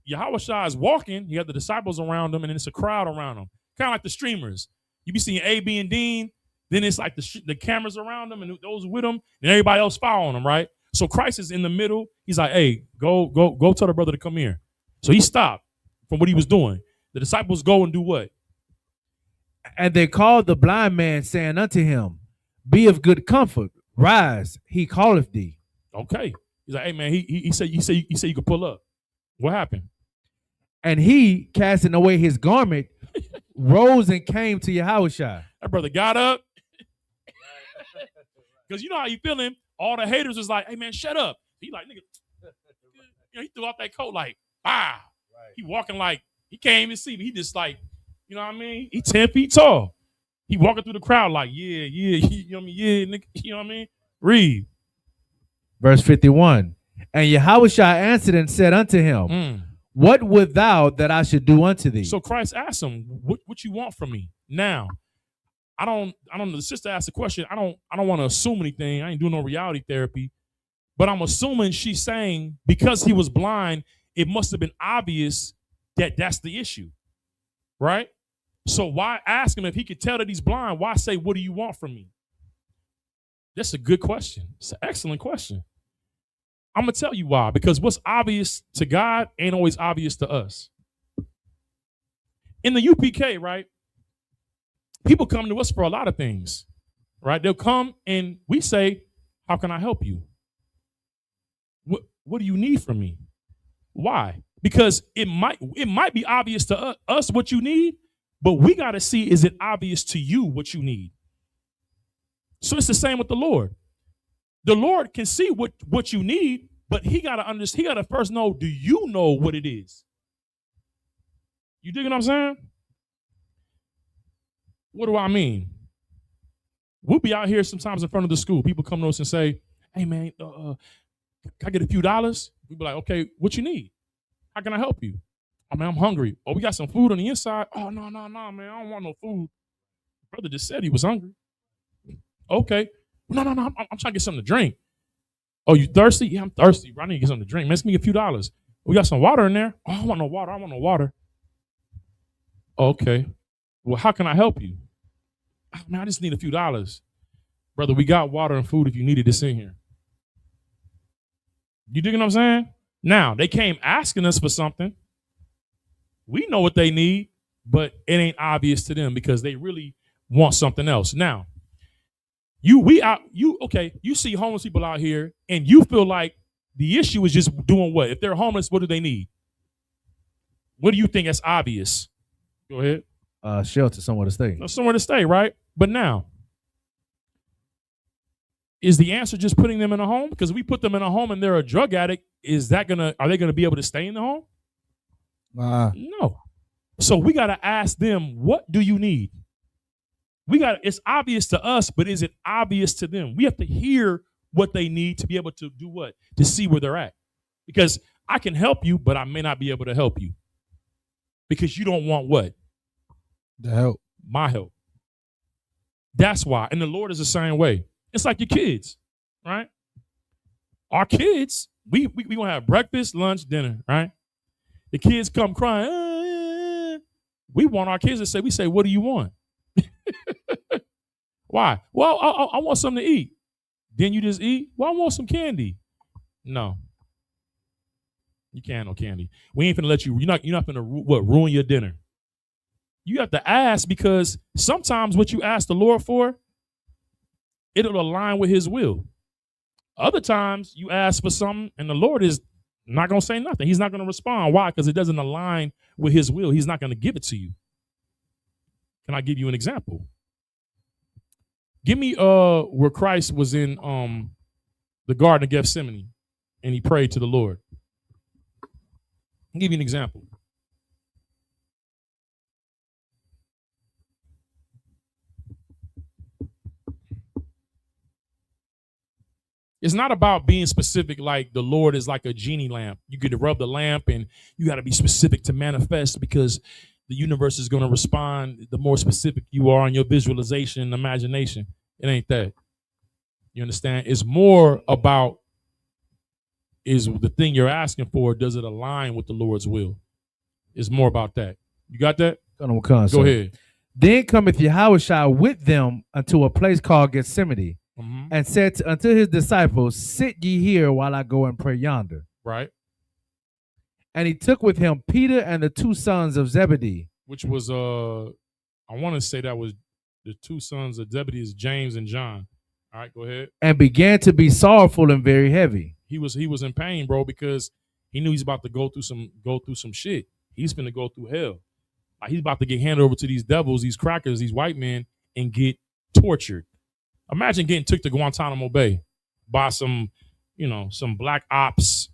Yahushua is walking. He had the disciples around him, and then it's a crowd around him. Kind of like the streamers. You be seeing A, B, and Dean. Then it's like the cameras around them and those with them, and everybody else following them, right? So Christ is in the middle. He's like, hey, go tell the brother to come here. So he stopped from what he was doing. The disciples go and do what? And they called the blind man, saying unto him, be of good comfort, rise, he calleth thee. Okay. He's like, hey man, he said you could pull up. What happened? And he, casting away his garment, rose and came to Yahushua. That brother got up. Because you know how you feeling. All the haters was like, hey man, shut up. He like, nigga, he threw off that coat like, bah. Right. He walking like, he can't even see me. He just like, you know what I mean? He 10 feet tall. He walking through the crowd like, yeah, you know what I mean? Yeah, nigga, you know what I mean? Read. Verse 51. And Yahushua answered and said unto him, What would thou that I should do unto thee? So Christ asked him, what you want from me? Now, I don't know. The sister asked the question. I don't want to assume anything. I ain't doing no reality therapy. But I'm assuming she's saying because he was blind, it must have been obvious that that's the issue. Right? So why ask him if he could tell that he's blind? Why say, what do you want from me? That's a good question. It's an excellent question. I'm going to tell you why. Because what's obvious to God ain't always obvious to us. In the UPK, right, people come to us for a lot of things, right? They'll come and we say, how can I help you? What do you need from me? Why? Because it might be obvious to us what you need, but we got to see, is it obvious to you what you need? So it's the same with the Lord. The Lord can see what you need, but he got to understand. He got to first know, do you know what it is? You dig what I'm saying? What do I mean? We'll be out here sometimes in front of the school. People come to us and say, hey, man, can I get a few dollars? We'll be like, okay, what you need? How can I help you? Oh, man, I'm hungry. Oh, we got some food on the inside. Oh, no, man. I don't want no food. Brother just said he was hungry. Okay. No. I'm trying to get something to drink. Oh, you thirsty? Yeah, I'm thirsty. I need to get something to drink. Man, let's give me a few dollars. We got some water in there. Oh, I want no water. Okay. Well, how can I help you? Oh, man, I just need a few dollars. Brother, we got water and food if you needed this in here. You dig what I'm saying? Now, they came asking us for something. We know what they need, but it ain't obvious to them because they really want something else. Now, you see homeless people out here and you feel like the issue is just doing what? If they're homeless, what do they need? What do you think is obvious? Go ahead. Shelter, somewhere to stay. Somewhere to stay, right? But now, is the answer just putting them in a home? Because if we put them in a home and they're a drug addict, are they gonna be able to stay in the home? No. So we gotta ask them, what do you need? It's obvious to us, but is it obvious to them? We have to hear what they need to be able to do what? To see where they're at. Because I can help you, but I may not be able to help you. Because you don't want what? The help. My help. That's why. And the Lord is the same way. It's like your kids, right? Our kids, we gonna have breakfast, lunch, dinner, right? The kids come crying. We want our kids to say, what do you want? Why? Well, I want something to eat. Then you just eat? Well, I want some candy. No. You can't no candy. We ain't finna let you, you're not finna ruin your dinner. You have to ask, because sometimes what you ask the Lord for, it'll align with his will. Other times you ask for something and the Lord is not going to say nothing. He's not going to respond. Why? Because it doesn't align with his will. He's not going to give it to you. Can I give you an example? Give me where Christ was in the Garden of Gethsemane and he prayed to the Lord. I'll give you an example. It's not about being specific, like the Lord is like a genie lamp. You get to rub the lamp and you got to be specific to manifest, because the universe is going to respond the more specific you are in your visualization and imagination. It ain't that. You understand? It's more about, is the thing you're asking for, does it align with the Lord's will? It's more about that. You got that? Go ahead. Then cometh Yahushua with them unto a place called Gethsemane, and said unto his disciples, sit ye here while I go and pray yonder. Right. And he took with him Peter and the two sons of Zebedee. Which was, I want to say that was the two sons of Zebedee, is James and John. All right, go ahead. And began to be sorrowful and very heavy. He was in pain, bro, because he knew he's about to go through some shit. He's finna go through hell. Like, he's about to get handed over to these devils, these crackers, these white men, and get tortured. Imagine getting took to Guantanamo Bay by some black ops,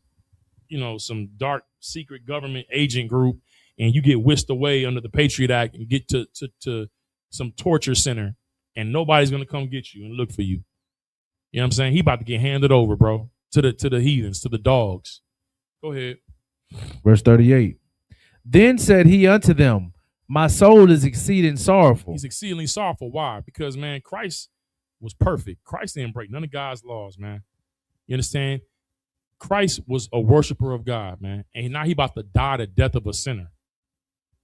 some dark secret government agent group, and you get whisked away under the Patriot Act and get to some torture center, and nobody's gonna come get you and look for you. You know what I'm saying? He about to get handed over, bro. to the heathens, to the dogs. Go ahead. Verse 38. Then said he unto them, my soul is exceeding sorrowful. He's exceedingly sorrowful. Why? Because, man, Christ was perfect. Christ didn't break none of God's laws, man. You understand? Christ was a worshiper of God, man. And now he about to die the death of a sinner.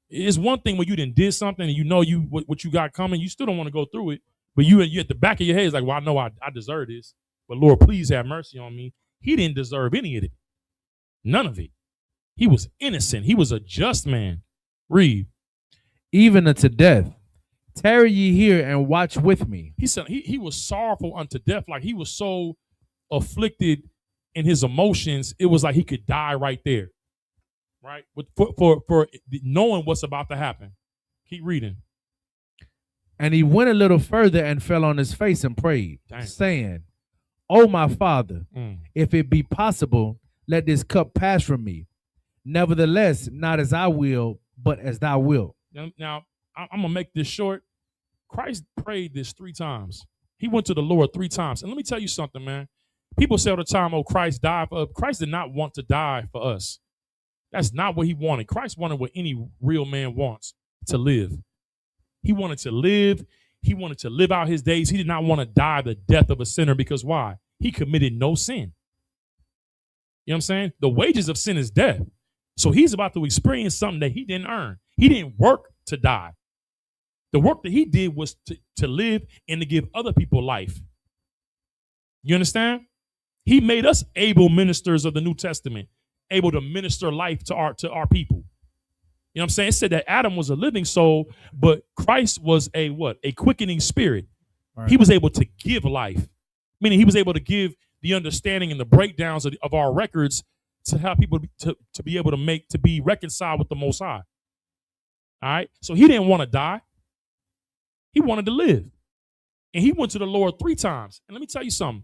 It's one thing when you did something and you know what you got coming, you still don't want to go through it. But you at the back of your head is like, well, I know I deserve this. But Lord, please have mercy on me. He didn't deserve any of it. None of it. He was innocent. He was a just man. Read. Even unto death. Tarry ye here and watch with me. He said he was sorrowful unto death. Like he was so afflicted in his emotions, it was like he could die right there. Right? For knowing what's about to happen. Keep reading. And he went a little further and fell on his face and prayed, saying, O my Father, if it be possible, let this cup pass from me. Nevertheless, not as I will, but as thou wilt. Now, I'm going to make this short. Christ prayed this 3 times. He went to the Lord 3 times. And let me tell you something, man. People say all the time, oh, Christ died for us. Christ did not want to die for us. That's not what he wanted. Christ wanted what any real man wants, to live. He wanted to live. He wanted to live out his days. He did not want to die the death of a sinner because why? He committed no sin. You know what I'm saying? The wages of sin is death. So he's about to experience something that he didn't earn. He didn't work to die. The work that he did was to live and to give other people life. You understand? He made us able ministers of the New Testament, able to minister life to our people. You know what I'm saying? It said that Adam was a living soul, but Christ was a what? A quickening spirit. Right. He was able to give life, meaning he was able to give the understanding and the breakdowns of our records to help people to be able to be reconciled with the Most High. All right? So he didn't want to die. He wanted to live. And he went to the Lord 3 times. And let me tell you something.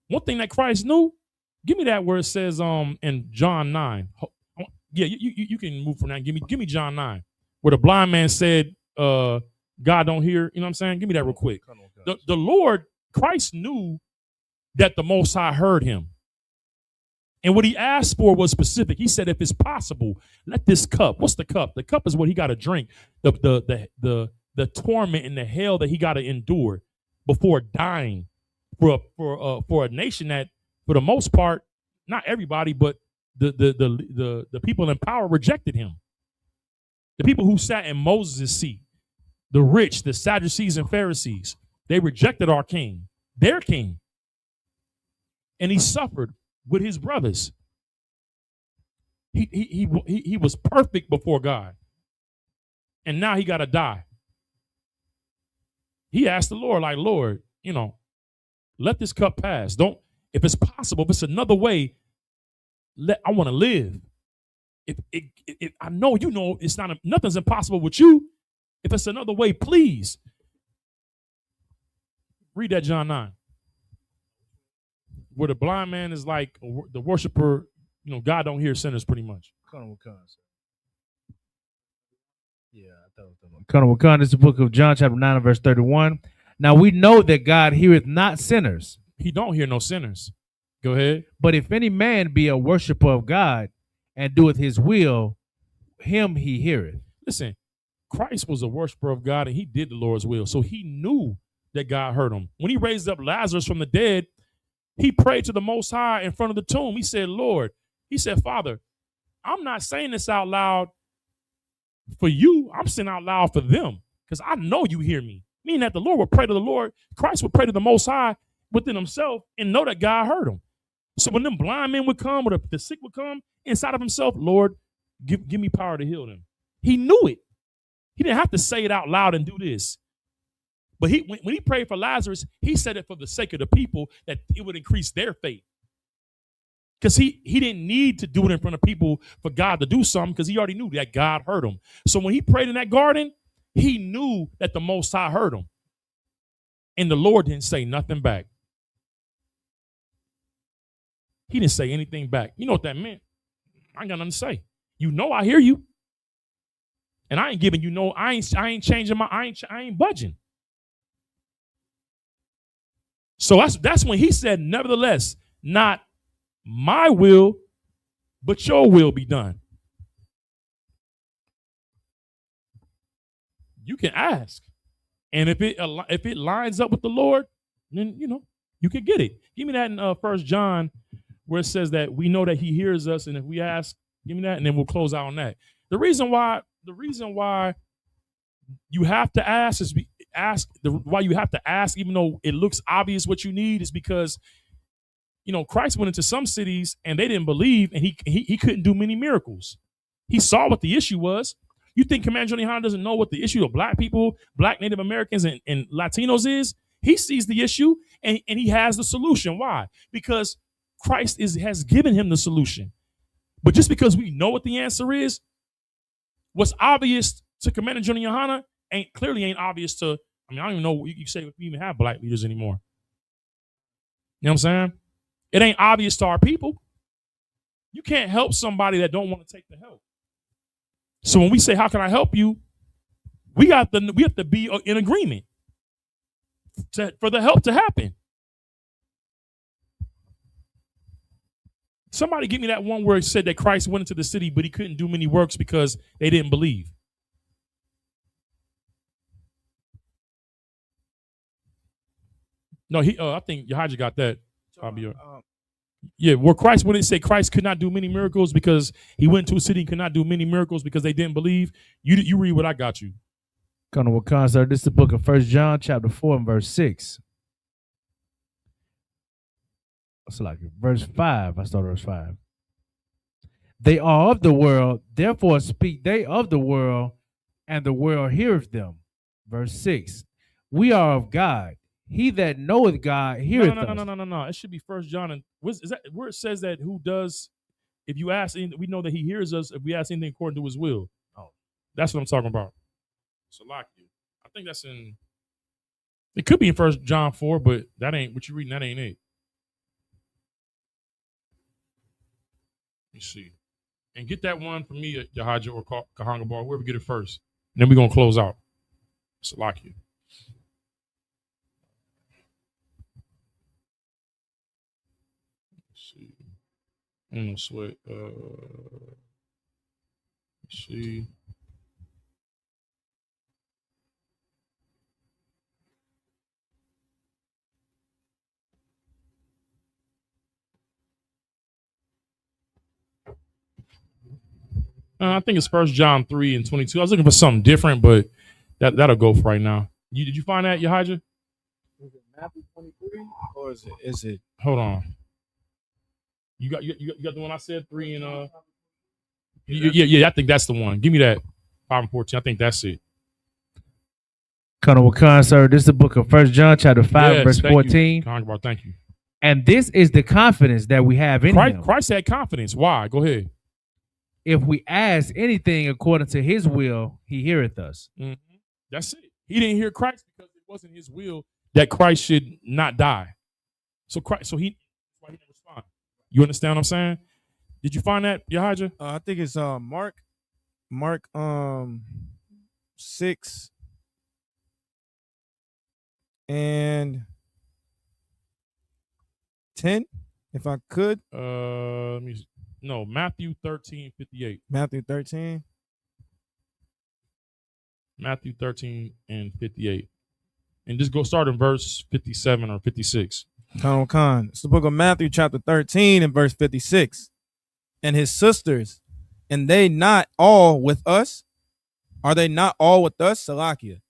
One thing that Christ knew, give me that where it says in John 9. Yeah, you can move from that. Give me John 9, where the blind man said, God don't hear. You know what I'm saying? Give me that real quick. The Lord, Christ knew that the Most High heard him. And what he asked for was specific. He said, if it's possible, let this cup. What's the cup? The cup is what he got to drink. The torment and the hell that he got to endure before dying for a nation that, for the most part, not everybody, but the people in power rejected him. The people who sat in Moses' seat, the rich, the Sadducees and Pharisees, they rejected our king, their king. And he suffered with his brothers. He was perfect before God. And now he got to die. He asked the Lord, like, Lord, let this cup pass. Don't, if it's possible, if it's another way, I want to live. If I know it's not nothing's impossible with you. If it's another way, please read that John 9, where the blind man is like the worshiper. God don't hear sinners, pretty much. Yeah, I thought it's the book of John, chapter 9, verse 31. Now we know that God heareth not sinners. He don't hear no sinners. Go ahead. But if any man be a worshiper of God and doeth his will, him he heareth. Listen, Christ was a worshiper of God and he did the Lord's will. So he knew that God heard him. When he raised up Lazarus from the dead, he prayed to the Most High in front of the tomb. He said, Lord, he said, Father, I'm not saying this out loud for you. I'm saying out loud for them because I know you hear me. Meaning that the Lord would pray to the Lord. Christ would pray to the Most High within himself and know that God heard him. So when them blind men would come or the sick would come inside of himself, Lord, give me power to heal them. He knew it. He didn't have to say it out loud and do this. But when he prayed for Lazarus, he said it for the sake of the people, that it would increase their faith. Because he didn't need to do it in front of people for God to do something, because he already knew that God heard him. So when he prayed in that garden, he knew that the Most High heard him. And the Lord didn't say nothing back. He didn't say anything back. You know what that meant? I ain't got nothing to say. I hear you. And I ain't giving you no, I ain't changing I ain't budging. So that's when he said, nevertheless, not my will, but your will be done. You can ask. And if it lines up with the Lord, then, you can get it. Give me that in 1 John where it says that we know that he hears us. And if we ask, give me that, and then we'll close out on that. The reason why you have to ask is why you have to ask, even though it looks obvious what you need, is because Christ went into some cities and they didn't believe, and he couldn't do many miracles. He saw what the issue was. You think Commander Johnny Hanna doesn't know what the issue of black people, black Native Americans, and Latinos is? He sees the issue and he has the solution. Why? Because Christ has given him the solution. But just because we know what the answer is, what's obvious to Commander Johnny Hanna clearly ain't obvious to, I don't even know you say if we even have black leaders anymore. You know what I'm saying? It ain't obvious to our people. You can't help somebody that don't want to take the help. So when we say, how can I help you? We have to be in agreement for the help to happen. Somebody give me that one where it said that Christ went into the city, but he couldn't do many works because they didn't believe. No, I think Yahya got that. Yeah, where Christ, when it said Christ could not do many miracles because he went to a city and could not do many miracles because they didn't believe. You read what I got you. Colonel Wakan, sir, this is the book of 1 John chapter 4 and verse 6. So like verse 5, I started verse 5. They are of the world, therefore speak they of the world, and the world heareth them. Verse 6. We are of God. He that knoweth God heareth us. No. It should be 1 John. And is that where it says that who does, if you ask, we know that he hears us if we ask anything according to his will. Oh, that's what I'm talking about. Salakia. I think that's it could be in 1 John 4, but that ain't what you're reading. That ain't it. Let me see. And get that one for me, Yahya or Kahanga Bar, whoever get it first. And then we're going to close out. Salakia. See, ain't no sweat. See, I think it's 1 John 3 and 22. I was looking for something different, but that'll go for right now. Did you find that, Yahya? Is it Matthew 23 or is it? Hold on. You got the one I said 3 and yeah. I think that's the one. Give me that 5 and 14. I think that's it. Colonel Wakan, sir, this is the book of 1 John chapter 5 verse 14. Thank you. And this is the confidence that we have in him. Christ had confidence. Why? Go ahead. If we ask anything according to his will, he heareth us. Mm-hmm. That's it. He didn't hear Christ because it wasn't his will that Christ should not die. So why he didn't respond. You understand what I'm saying? Did you find that, Yahya? I think it's Mark 6 and 10, if I could. Let me see. No, Matthew 13:58. Matthew 13. Matthew 13 and 58. And just go start in verse 57 or 56. Khan. It's the book of Matthew chapter 13 and verse 56. And his sisters, and they not all with us? Are they not all with us? Salakia.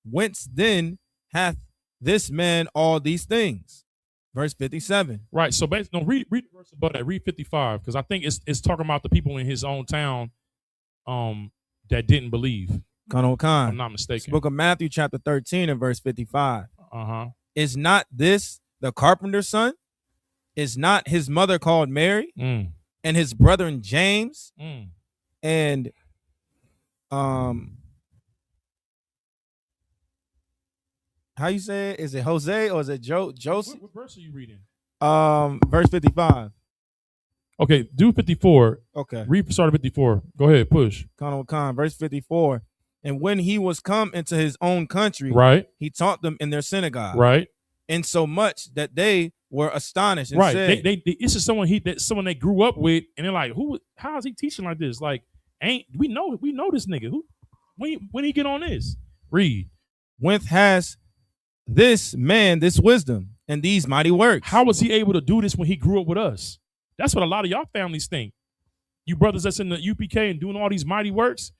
Whence then hath this man all these things? Verse 57. Right. So basically, read the verse above that. Read 55, because I think it's talking about the people in his own town that didn't believe. Khan. I'm not mistaken. It's the book of Matthew chapter 13 and verse 55. Uh-huh. Is not this the carpenter's son? Is not his mother called Mary? Mm. And his brethren James? Mm. And how you say it? Is it Jose or is it Joseph? What verse are you reading? Verse 55. Okay, do 54. Okay. Read start at 54. Go ahead, push. Khan, verse 54. And when he was come into his own country, right, he taught them in their synagogue, right, insomuch that they were astonished and right. said, They this is someone someone they grew up with, and they're like, how is he teaching like this? Like, we know this nigga. When he get on this? Read. whence has this man this wisdom and these mighty works? How was he able to do this when he grew up with us? That's what a lot of y'all families think. You brothers that's in the UPK and doing all these mighty works.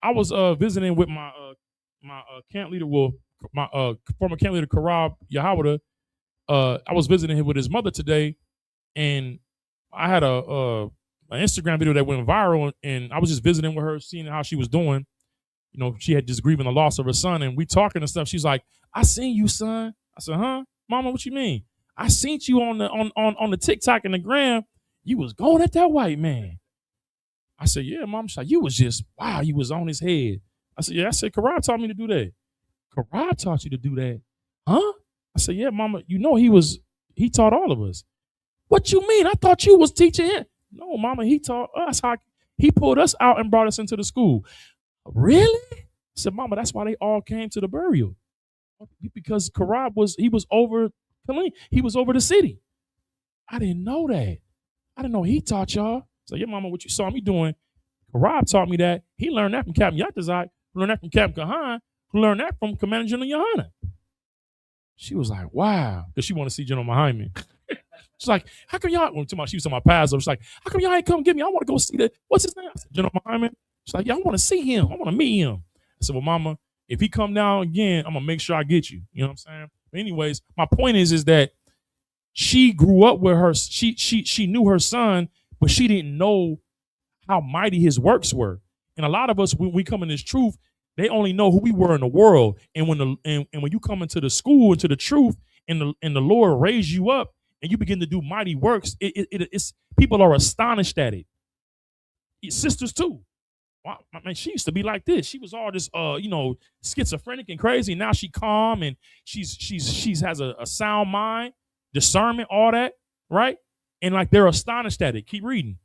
I was visiting with my camp leader, my former camp leader, Karab Yahawada. I was visiting him with his mother today, and I had an Instagram video that went viral, and I was just visiting with her, seeing how she was doing. You know, she had just grieving the loss of her son, and we talking and stuff. She's like, "I seen you, son." I said, "Huh, Mama? What you mean?" "I seen you on the TikTok and the gram. You was going at that white man." I said, "Yeah, Mom." She's like, "You was just wow. You was on his head." I said, "Yeah." I said, "Karab taught me to do that." "Karab taught you to do that, huh?" I said, "Yeah, Mama. You know he taught all of us." "What you mean? I thought you was teaching him." "No, Mama. He taught us how. He pulled us out and brought us into the school." "Really?" I said, "Mama, that's why they all came to the burial, because Karab was over he was over the city." "I didn't know that. I didn't know he taught y'all." So, "Yeah, Mama, what you saw me doing, Karab taught me that. He learned that from Captain Yatazai, who learned that from Captain Kahan, who learned that from Commander General Yohana." She was like, "Wow," because she wanted to see General Muhammad. She's like, "How come y'all?" She was to my pastor. She's like, "How come y'all ain't come get me? I want to go see what's his name?" I said, "General Muhammad." She's like, "Yeah, I want to see him. I want to meet him." I said, "Well, Mama, if he come down again, I'm gonna make sure I get you." You know what I'm saying? But anyways, my point is that she grew up with her. She knew her son, but she didn't know how mighty his works were. And a lot of us, when we come in this truth, they only know who we were in the world. And when you come into the school, into the truth, and the Lord raised you up, and you begin to do mighty works, it's people are astonished at it. Sisters too. Wow, man, she used to be like this. She was all this, schizophrenic and crazy. Now she calm, and she's has a sound mind, discernment, all that, right? And like they're astonished at it. Keep reading.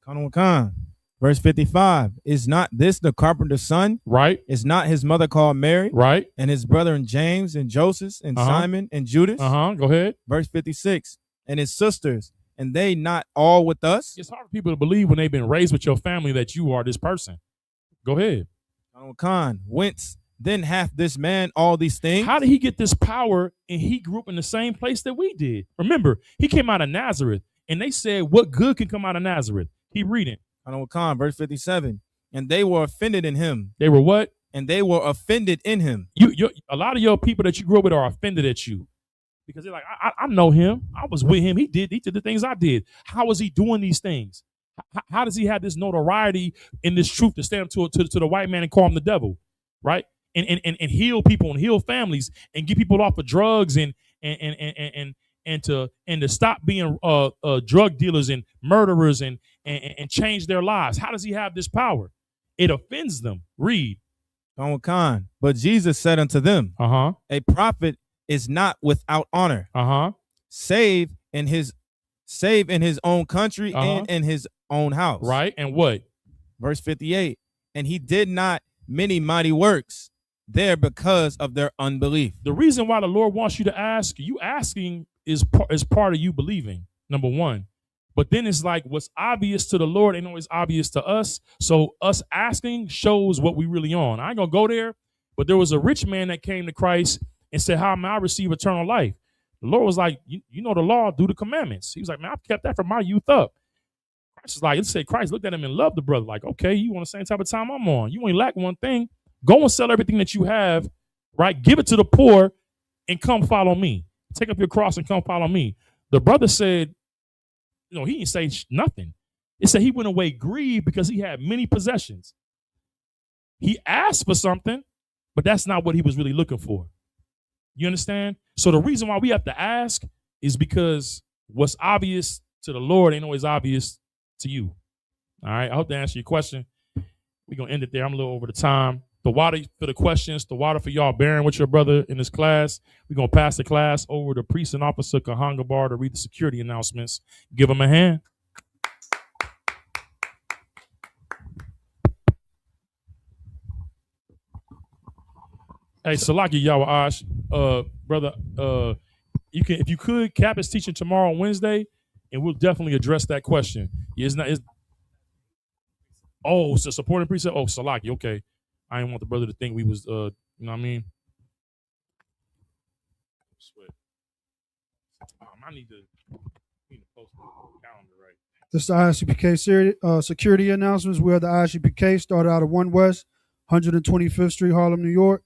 Khan. Verse 55, is not this the carpenter's son? Right. Is not his mother called Mary? Right. And his brethren James and Joseph and Simon and Judas? Go ahead. Verse 56, and his sisters, and they not all with us? It's hard for people to believe when they've been raised with your family that you are this person. Go ahead. Khan, whence then hath this man all these things? How did he get this power, and he grew up in the same place that we did? Remember, he came out of Nazareth, and they said, what good can come out of Nazareth? Keep reading. Khan, verse 57, and they were offended in him. They were what? And they were offended in him. A lot of your people that you grew up with are offended at you because they're like, I know him. I was with him. He did the things I did. How is he doing these things? How does he have this notoriety in this truth to stand up to the white man and call him the devil, right? And heal people and heal families and get people off of drugs and to stop being drug dealers and murderers and change their lives. How does he have this power? It offends them. Read. Khan, but Jesus said unto them, a prophet is not without honor, save in his own country and in his own house. Right. And what? Verse 58, and he did not many mighty works there because of their unbelief. The reason why the Lord wants you to ask, you asking is part of you believing, number one. But then it's like what's obvious to the Lord ain't always obvious to us. So us asking shows what we really on. I ain't gonna go there, but there was a rich man that came to Christ and said, how may I receive eternal life? The Lord was like, you know the law, do the commandments. He was like, man, I've kept that from my youth up. Christ is like, it said Christ looked at him and loved the brother. Like, okay, you want the same type of time I'm on. You ain't lack one thing. Go and sell everything that you have, right? Give it to the poor and come follow me. Take up your cross and come follow me. The brother said, he didn't say nothing. It said he went away grieved because he had many possessions. He asked for something, but that's not what he was really looking for. You understand? So the reason why we have to ask is because what's obvious to the Lord ain't always obvious to you. All right. I hope to answer your question. We're going to end it there. I'm a little over the time. The water for the questions, the water for y'all bearing with your brother in this class. We're going to pass the class over to Priest and Officer Kahanga Bar to read the security announcements. Give them a hand. Hey, Salaki Yawa Ash, brother, you can, if you could, Cap is teaching tomorrow on Wednesday, and we'll definitely address that question. It's not. It's a supporting precept. Oh, Salaki. Okay, I didn't want the brother to think we was. You know what I mean? I need to post the calendar right. This is the ISUPK security announcements. We are the ISUPK, started out of 1 West, 125th Street, Harlem, New York.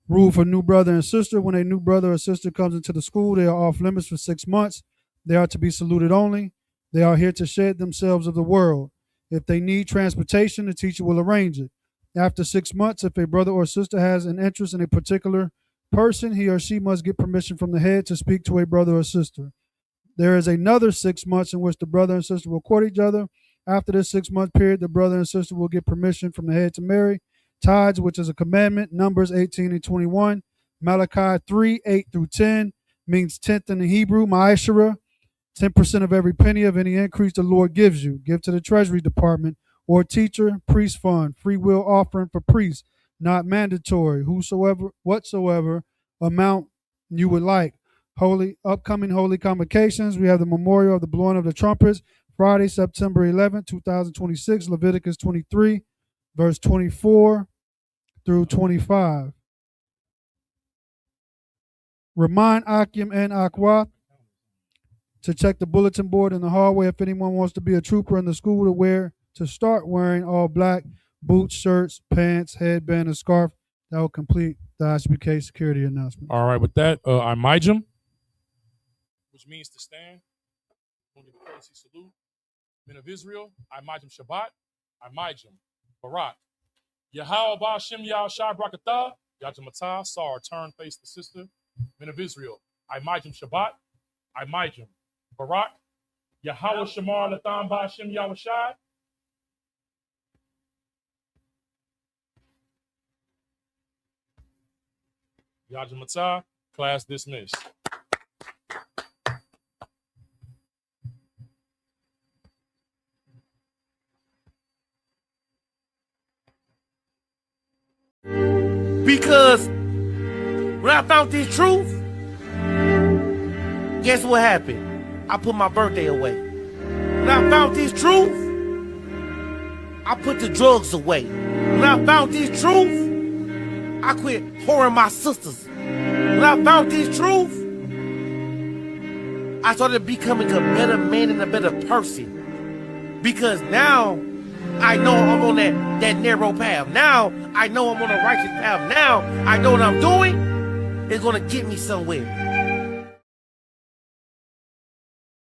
Rule for new brother and sister. When a new brother or sister comes into the school, they are off limits for 6 months. They are to be saluted only. They are here to shed themselves of the world. If they need transportation, the teacher will arrange it. After 6 months, if a brother or sister has an interest in a particular person, he or she must get permission from the head to speak to a brother or sister. There is another 6 months in which the brother and sister will court each other. After this 6 month period, the brother and sister will get permission from the head to marry. Tithes, which is a commandment, Numbers 18 and 21. Malachi 3, 8 through 10 means tenth in the Hebrew, ma'ashera, 10% of every penny of any increase the Lord gives you. Give to the Treasury Department or teacher, priest fund, free will offering for priests, not mandatory, whatsoever amount you would like. Upcoming holy convocations. We have the memorial of the blowing of the trumpets, Friday, September 11, 2026, Leviticus 23, verse 24 through 25. Remind Akim and Akwa to check the bulletin board in the hallway if anyone wants to be a trooper in the school to start wearing all black boots, shirts, pants, headband, and scarf. That will complete the ISBK security announcement. All right, with that, I Mijam, which means to stand. Courtesy salute. Men of Israel, I Mijam Shabbat, I Mijam Barak. Yahweh Ba'ashem Yah Shai Brakatah, Yajamatah, saw her turn face the sister. Men of Israel, I Mijam Shabbat, I Mijam Barak. Yahweh Shamar Latham Ba'ashem Yahweh Shai. Yajamatah, class dismissed. Because when I found this truth, guess what happened? I put my birthday away. When I found this truth, I put the drugs away. When I found this truth, I quit whoring my sisters. When I found this truth, I started becoming a better man and a better person. Because now I know I'm on that narrow path. Now I know I'm on a righteous path. Now I know what I'm doing is going to get me somewhere.